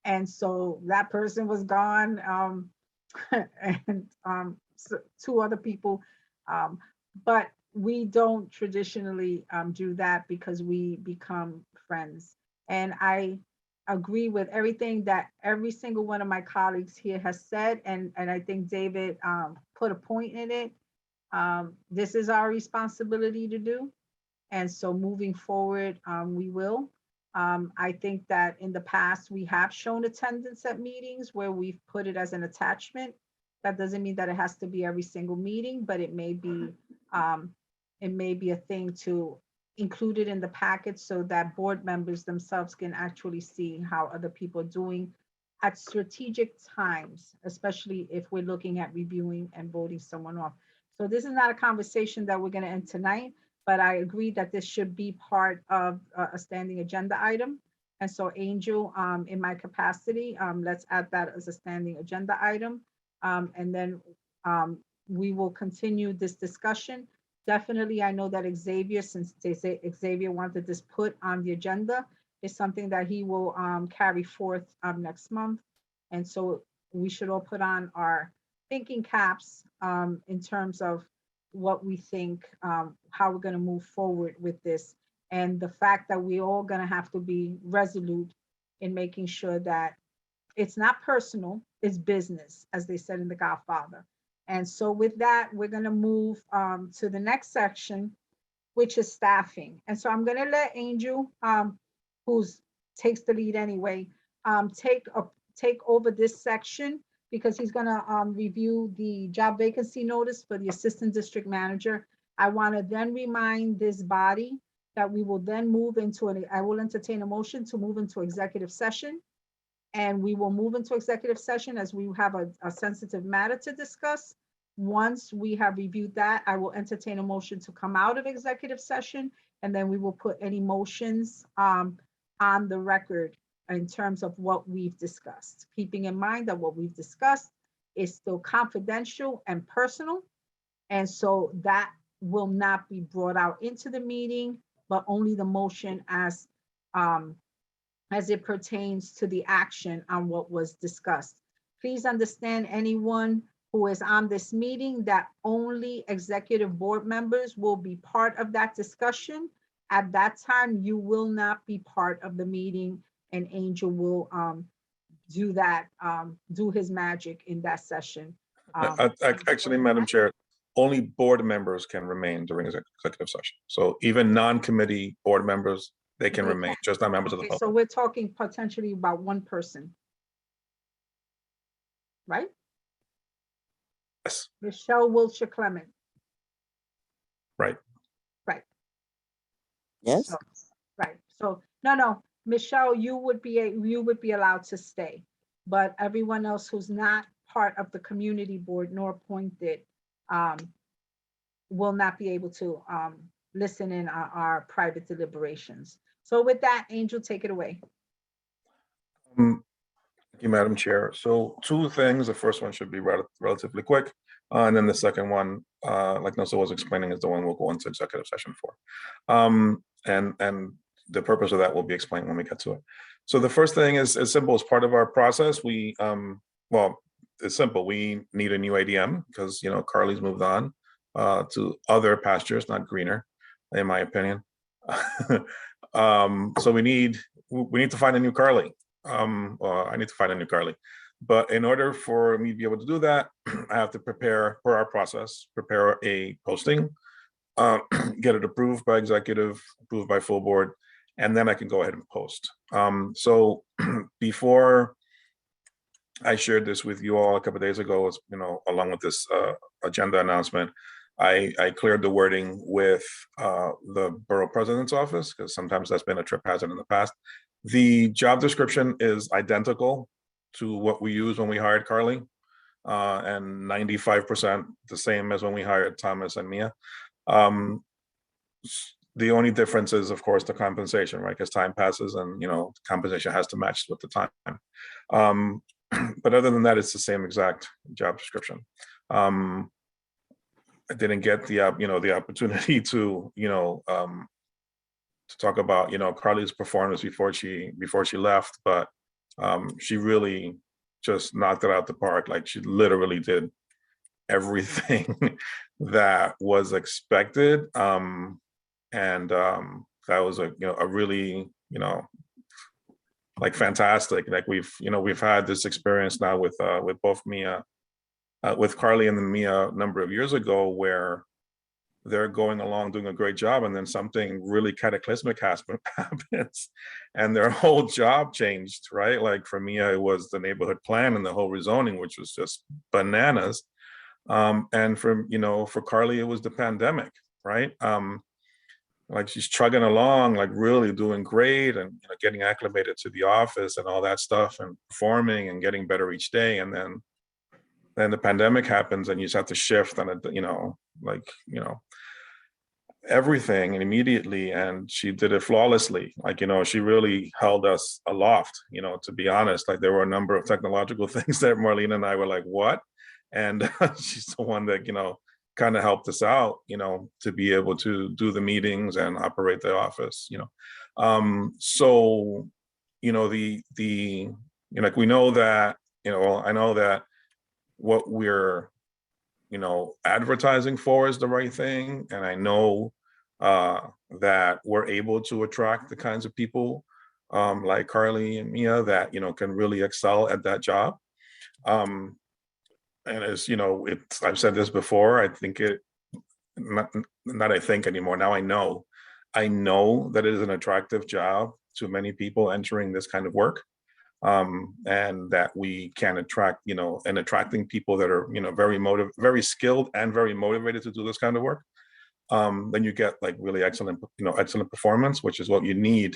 And so that person was gone. And so 2 other people. But we don't traditionally do that because we become friends. And I agree with everything that every single one of my colleagues here has said. And I think David put a point in it. This is our responsibility to do. And so moving forward, we will. I think that in the past, we have shown attendance at meetings where we've put it as an attachment. That doesn't mean that it has to be every single meeting, but it may be a thing to include it in the package so that board members themselves can actually see how other people are doing at strategic times, especially if we're looking at reviewing and voting someone off. So this is not a conversation that we're going to end tonight, but I agree that this should be part of a standing agenda item. And so Angel, in my capacity, let's add that as a standing agenda item. And then we will continue this discussion. Definitely, I know that Xavier, since they say Xavier wanted this put on the agenda, is something that he will carry forth next month. And so we should all put on our thinking caps in terms of what we think, how we're going to move forward with this. And the fact that we're all going to have to be resolute in making sure that it's not personal, it's business, as they said in The Godfather. And so with that, we're going to move to the next section, which is staffing. And so I'm going to let Angel, who's takes the lead anyway, take over this section because he's going to review the job vacancy notice for the assistant district manager. I want to then remind this body that we will then move into I will entertain a motion to move into executive session. And we will move into executive session as we have a sensitive matter to discuss. Once we have reviewed that, I will entertain a motion to come out of executive session, and then we will put any motions on the record in terms of what we've discussed. Keeping in mind that what we've discussed is still confidential and personal. And so that will not be brought out into the meeting, but only the motion as it pertains to the action on what was discussed. Please understand, anyone who is on this meeting, that only executive board members will be part of that discussion. At that time, you will not be part of the meeting, and Angel will do his magic in that session. Actually, Madam Chair, only board members can remain during executive session. So even non-committee board members, they can remain, just not members of the Okay, public. so we're talking potentially about one person, right? Yes, Michelle Wilshire Clement. right. Right. Yes. So, right. So no, Michelle, you would be allowed to stay, but everyone else who's not part of the community board nor appointed will not be able to listen in on our private deliberations. So with that, Angel, take it away. Thank you, Madam Chair. So two things. The first one should be relatively quick. And then the second one, like Nelson was explaining, is the one we'll go into executive session for. And the purpose of that will be explained when we get to it. So the first thing is as simple as part of our process. We, well, it's simple. We need a new ADM because, you know, Carly's moved on to other pastures, not greener, in my opinion. So we need to find a new Carly. Well, I need to find a new Carly. But in order for me to be able to do that, I have to prepare for our process, prepare a posting, get it approved by executive, approved by full board, and then I can go ahead and post. So before I shared this with you all a couple of days ago, you know, along with this agenda announcement, I cleared the wording with the borough president's office, because sometimes that's been a trip hazard in the past. The job description is identical to what we used when we hired Carly, and 95% the same as when we hired Thomas and Mia. The only difference is, of course, the compensation, right? Because time passes and, you know, compensation has to match with the time. But other than that, it's the same exact job description. I didn't get the, you know, the opportunity to, you know, to talk about, you know, Carly's performance before she left, but she really just knocked it out the park. Like, she literally did everything that was expected. And that was a, you know, a really, you know, like fantastic. Like we've had this experience now with both Mia, with Carly and then Mia a number of years ago, where they're going along doing a great job, and then something really cataclysmic happens and their whole job changed, right? Like for Mia, it was the neighborhood plan and the whole rezoning, which was just bananas. And for, you know, for Carly, it was the pandemic, right? Like she's chugging along, like really doing great, and, you know, getting acclimated to the office and all that stuff, and performing and getting better each day. And then the pandemic happens, and you just have to shift, and you know, like, you know, everything immediately. And she did it flawlessly. Like, you know, she really held us aloft, you know, to be honest. Like there were a number of technological things that Marlene and I were like, what? And she's the one that, you know, kind of helped us out, you know, to be able to do the meetings and operate the office, you know. So, you know, you know, like we know that, you know, I know that what we're, you know, advertising for is the right thing. And I know that we're able to attract the kinds of people like Carly and Mia that, you know, can really excel at that job. And as you know, I've said this before, I think not I think anymore, now I know that it is an attractive job to many people entering this kind of work. And that we can attract, you know, and attracting people that are, you know, very skilled and very motivated to do this kind of work. Then you get like really excellent, you know, excellent performance, which is what you need,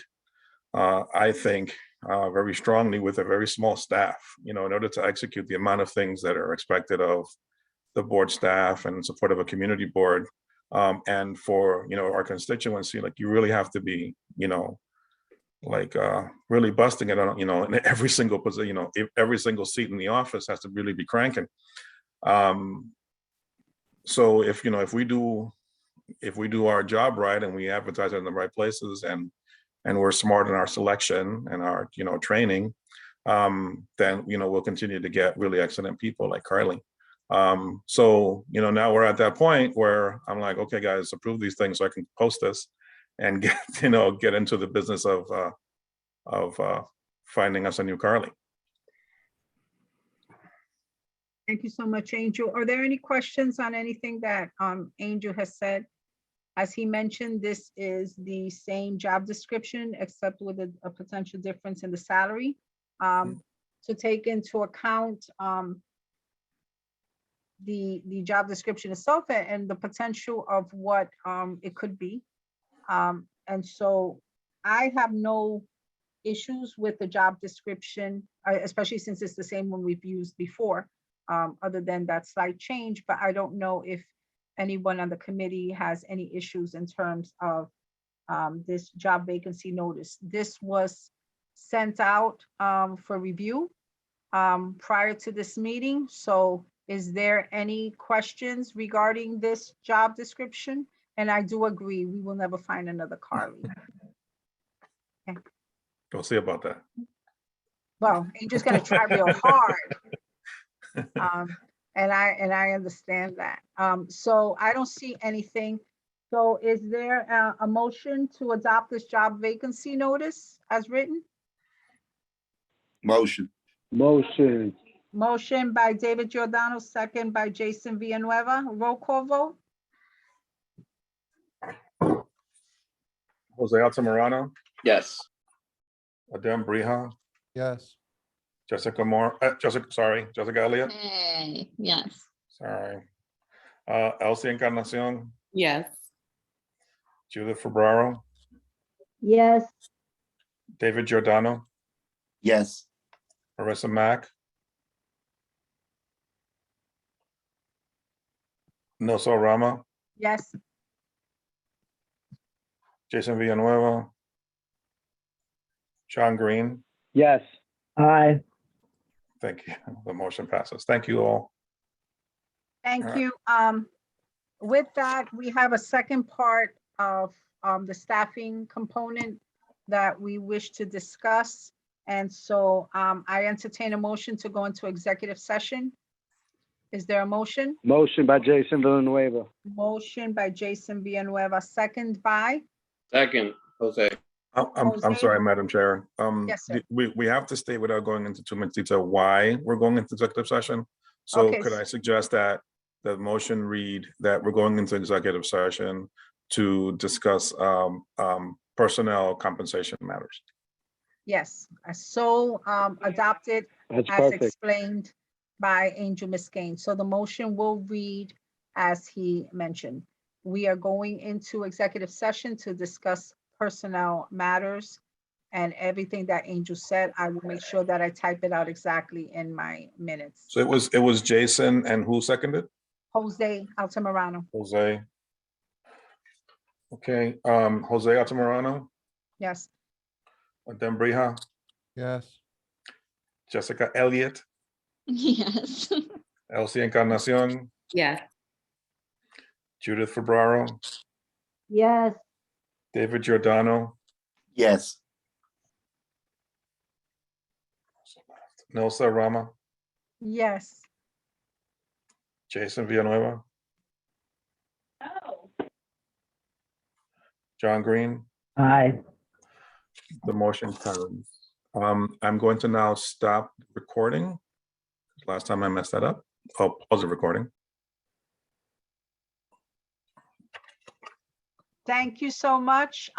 I think, very strongly with a very small staff, you know, in order to execute the amount of things that are expected of the board staff and support of a community board. And for, you know, our constituency, like you really have to be, you know, like really busting it on, you know, in every single position, you know, every single seat in the office has to really be cranking. So if, you know, if we do our job right and we advertise it in the right places, and we're smart in our selection and our, you know, training, then, you know, we'll continue to get really excellent people like Carly. So, you know, now we're at that point where I'm like, okay, guys, approve these things so I can post this and get, you know, get into the business of finding us a new Carly. Thank you so much, Angel. Are there any questions on anything that Angel has said? As he mentioned, this is the same job description, except with a potential difference in the salary. To take into account the job description itself and the potential of what it could be. And so I have no issues with the job description, especially since it's the same one we've used before, other than that slight change. But I don't know if anyone on the committee has any issues in terms of this job vacancy notice. This was sent out for review prior to this meeting. So is there any questions regarding this job description? And I do agree, we will never find another Carly. We'll see about that. Well, you're just gonna try real hard. And I understand that. So I don't see anything. So is there a motion to adopt this job vacancy notice as written? Motion. Motion. Motion by David Giordano, second by Jason Villanueva. Roll call vote? Jose Altamirano, Yes. Adem Brija, Yes. Jessica Elliott, Hey, yes. sorry. Elsie Encarnacion, Yes. Judith Ferraro, Yes, David Giordano, Yes. Marissa Mack, Noso Rama, Yes. Jason Villanueva, John Green. Yes. Aye. Thank you. The motion passes. Thank you all. Thank All right. you. With that, we have a second part of the staffing component that we wish to discuss. And so I entertain a motion to go into executive session. Is there a motion? Motion by Jason Villanueva. Motion by Jason Villanueva, second by? Second, Jose. I'm Jose? sorry, Madam Chair. Yes, sir. We have to state without going into too much detail why we're going into executive session. So Okay, could I suggest that the motion read that we're going into executive session to discuss personnel compensation matters? Yes, so adopted That's as perfect. explained by Angel Muscane. So the motion will read as he mentioned. We are going into executive session to discuss personnel matters and everything that Angel said. I will make sure that I type it out exactly in my minutes. So it was Jason and who seconded? Jose Altamirano. Jose. Okay, Jose Altamirano, Yes. Adem Brija, Yes. Jessica Elliott, Yes. Elsie Encarnacion, Yes. Judith Ferraro, yes, David Giordano, Yes. Nelsa Rama, Yes. Jason Villanueva, John Green. Aye. The motion carries. I'm going to now stop recording. Last time I messed that up. Oh, pause the recording. Thank you so much.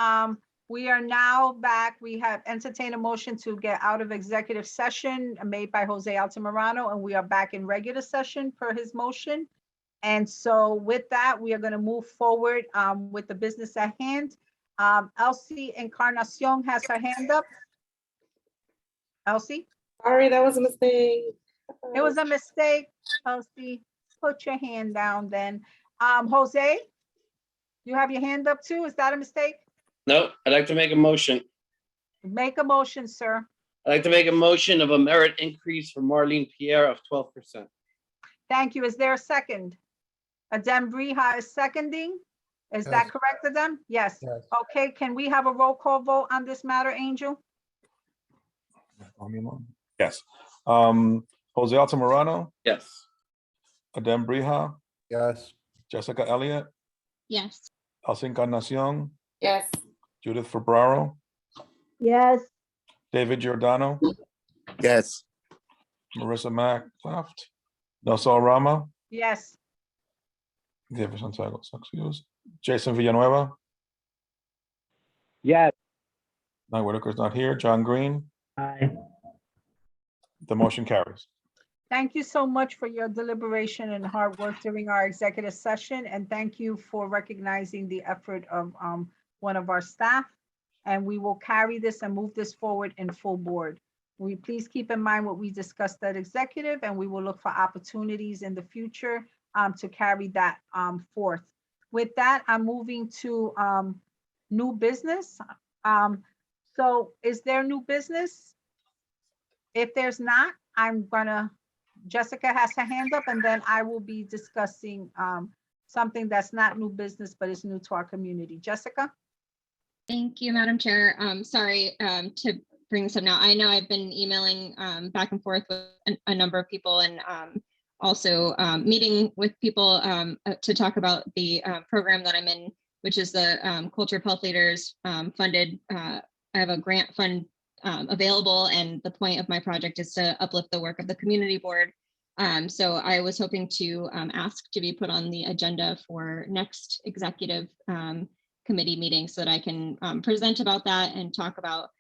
We are now back. We have entertained a motion to get out of executive session made by Jose Altamirano, and we are back in regular session per his motion. And so with that, we are going to move forward with the business at hand. Elsie Encarnacion has her hand up. Elsie? Sorry, that was a mistake. It was a mistake. Elsie, put your hand down then. Jose? You have your hand up too? Is that a mistake? No, I'd like to make a motion. Make a motion, sir. I'd like to make a motion of a merit increase for Marlene Pierre of 12%. Thank you. Is there a second? Adem Brija is seconding. Is that Yes. correct, Adem? Yes. Yes. Okay, can we have a roll call vote on this matter, Angel? Yes. Jose Altamirano, Yes. Adem Brija, Yes. Jessica Elliott, Yes. Elsie Encarnacion, Yes. Judith Ferraro, yes, David Giordano, Yes. Marissa Mack left, Nelson Rama, Yes. David Santiago, excuse, Jason Villanueva, Yes. Mike Whitaker's not here, John Green, Aye. the motion carries. Thank you so much for your deliberation and hard work during our executive session. And thank you for recognizing the effort of one of our staff. And we will carry this and move this forward in full board. We please keep in mind what we discussed at executive, and we will look for opportunities in the future to carry that forth. With that, I'm moving to new business. So is there new business? If there's not, Jessica has her hand up, and then I will be discussing something that's not new business, but is new to our community. Jessica? Thank you, Madam Chair. Sorry to bring this up now. I know I've been emailing back and forth with a number of people, and also meeting with people to talk about the program that I'm in, which is the Culture of Health Leaders funded. I have a grant fund available, and the point of my project is to uplift the work of the community board. So I was hoping to ask to be put on the agenda for next executive committee meeting so that I can present about that and talk about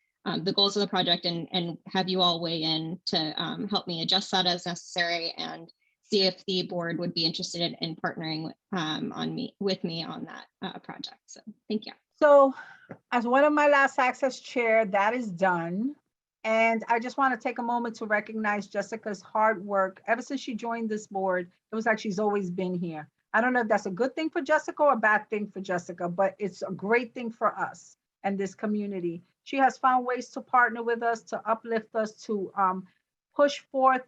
the goals of the project, and have you all weigh in to help me adjust that as necessary, and see if the board would be interested in partnering with me on that project. So thank you. So as one of my last access chair, that is done. And I just want to take a moment to recognize Jessica's hard work. Ever since she joined this board, it was like she's always been here. I don't know if that's a good thing for Jessica or a bad thing for Jessica, but it's a great thing for us and this community. She has found ways to partner with us, to uplift us, to push forth,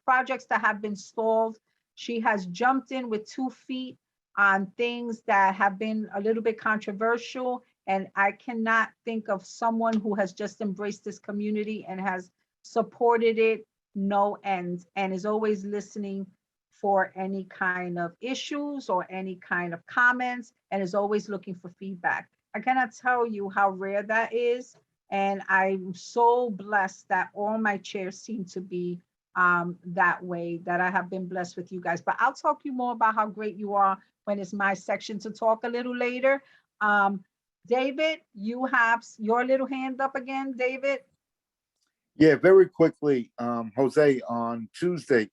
projects that have been stalled. She has jumped in with 2 feet on things that have been a little bit controversial. And I cannot think of someone who has just embraced this community and has supported it no end, and is always listening for any kind of issues or any kind of comments, and is always looking for feedback. I cannot tell you how rare that is. And I'm so blessed that all my chairs seem to be that way, that I have been blessed with you guys. But I'll talk to you more about how great you are when it's my section to talk a little later. David, you have your little hand up again, David. Yeah, very quickly, Jose, on Tuesday,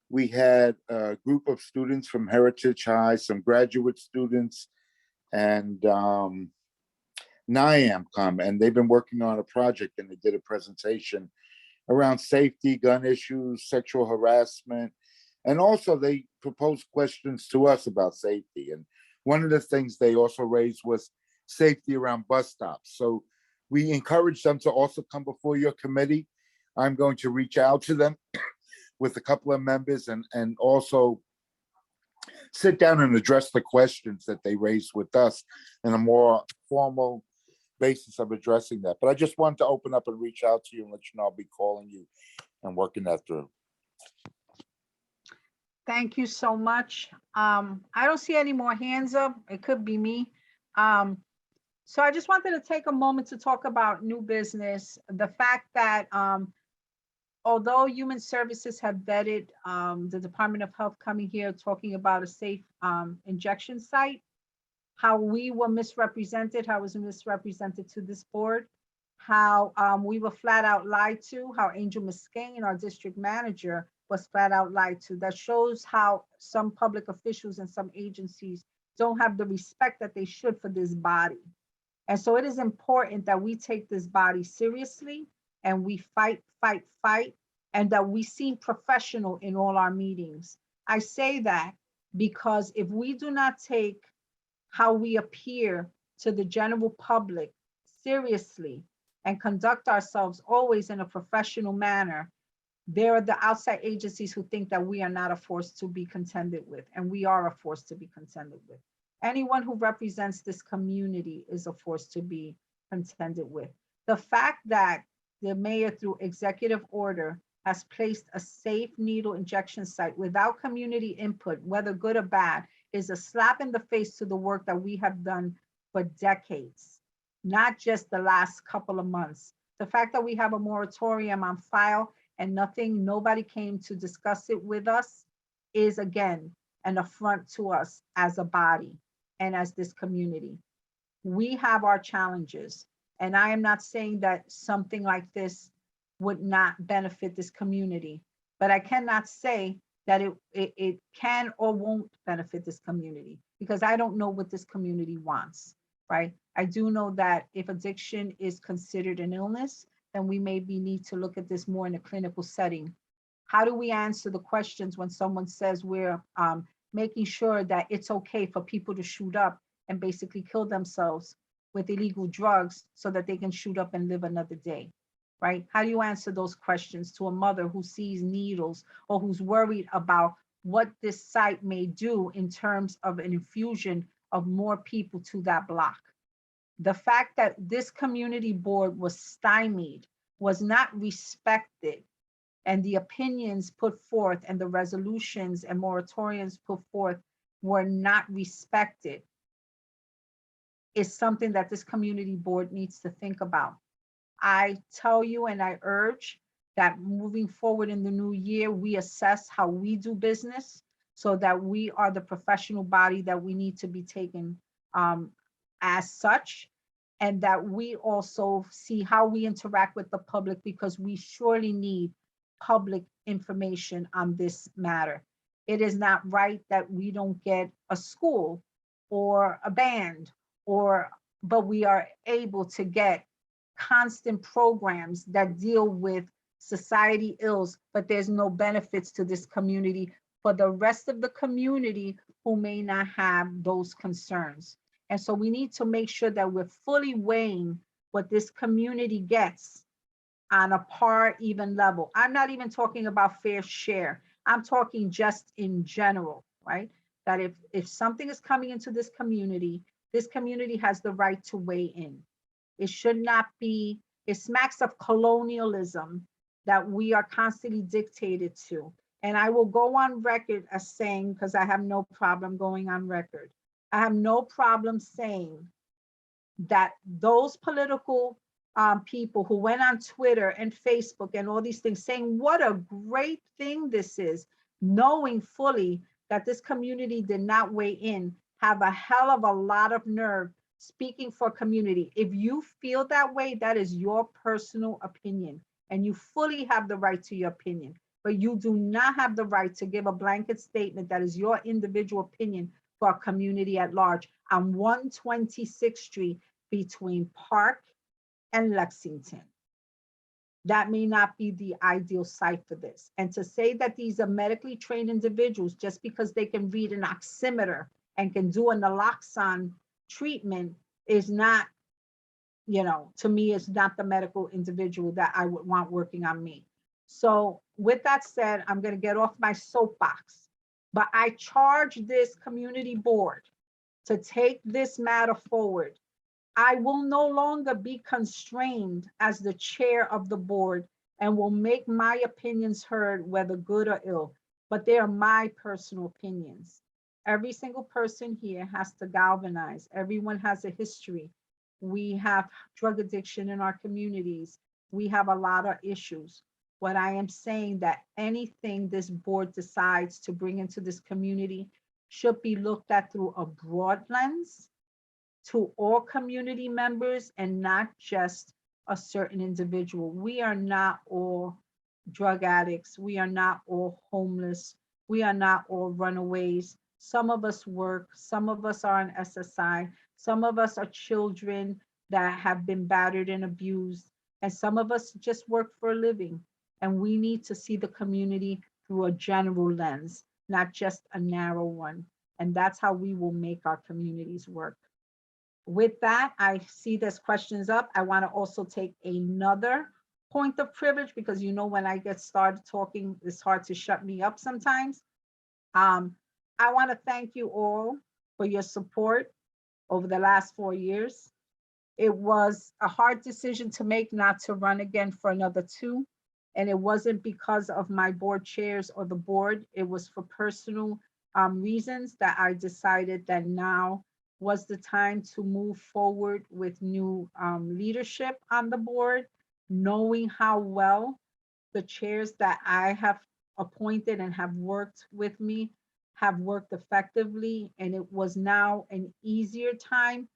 we had a group of students from Heritage High, some graduate students, and NIAM come, and they've been working on a project, and they did a presentation around safety, gun issues, sexual harassment, and also they proposed questions to us about safety. And one of the things they also raised was safety around bus stops. So we encourage them to also come before your committee. I'm going to reach out to them with a couple of members and also sit down and address the questions that they raised with us in a more formal basis of addressing that. But I just wanted to open up and reach out to you and let you know I'll be calling you and working that through. Thank you so much. I don't see any more hands up. It could be me. So I just wanted to take a moment to talk about new business. The fact that although Human Services have vetted the Department of Health coming here talking about a safe injection site, how we were misrepresented, how it was misrepresented to this board, how we were flat out lied to, how Angel Muscane, our district manager, was flat out lied to. That shows how some public officials and some agencies don't have the respect that they should for this body. And so it is important that we take this body seriously and we fight, and that we seem professional in all our meetings. I say that because if we do not take how we appear to the general public seriously and conduct ourselves always in a professional manner, there are the outside agencies who think that we are not a force to be contended with, and we are a force to be contended with. Anyone who represents this community is a force to be contended with. The fact that the mayor, through executive order, has placed a safe needle injection site without community input, whether good or bad, is a slap in the face to the work that we have done for decades, not just the last couple of months. The fact that we have a moratorium on file and nobody came to discuss it with us is, again, an affront to us as a body and as this community. We have our challenges, and I am not saying that something like this would not benefit this community, but I cannot say that it can or won't benefit this community, because I don't know what this community wants, right? I do know that if addiction is considered an illness, then we maybe need to look at this more in a clinical setting. How do we answer the questions when someone says we're making sure that it's okay for people to shoot up and basically kill themselves with illegal drugs so that they can shoot up and live another day, right? How do you answer those questions to a mother who sees needles or who's worried about what this site may do in terms of an infusion of more people to that block? The fact that this community board was stymied, was not respected, and the opinions put forth and the resolutions and moratoriums put forth were not respected is something that this community board needs to think about. I tell you and I urge that moving forward in the new year, we assess how we do business so that we are the professional body that we need to be taken as such, and that we also see how we interact with the public, because we surely need public information on this matter. It is not right that we don't get a school or a band, but we are able to get constant programs that deal with society ills, but there's no benefits to this community for the rest of the community who may not have those concerns. And so we need to make sure that we're fully weighing what this community gets on a par even level. I'm not even talking about fair share. I'm talking just in general, right? That if something is coming into this community has the right to weigh in. It should not be, it smacks of colonialism that we are constantly dictated to. And I will go on record as saying, because I have no problem going on record, I have no problem saying that those political people who went on Twitter and Facebook and all these things saying what a great thing this is, knowing fully that this community did not weigh in, have a hell of a lot of nerve speaking for community. If you feel that way, that is your personal opinion, and you fully have the right to your opinion, but you do not have the right to give a blanket statement that is your individual opinion for a community at large on 126th Street between Park and Lexington. That may not be the ideal site for this. And to say that these are medically trained individuals just because they can read an oximeter and can do a naloxone treatment is not, to me, is not the medical individual that I would want working on me. So with that said, I'm going to get off my soapbox, but I charge this community board to take this matter forward. I will no longer be constrained as the chair of the board and will make my opinions heard, whether good or ill, but they are my personal opinions. Every single person here has to galvanize. Everyone has a history. We have drug addiction in our communities. We have a lot of issues. What I am saying that anything this board decides to bring into this community should be looked at through a broad lens to all community members and not just a certain individual. We are not all drug addicts. We are not all homeless. We are not all runaways. Some of us work, some of us are on SSI, some of us are children that have been battered and abused, and some of us just work for a living. And we need to see the community through a general lens, not just a narrow one. And that's how we will make our communities work. With that, I see there's questions up. I want to also take another point of privilege, because when I get started talking, it's hard to shut me up sometimes. I want to thank you all for your support over the last 4 years. It was a hard decision to make not to run again for another 2. And it wasn't because of my board chairs or the board. It was for personal reasons that I decided that now was the time to move forward with new leadership on the board, knowing how well the chairs that I have appointed and have worked with me have worked effectively. And it was now an easier time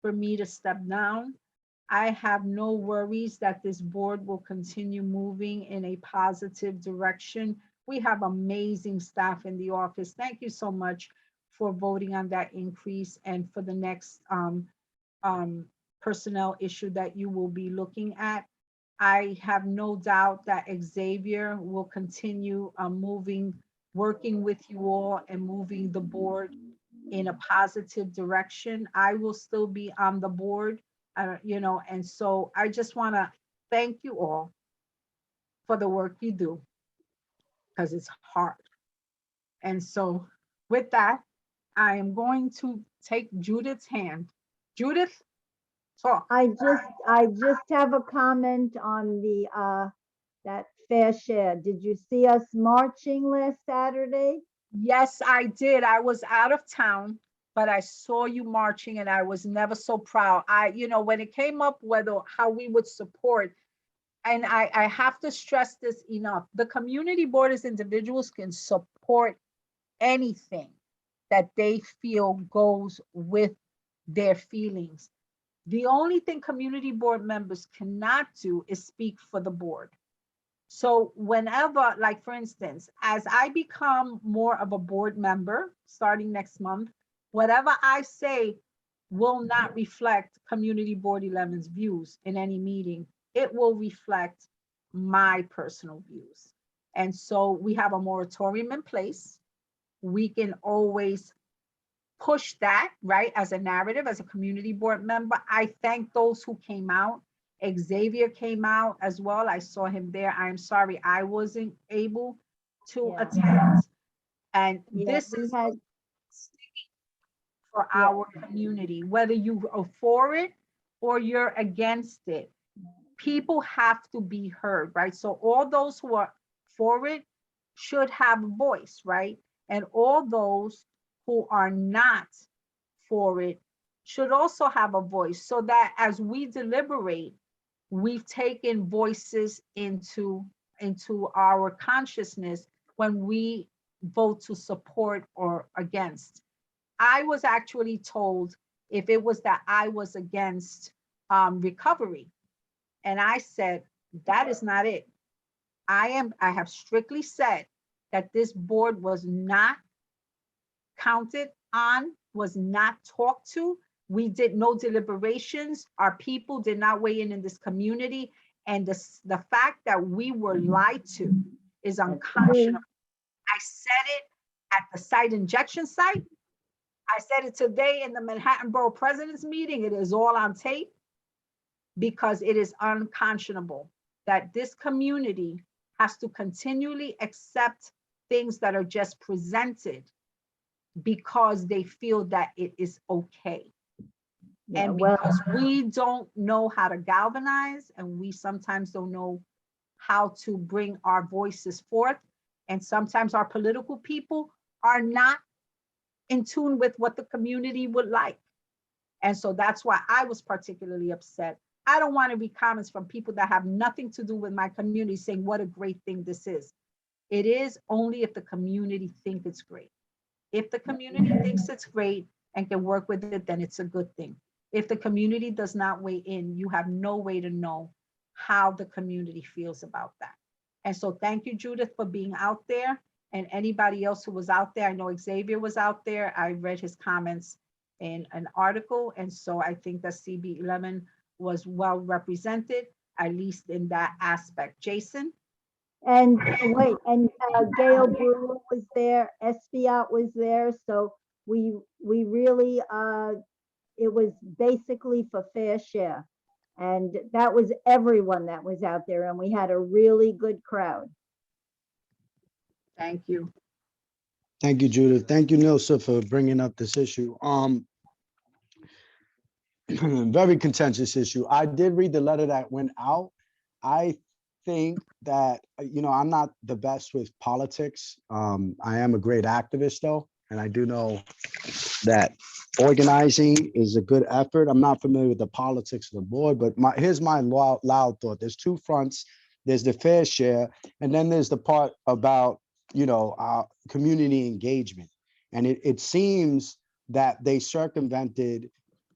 for me to step down. I have no worries that this board will continue moving in a positive direction. We have amazing staff in the office. Thank you so much for voting on that increase and for the next personnel issue that you will be looking at. I have no doubt that Xavier will continue working with you all and moving the board in a positive direction. I will still be on the board, and so I just want to thank you all for the work you do, because it's hard. And so with that, I am going to take Judith's hand. Judith, talk. I just have a comment on that fair share. Did you see us marching last Saturday? Yes, I did. I was out of town, but I saw you marching and I was never so proud. When it came up whether how we would support, and I have to stress this enough, the community board as individuals can support anything that they feel goes with their feelings. The only thing community board members cannot do is speak for the board. So whenever, like for instance, as I become more of a board member starting next month, whatever I say will not reflect Community Board 11's views in any meeting. It will reflect my personal views. And so we have a moratorium in place. We can always push that, right, as a narrative, as a community board member. I thank those who came out. Xavier came out as well. I saw him there. I'm sorry I wasn't able to attend. And this is for our community, whether you are for it or you're against it. People have to be heard, right? So all those who are for it should have a voice, right? And all those who are not for it should also have a voice, so that as we deliberate, we've taken voices into our consciousness when we vote to support or against. I was actually told if it was that I was against recovery, and I said, that is not it. I have strictly said that this board was not counted on, was not talked to. We did no deliberations. Our people did not weigh in this community. And the fact that we were lied to is unconscionable. I said it at the site injection site. I said it today in the Manhattan Borough President's meeting. It is all on tape, because it is unconscionable that this community has to continually accept things that are just presented because they feel that it is okay. And because we don't know how to galvanize, and we sometimes don't know how to bring our voices forth, and sometimes our political people are not in tune with what the community would like. And so that's why I was particularly upset. I don't want to read comments from people that have nothing to do with my community saying what a great thing this is. It is only if the community thinks it's great. If the community thinks it's great and can work with it, then it's a good thing. If the community does not weigh in, you have no way to know how the community feels about that. And so thank you, Judith, for being out there, and anybody else who was out there. I know Xavier was out there. I read his comments in an article. And so I think that CB11 was well represented, at least in that aspect. Jason? And wait, and Gail Brewer was there, Espiat was there. So we really, it was basically for fair share. And that was everyone that was out there, and we had a really good crowd. Thank you. Thank you, Judith. Thank you, Nilsa, for bringing up this issue. Very contentious issue. I did read the letter that went out. I think that, I'm not the best with politics. I am a great activist though, and I do know that organizing is a good effort. I'm not familiar with the politics of the board, but here's my loud thought. There's two fronts. There's the fair share, and then there's the part about, community engagement. And it seems that they circumvented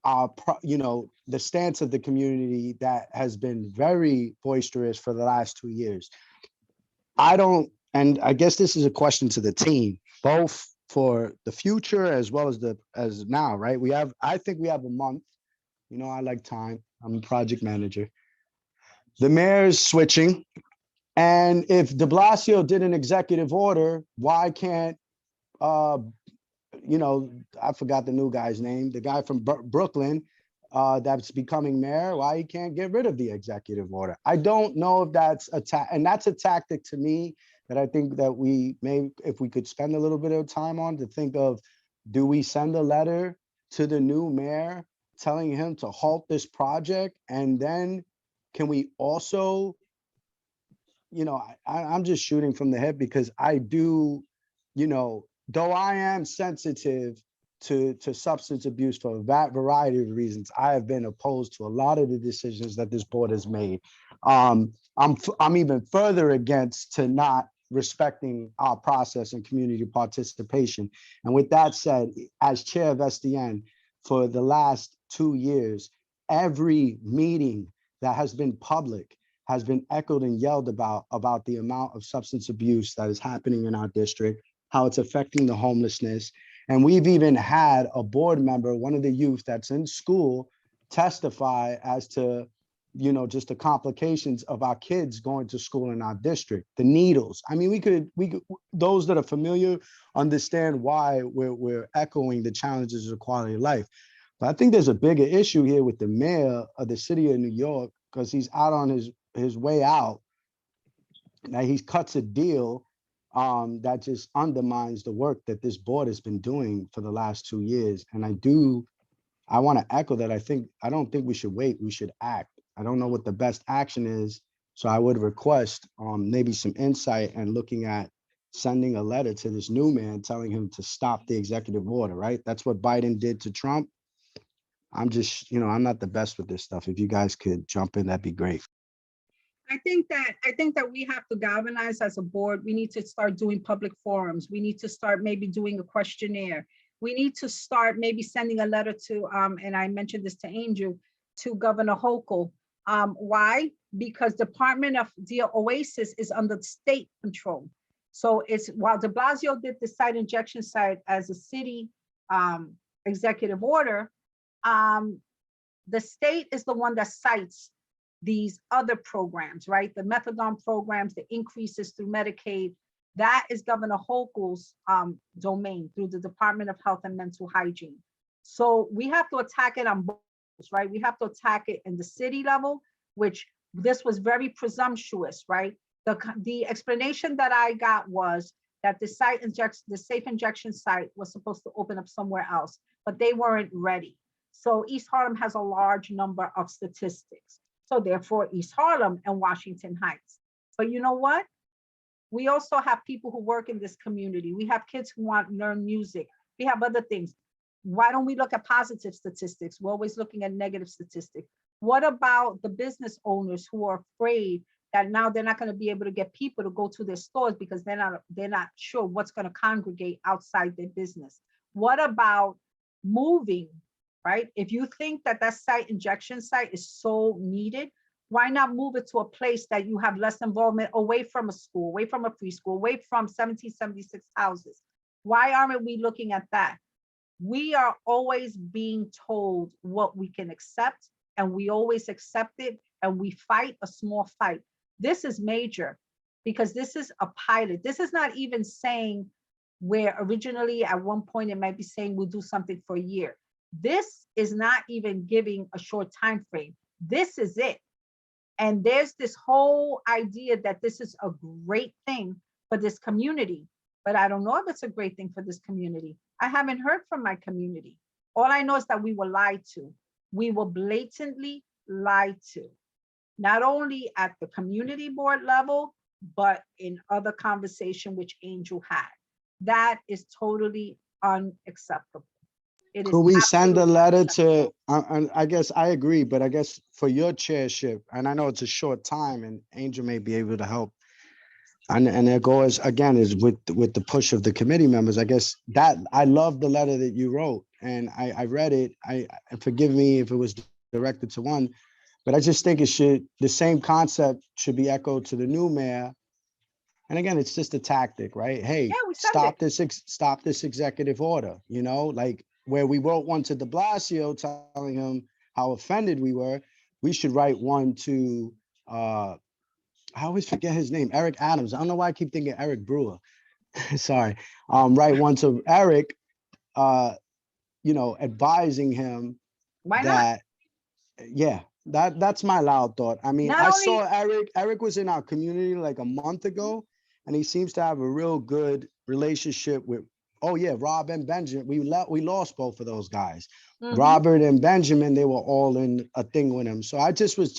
the stance of the community that has been very boisterous for the last 2 years. And I guess this is a question to the team, both for the future as well as now, right? I think we have a month. I like time. I'm a project manager. The mayor's switching. And if de Blasio did an executive order, why can't you know, I forgot the new guy's name, the guy from Brooklyn, that's becoming mayor, why he can't get rid of the executive order. I don't know if that's and that's a tactic to me that I think that we may, if we could spend a little bit of time on, to think of, do we send a letter to the new mayor telling him to halt this project? And then can we also, you know, I'm just shooting from the hip because I do, you know, though I am sensitive to substance abuse for a variety of reasons, I have been opposed to a lot of the decisions that this board has made. I'm even further against to not respecting our process and community participation. And with that said, as chair of SDN for the last 2 years, every meeting that has been public has been echoed and yelled about the amount of substance abuse that is happening in our district, how it's affecting the homelessness. And we've even had a board member, one of the youth that's in school, testify as to, you know, just the complications of our kids going to school in our district, the needles. I mean, we could, those that are familiar understand why we're echoing the challenges of quality of life. But I think there's a bigger issue here with the mayor of the city of New York, because he's out on his way out. Now he cuts a deal that just undermines the work that this board has been doing for the last 2 years. And I want to echo that. I don't think we should wait, we should act. I don't know what the best action is. So I would request maybe some insight and looking at sending a letter to this new man telling him to stop the executive order, right? That's what Biden did to Trump. I'm just, you know, I'm not the best with this stuff. If you guys could jump in, that'd be great. I think that we have to galvanize as a board. We need to start doing public forums. We need to start maybe doing a questionnaire. We need to start maybe sending a letter to, and I mentioned this to Angel, to Governor Hochul. Why? Because Department of OASIS is under state control. So it's, while de Blasio did the site injection site as a city executive order, the state is the one that cites these other programs, right? The methadone programs, the increases through Medicaid, that is Governor Hochul's domain through the Department of Health and Mental Hygiene. So we have to attack it on both, right? We have to attack it in the city level, which this was very presumptuous, right? The explanation that I got was that the safe injection site was supposed to open up somewhere else, but they weren't ready. So East Harlem has a large number of statistics. So therefore East Harlem and Washington Heights. But you know what? We also have people who work in this community. We have kids who want to learn music. We have other things. Why don't we look at positive statistics? We're always looking at negative statistics. What about the business owners who are afraid that now they're not going to be able to get people to go to their stores because they're not sure what's going to congregate outside their business? What about moving, right? If you think that site injection site is so needed, why not move it to a place that you have less involvement, away from a school, away from a preschool, away from 1776 houses? Why aren't we looking at that? We are always being told what we can accept, and we always accept it, and we fight a small fight. This is major because this is a pilot. This is not even saying where originally at one point it might be saying we'll do something for a year. This is not even giving a short time frame. This is it. And there's this whole idea that this is a great thing for this community, but I don't know if it's a great thing for this community. I haven't heard from my community. All I know is that we were lied to. We were blatantly lied to, not only at the community board level, but in other conversation which Angel had. That is totally unacceptable. Could we send a letter to, I guess I agree, but I guess for your chairship, and I know it's a short time and Angel may be able to help. And there goes, again, is with the push of the committee members. I guess that I love the letter that you wrote and I read it. Forgive me if it was directed to one, but I just think the same concept should be echoed to the new mayor. And again, it's just a tactic, right? Hey, stop this executive order, you know, like where we wrote one to de Blasio telling him how offended we were, we should write one to, I always forget his name, Eric Adams. I don't know why I keep thinking Eric Brewer. Sorry. Write one to Eric advising him Why not? that, yeah, that's my loud thought. I mean, Not I only- saw Eric was in our community like a month ago, and he seems to have a real good relationship with, oh yeah, Rob and Benjamin. We lost both of those guys. Mhm. Robert and Benjamin, they were all in a thing with him. So I just was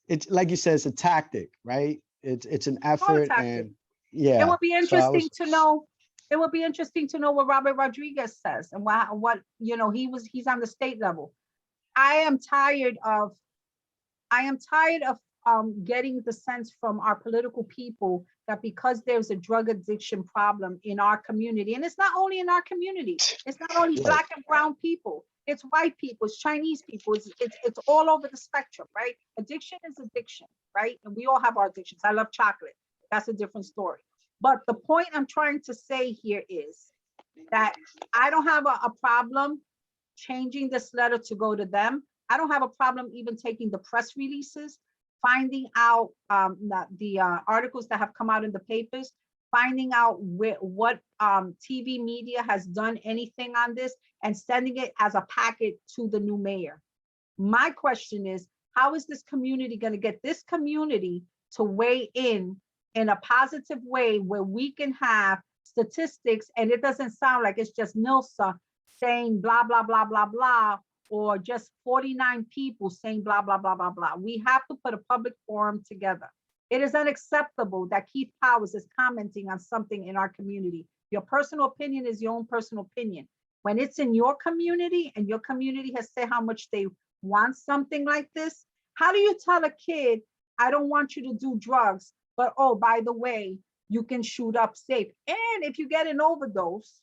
it's like you said, it's a tactic, right? It's an effort, tactic. and yeah. It would be so I interesting was- to know. It would be interesting to know what Robert Rodriguez says and what he's on the state level. I am tired of getting the sense from our political people that because there's a drug addiction problem in our community, and it's not only in our community, it's not only Right. Black and brown people, it's white people, it's Chinese people, it's all over the spectrum, right? Addiction is addiction, right? And we all have our addictions. I love chocolate. That's a different story. But the point I'm trying to say here is that I don't have a problem changing this letter to go to them. I don't have a problem even taking the press releases, finding out the articles that have come out in the papers, finding out what TV media has done anything on this, and sending it as a packet to the new mayor. My question is, how is this community going to get this community to weigh in a positive way where we can have statistics and it doesn't sound like it's just Nilsa saying blah, blah, blah, blah, blah, or just 49 people saying blah, blah, blah, blah, blah. We have to put a public forum together. It is unacceptable that Keith Powers is commenting on something in our community. Your personal opinion is your own personal opinion. When it's in your community and your community has said how much they want something like this, how do you tell a kid, I don't want you to do drugs, but oh, by the way, you can shoot up safe. And if you get an overdose,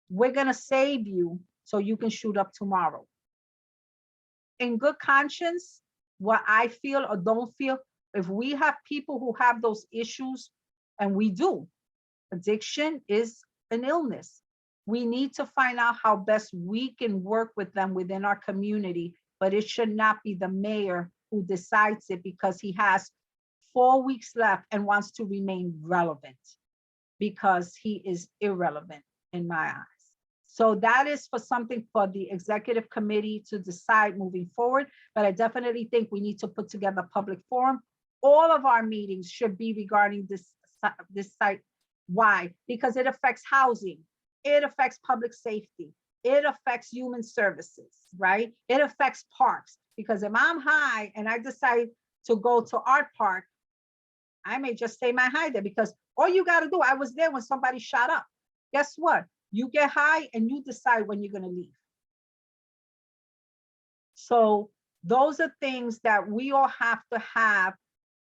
we're gonna save you so you can shoot up tomorrow. In good conscience, what I feel or don't feel, if we have people who have those issues, and we do, addiction is an illness. We need to find out how best we can work with them within our community, but it should not be the mayor who decides it because he has 4 weeks left and wants to remain relevant, because he is irrelevant in my eyes. So that is for something for the executive committee to decide moving forward, but I definitely think we need to put together a public forum. All of our meetings should be regarding this site. Why? Because it affects housing, it affects public safety, it affects human services, right? It affects parks, because if I'm high and I decide to go to Art Park, I may just stay my high there, because all you got to do, I was there when somebody shot up. Guess what? You get high and you decide when you're going to leave. So those are things that we all have to have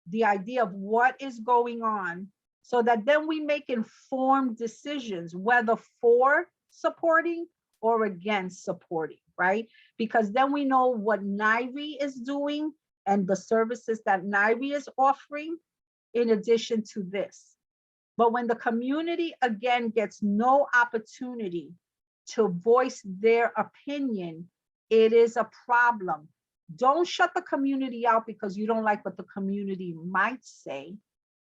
the idea of what is going on, so that then we make informed decisions, whether for supporting or against supporting, right? Because then we know what NIRE is doing and the services that NIRE is offering in addition to this. But when the community again gets no opportunity to voice their opinion, it is a problem. Don't shut the community out because you don't like what the community might say.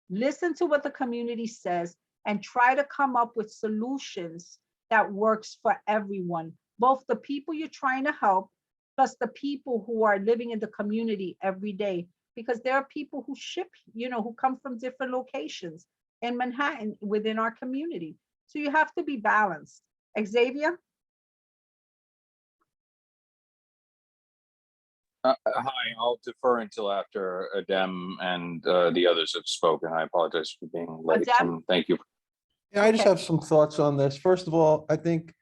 Listen to what the community says and try to come up with solutions that works for everyone, both the people you're trying to help, plus the people who are living in the community every day. Because there are people who who come from different locations in Manhattan within our community. So you have to be balanced. Xavier? Hi, I'll defer until after Adem and the others have spoken. I apologize for being late. Adem? Thank you. Yeah, I just have some thoughts on this. First of all, I think,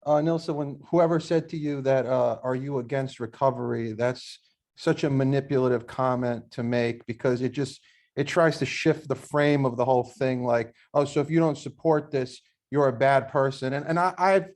Nilsa, when whoever said to you that, are you against recovery? That's such a manipulative comment to make, because it tries to shift the frame of the whole thing. Like, oh, so if you don't support this, you're a bad person. And I've,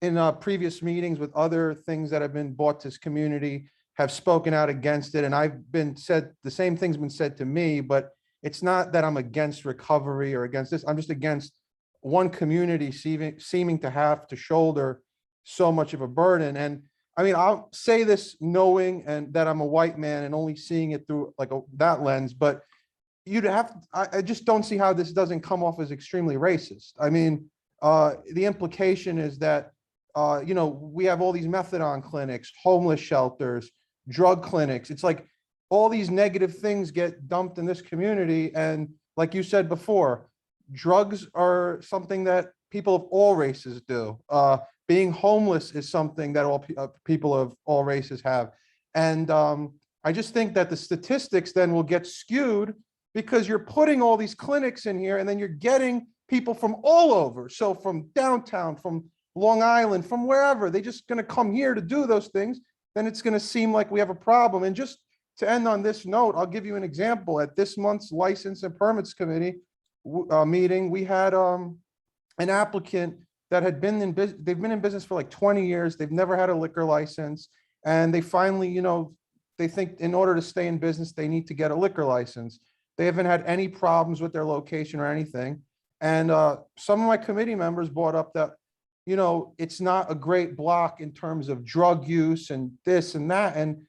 in previous meetings with other things that have been brought to this community, have spoken out against it. And I've been said, the same thing's been said to me, but it's not that I'm against recovery or against this. I'm just against one community seeming to have to shoulder so much of a burden. And I mean, I'll say this knowing and that I'm a white man and only seeing it through like that lens, but I just don't see how this doesn't come off as extremely racist. I mean, the implication is that, you know, we have all these methadone clinics, homeless shelters, drug clinics. It's like all these negative things get dumped in this community. And like you said before, drugs are something that people of all races do. Being homeless is something that all people of all races have. And I just think that the statistics then will get skewed because you're putting all these clinics in here and then you're getting people from all over. So from downtown, from Long Island, from wherever, they're just going to come here to do those things. Then it's going to seem like we have a problem. And just to end on this note, I'll give you an example. At this month's License and Permits Committee meeting, we had an applicant that had been in business. They've been in business for like 20 years. They've never had a liquor license. And they finally, you know, they think in order to stay in business, they need to get a liquor license. They haven't had any problems with their location or anything. And some of my committee members brought up that, you know, it's not a great block in terms of drug use and this and that. And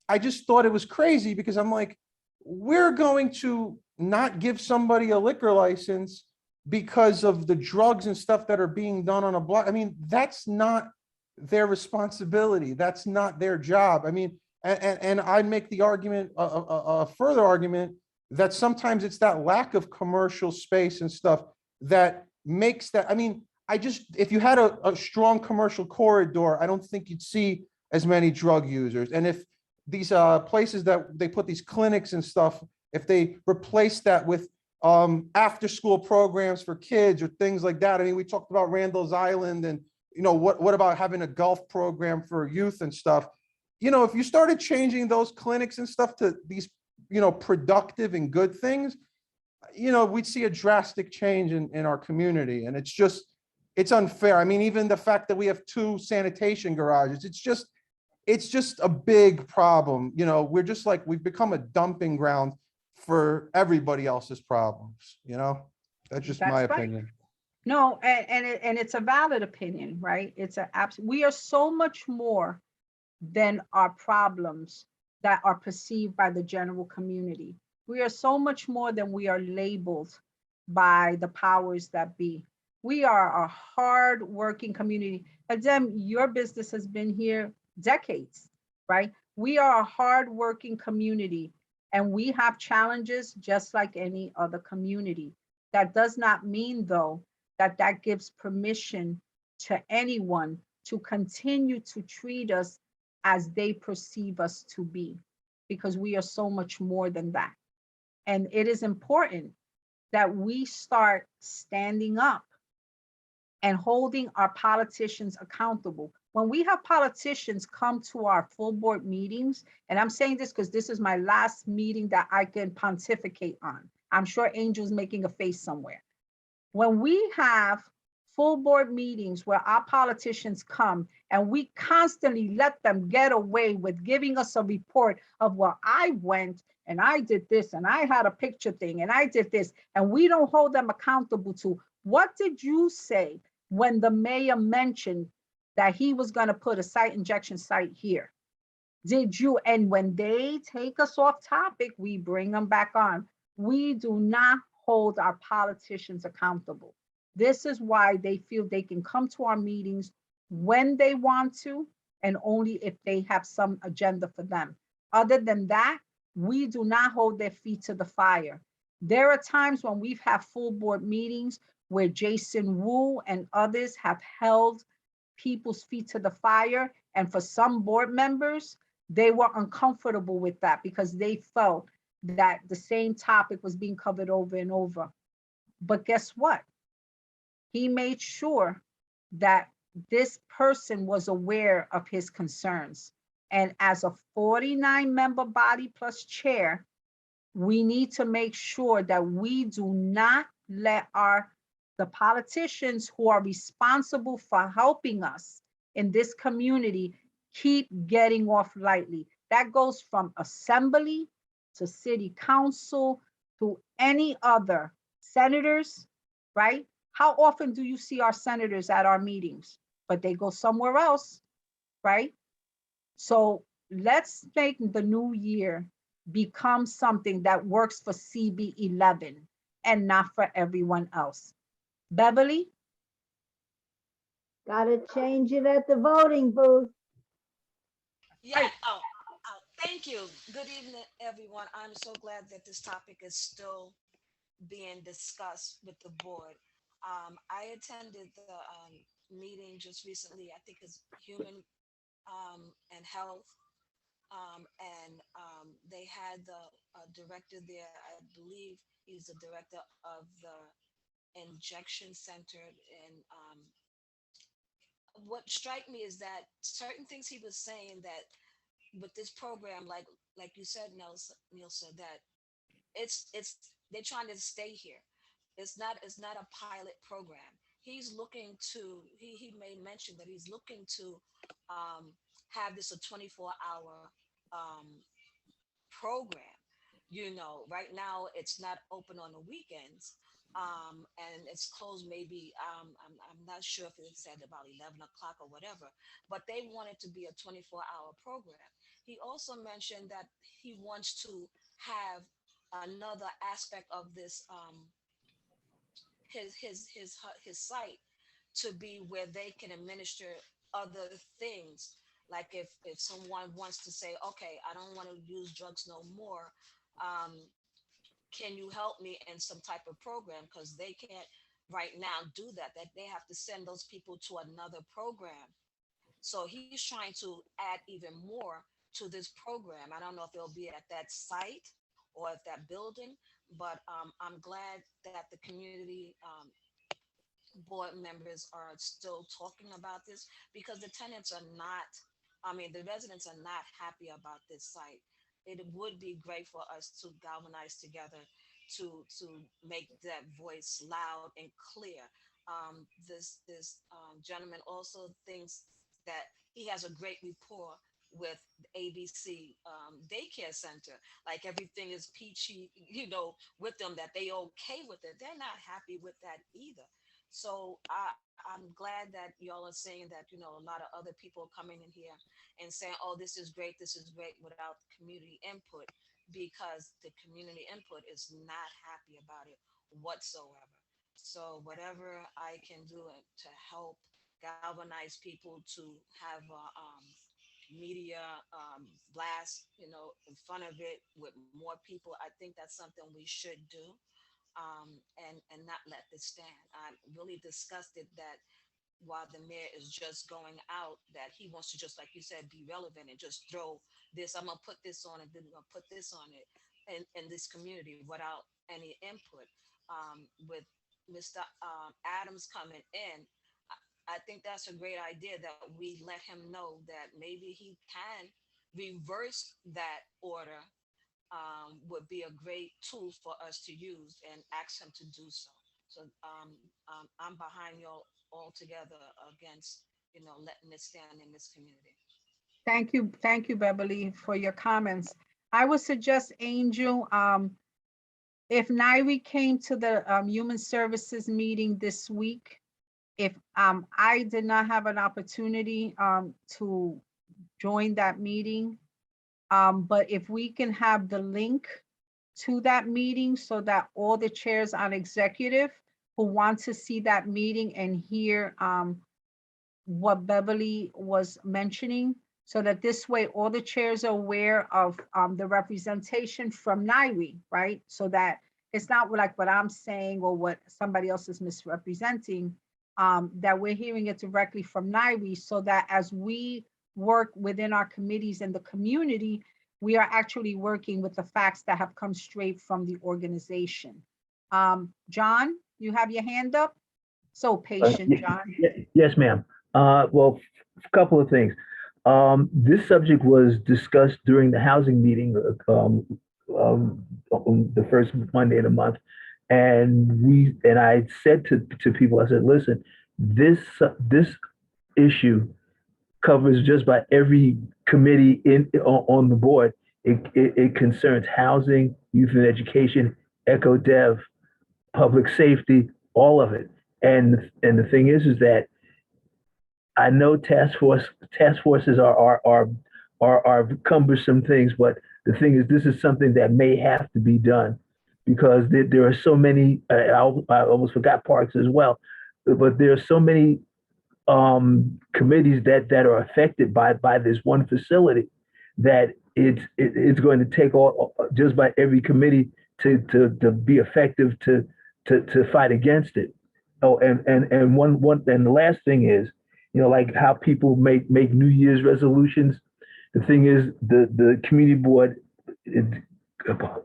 I just thought it was crazy because I'm like, we're going to not give somebody a liquor license because of the drugs and stuff that are being done on a block. I mean, that's not their responsibility. That's not their job. I mean, and I'd make the argument, a further argument, that sometimes it's that lack of commercial space and stuff that makes that. I mean, if you had a strong commercial corridor, I don't think you'd see as many drug users. And if these places that they put these clinics and stuff, if they replace that with after school programs for kids or things like that. I mean, we talked about Randall's Island and, you know, what about having a golf program for youth and stuff? You know, if you started changing those clinics and stuff to these, you know, productive and good things, you know, we'd see a drastic change in our community. And it's unfair. I mean, even the fact that we have 2 sanitation garages, it's just a big problem. You know, we've become a dumping ground for everybody else's problems, you know? That's just my opinion. No, and it's a valid opinion, right? We are so much more than our problems that are perceived by the general community. We are so much more than we are labeled by the powers that be. We are a hard-working community. Adem, your business has been here decades, right? We are a hard-working community and we have challenges just like any other community. That does not mean, though, that gives permission to anyone to continue to treat us as they perceive us to be, because we are so much more than that. And it is important that we start standing up and holding our politicians accountable. When we have politicians come to our full board meetings, and I'm saying this because this is my last meeting that I can pontificate on. I'm sure Angel's making a face somewhere. When we have full board meetings where our politicians come and we constantly let them get away with giving us a report of, well, I went and I did this and I had a picture thing and I did this, and we don't hold them accountable to what did you say when the mayor mentioned that he was going to put a site injection site here? Did you? And when they take us off topic, we bring them back on. We do not hold our politicians accountable. This is why they feel they can come to our meetings when they want to, and only if they have some agenda for them. Other than that, we do not hold their feet to the fire. There are times when we've had full board meetings where Jason Wu and others have held people's feet to the fire. And for some board members, they were uncomfortable with that because they felt that the same topic was being covered over and over. But guess what? He made sure that this person was aware of his concerns. And as a 49-member body plus chair, we need to make sure that we do not let the politicians who are responsible for helping us in this community keep getting off lightly. That goes from assembly to city council to any other senators, right? How often do you see our senators at our meetings? But they go somewhere else, right? So let's make the new year become something that works for CB11 and not for everyone else. Beverly, Gotta change it at the voting booth. Yeah, thank you. Good evening, everyone. I'm so glad that this topic is still being discussed with the board. I attended the meeting just recently, I think it's Human and Health. They had the director there, I believe he's the director of the injection center. And what struck me is that certain things he was saying that with this program, like you said, Nielsen, that it's they're trying to stay here. It's not a pilot program. He's looking to he made mention that he's looking to have this a 24-hour program. Right now it's not open on the weekends, and it's closed maybe. I'm not sure if it said about 11 o'clock or whatever, but they want it to be a 24-hour program. He also mentioned that he wants to have another aspect of this his site to be where they can administer other things, like if someone wants to say, okay, I don't want to use drugs no more, um, can you help me in some type of program, because they can't right now do that they have to send those people to another program. So he's trying to add even more to this program. I don't know if it'll be at that site or at that building, but I'm glad that the community board members are still talking about this, because the tenants are not, the residents are not happy about this site. It would be great for us to galvanize together to make that voice loud and clear. This gentleman also thinks that he has a great rapport with ABC daycare center. Like everything is peachy, with them, that they okay with it. They're not happy with that either. So I'm glad that y'all are saying that, a lot of other people are coming in here and saying, oh, this is great, without community input, because the community input is not happy about it whatsoever. So whatever I can do to help galvanize people to have a media blast, in front of it with more people, I think that's something we should do, and not let this stand. I'm really disgusted that while the mayor is just going out, that he wants to, just like you said, be relevant and just throw this. I'm gonna put this on it, then I'm gonna put this on it, in this community without any input. With Mr. Adams coming in, I think that's a great idea that we let him know that maybe he can reverse that order. Would be a great tool for us to use, and ask him to do so. So I'm behind y'all all together against, letting this stand in this community. Thank you, Beverly, for your comments. I would suggest, Angel, if Nairi came to the Human Services meeting this week, if I did not have an opportunity to join that meeting, but if we can have the link to that meeting so that all the chairs on executive who want to see that meeting and hear what Beverly was mentioning, so that this way all the chairs are aware of the representation from Nairi, right? So that it's not like what I'm saying or what somebody else is misrepresenting, that we're hearing it directly from Nairi, so that as we work within our committees and the community, we are actually working with the facts that have come straight from the organization. John, you have your hand up? So patient, John. Yes, ma'am. Well, a couple of things. This subject was discussed during the housing meeting the first Monday of the month. And I said to people, I said, listen, this issue covers just about every committee on the board. It concerns housing, youth and education, eco dev, public safety, all of it. And the thing is that I know task forces are cumbersome things, but the thing is, this is something that may have to be done, because there are so many. I almost forgot parks as well, but there are so many committees that are affected by this one facility, that it's going to take all just by every committee to be effective to fight against it. Oh, and the last thing is, like how people make New Year's resolutions. The thing is, the community board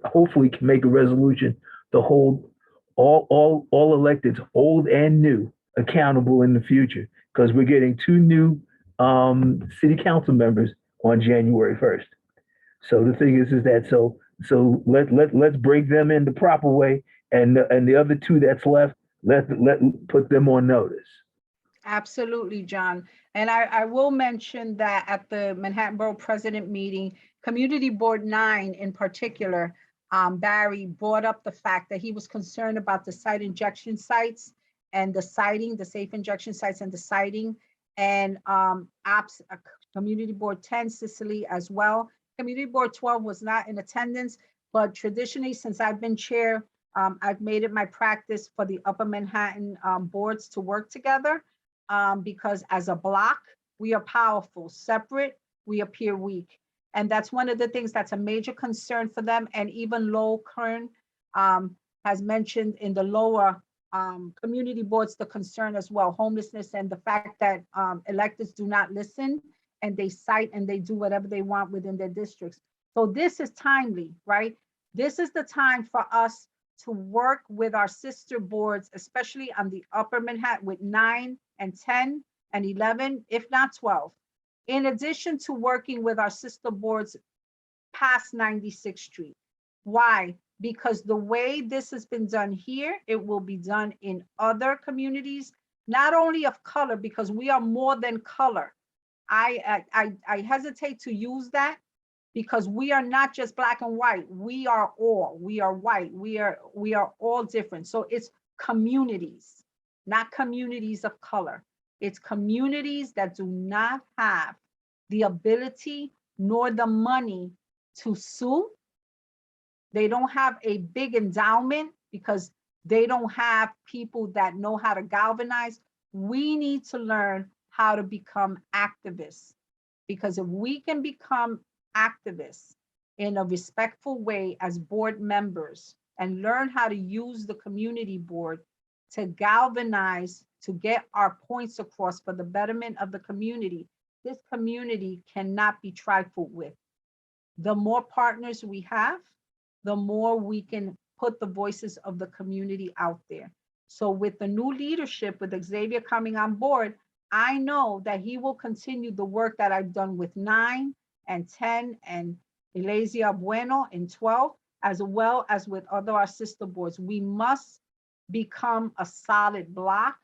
hopefully can make a resolution to hold all electeds, old and new, accountable in the future, because we're getting 2 new city council members on January 1st. So the thing is that so let's break them in the proper way, and the other 2 that's left, let put them on notice. Absolutely, John. And I will mention that at the Manhattan Borough President meeting, Community Board 9 in particular, Barry brought up the fact that he was concerned about the site injection sites and the siting, the safe injection sites and the siting, and Community Board 10, Cicely as well. Community Board 12 was not in attendance, but traditionally, since I've been chair, I've made it my practice for the Upper Manhattan boards to work together, because as a block, we are powerful. Separate, we appear weak. And that's one of the things that's a major concern for them. And even Lowell Kern has mentioned in the lower community boards the concern as well, homelessness and the fact that electeds do not listen, and they cite and they do whatever they want within their districts. So this is timely, right? This is the time for us to work with our sister boards, especially on the Upper Manhattan with 9 and 10 and 11, if not 12. In addition to working with our sister boards past 96th Street. Why? Because the way this has been done here, it will be done in other communities, not only of color, because we are more than color. I hesitate to use that, because we are not just black and white. We are all. We are white. We are all different. So it's communities, not communities of color. It's communities that do not have the ability nor the money to sue. They don't have a big endowment because they don't have people that know how to galvanize. We need to learn how to become activists, because if we can become activists in a respectful way as board members and learn how to use the community board to galvanize, to get our points across for the betterment of the community, this community cannot be trifled with. The more partners we have, the more we can put the voices of the community out there. So with the new leadership, with Xavier coming on board, I know that he will continue the work that I've done with 9 and 10 and Elasia Bueno in 12, as well as with other our sister boards. We must become a solid block,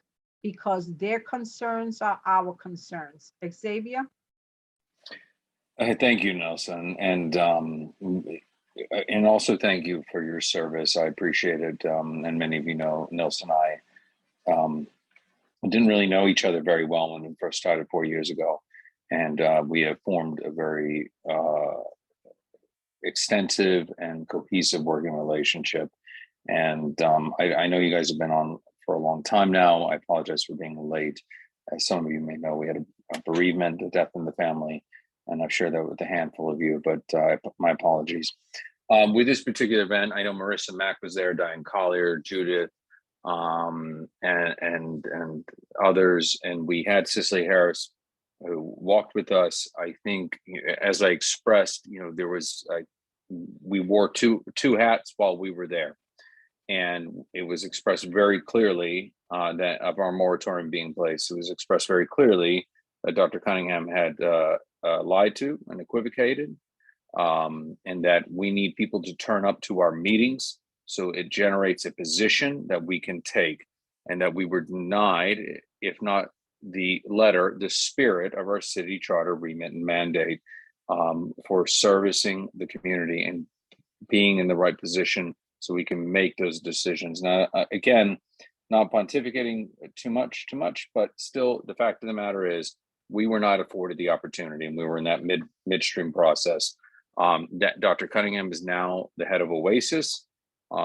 because their concerns are our concerns. Xavier? Thank you, Nelson. And also thank you for your service. I appreciate it. And many of you know, Nelson and I didn't really know each other very well when we first started 4 years ago. And we have formed a very extensive and cohesive working relationship. And I know you guys have been on for a long time now. I apologize for being late. As some of you may know, we had a bereavement, a death in the family, and I've shared that with a handful of you, but my apologies. With this particular event, I know Marissa Mack was there, Diane Collier, Judith, and others, and we had Cicely Harris who walked with us. I think, as I expressed, there was we wore two hats while we were there, and it was expressed very clearly that of our moratorium being placed. It was expressed very clearly that Dr. Cunningham had lied to and equivocated, and that we need people to turn up to our meetings, so it generates a position that we can take, and that we were denied, if not the letter, the spirit of our city charter remit and mandate for servicing the community and being in the right position so we can make those decisions. Now, again, not pontificating too much, but still the fact of the matter is we were not afforded the opportunity, and we were in that midstream process. That Dr. Cunningham is now the head of Oasis.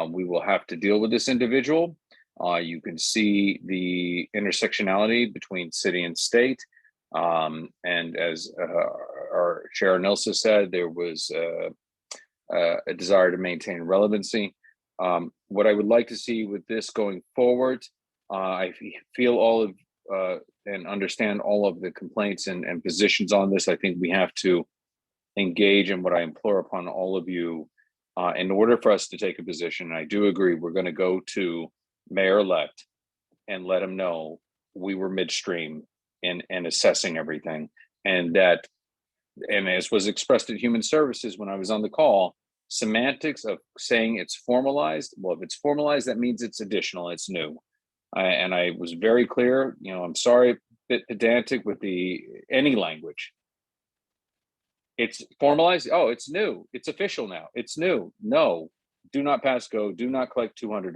We will have to deal with this individual. You can see the intersectionality between city and state. And as our Chair Nilsa said, there was a desire to maintain relevancy. What I would like to see with this going forward, I feel all of and understand all of the complaints and positions on this. I think we have to engage in what I implore upon all of you in order for us to take a position. I do agree we're going to go to Mayor-elect and let him know we were midstream in assessing everything, and that, and as was expressed at Human Services when I was on the call, semantics of saying it's formalized. Well, if it's formalized, that means it's additional, it's new. And I was very clear, you know, I'm sorry, a bit pedantic with any language. It's formalized. Oh, it's new. It's official now. It's new. No, do not pass go. Do not collect $200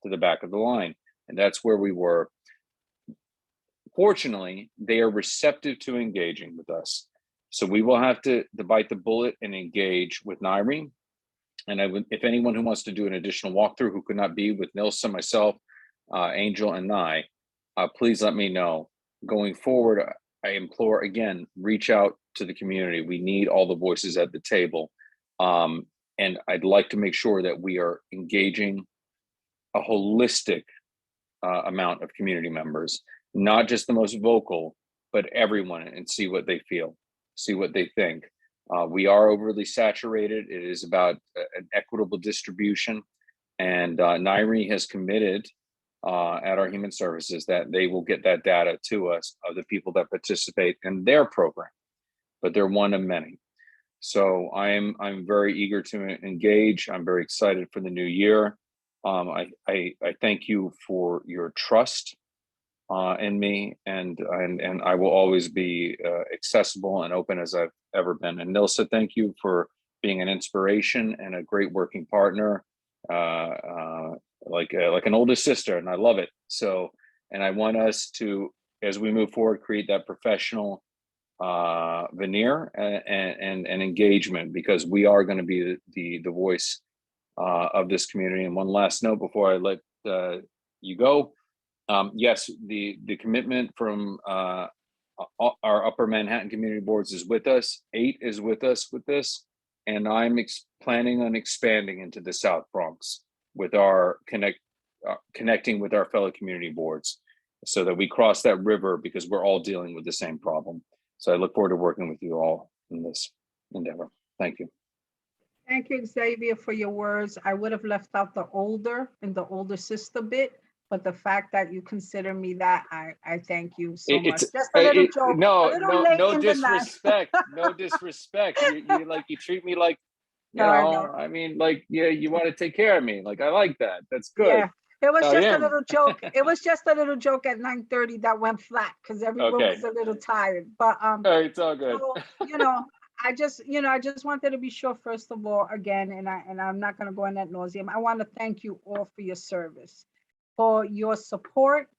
to the back of the line. And that's where we were. Fortunately, they are receptive to engaging with us. So we will have to bite the bullet and engage with Nairi. And I would, if anyone who wants to do an additional walkthrough who could not be with Nilsa, myself, Angel, and I, please let me know. Going forward, I implore again, reach out to the community. We need all the voices at the table. And I'd like to make sure that we are engaging a holistic amount of community members, not just the most vocal, but everyone, and see what they feel, see what they think. We are overly saturated. It is about an equitable distribution. And Nairi has committed at our Human Services that they will get that data to us of the people that participate in their program, but they're one of many. So I'm very eager to engage. I'm very excited for the new year. I thank you for your trust in me, and I will always be accessible and open as I've ever been. And Nilsa, thank you for being an inspiration and a great working partner, like an older sister, and I love it. So, and I want us to, as we move forward, create that professional veneer and engagement, because we are going to be the voice of this community. And one last note before I let you go. Yes, the commitment from our Upper Manhattan Community Boards is with us. 8 is with us with this, and I'm planning on expanding into the South Bronx with our connecting with our fellow community boards, so that we cross that river, because we're all dealing with the same problem. So I look forward to working with you all in this endeavor. Thank you. Thank you, Xavier, for your words. I would have left out the older and the older sister bit, but the fact that you consider me that, I thank you so much. Just a little joke. No disrespect. No disrespect. You treat me like, I mean, like, yeah, you want to take care of me. Like, I like that. That's good. Yeah, it was just a little joke. It was just a little joke at 9:30 that went flat because everyone was a little tired. But it's all good. So, I just wanted to be sure, first of all, again, and I'm not going to go in ad nauseum. I want to thank you all for your service, for your support,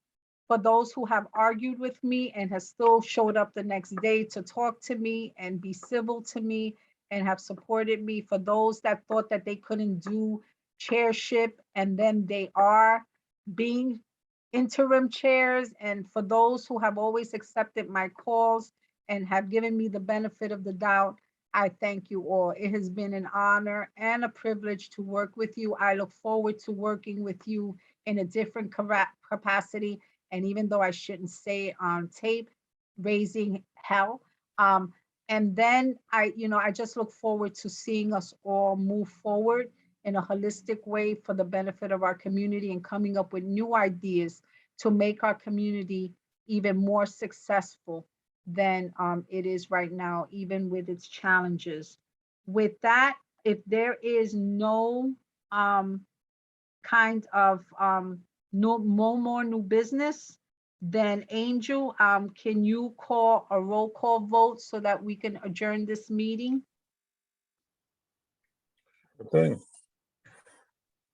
for those who have argued with me and have still showed up the next day to talk to me and be civil to me and have supported me, for those that thought that they couldn't do chairship and then they are being interim chairs, and for those who have always accepted my calls and have given me the benefit of the doubt. I thank you all. It has been an honor and a privilege to work with you. I look forward to working with you in a different capacity. And even though I shouldn't say it on tape, raising hell. And then I just look forward to seeing us all move forward in a holistic way for the benefit of our community, and coming up with new ideas to make our community even more successful than it is right now, even with its challenges. With that, if there is no kind of no more new business, then Angel, can you call a roll call vote so that we can adjourn this meeting? Okay.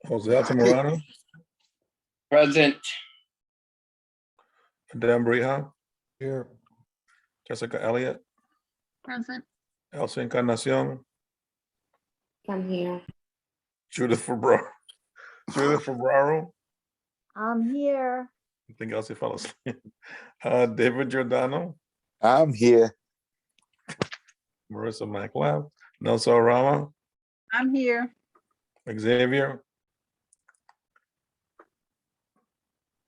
Jose Altamirano, Present. Dan Brija, Here. Jessica Elliott, Present. Elsa Encarnacion, I'm here. Judith Ferraro, I'm here. I think else he fell asleep. David Giordano, I'm here. Marissa McLeod, Nelson Rama, I'm here. Xavier.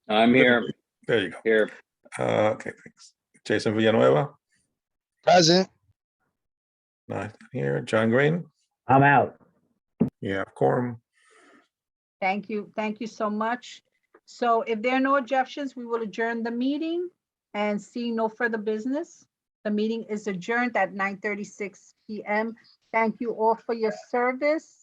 I'm here. There you go. Here. Okay, thanks. Jason Villanueva, Present. not here. John Green, I'm out. yeah, quorum. Thank you. Thank you so much. So if there are no objections, we will adjourn the meeting and see no further business. The meeting is adjourned at 9:36 p.m. Thank you all for your service.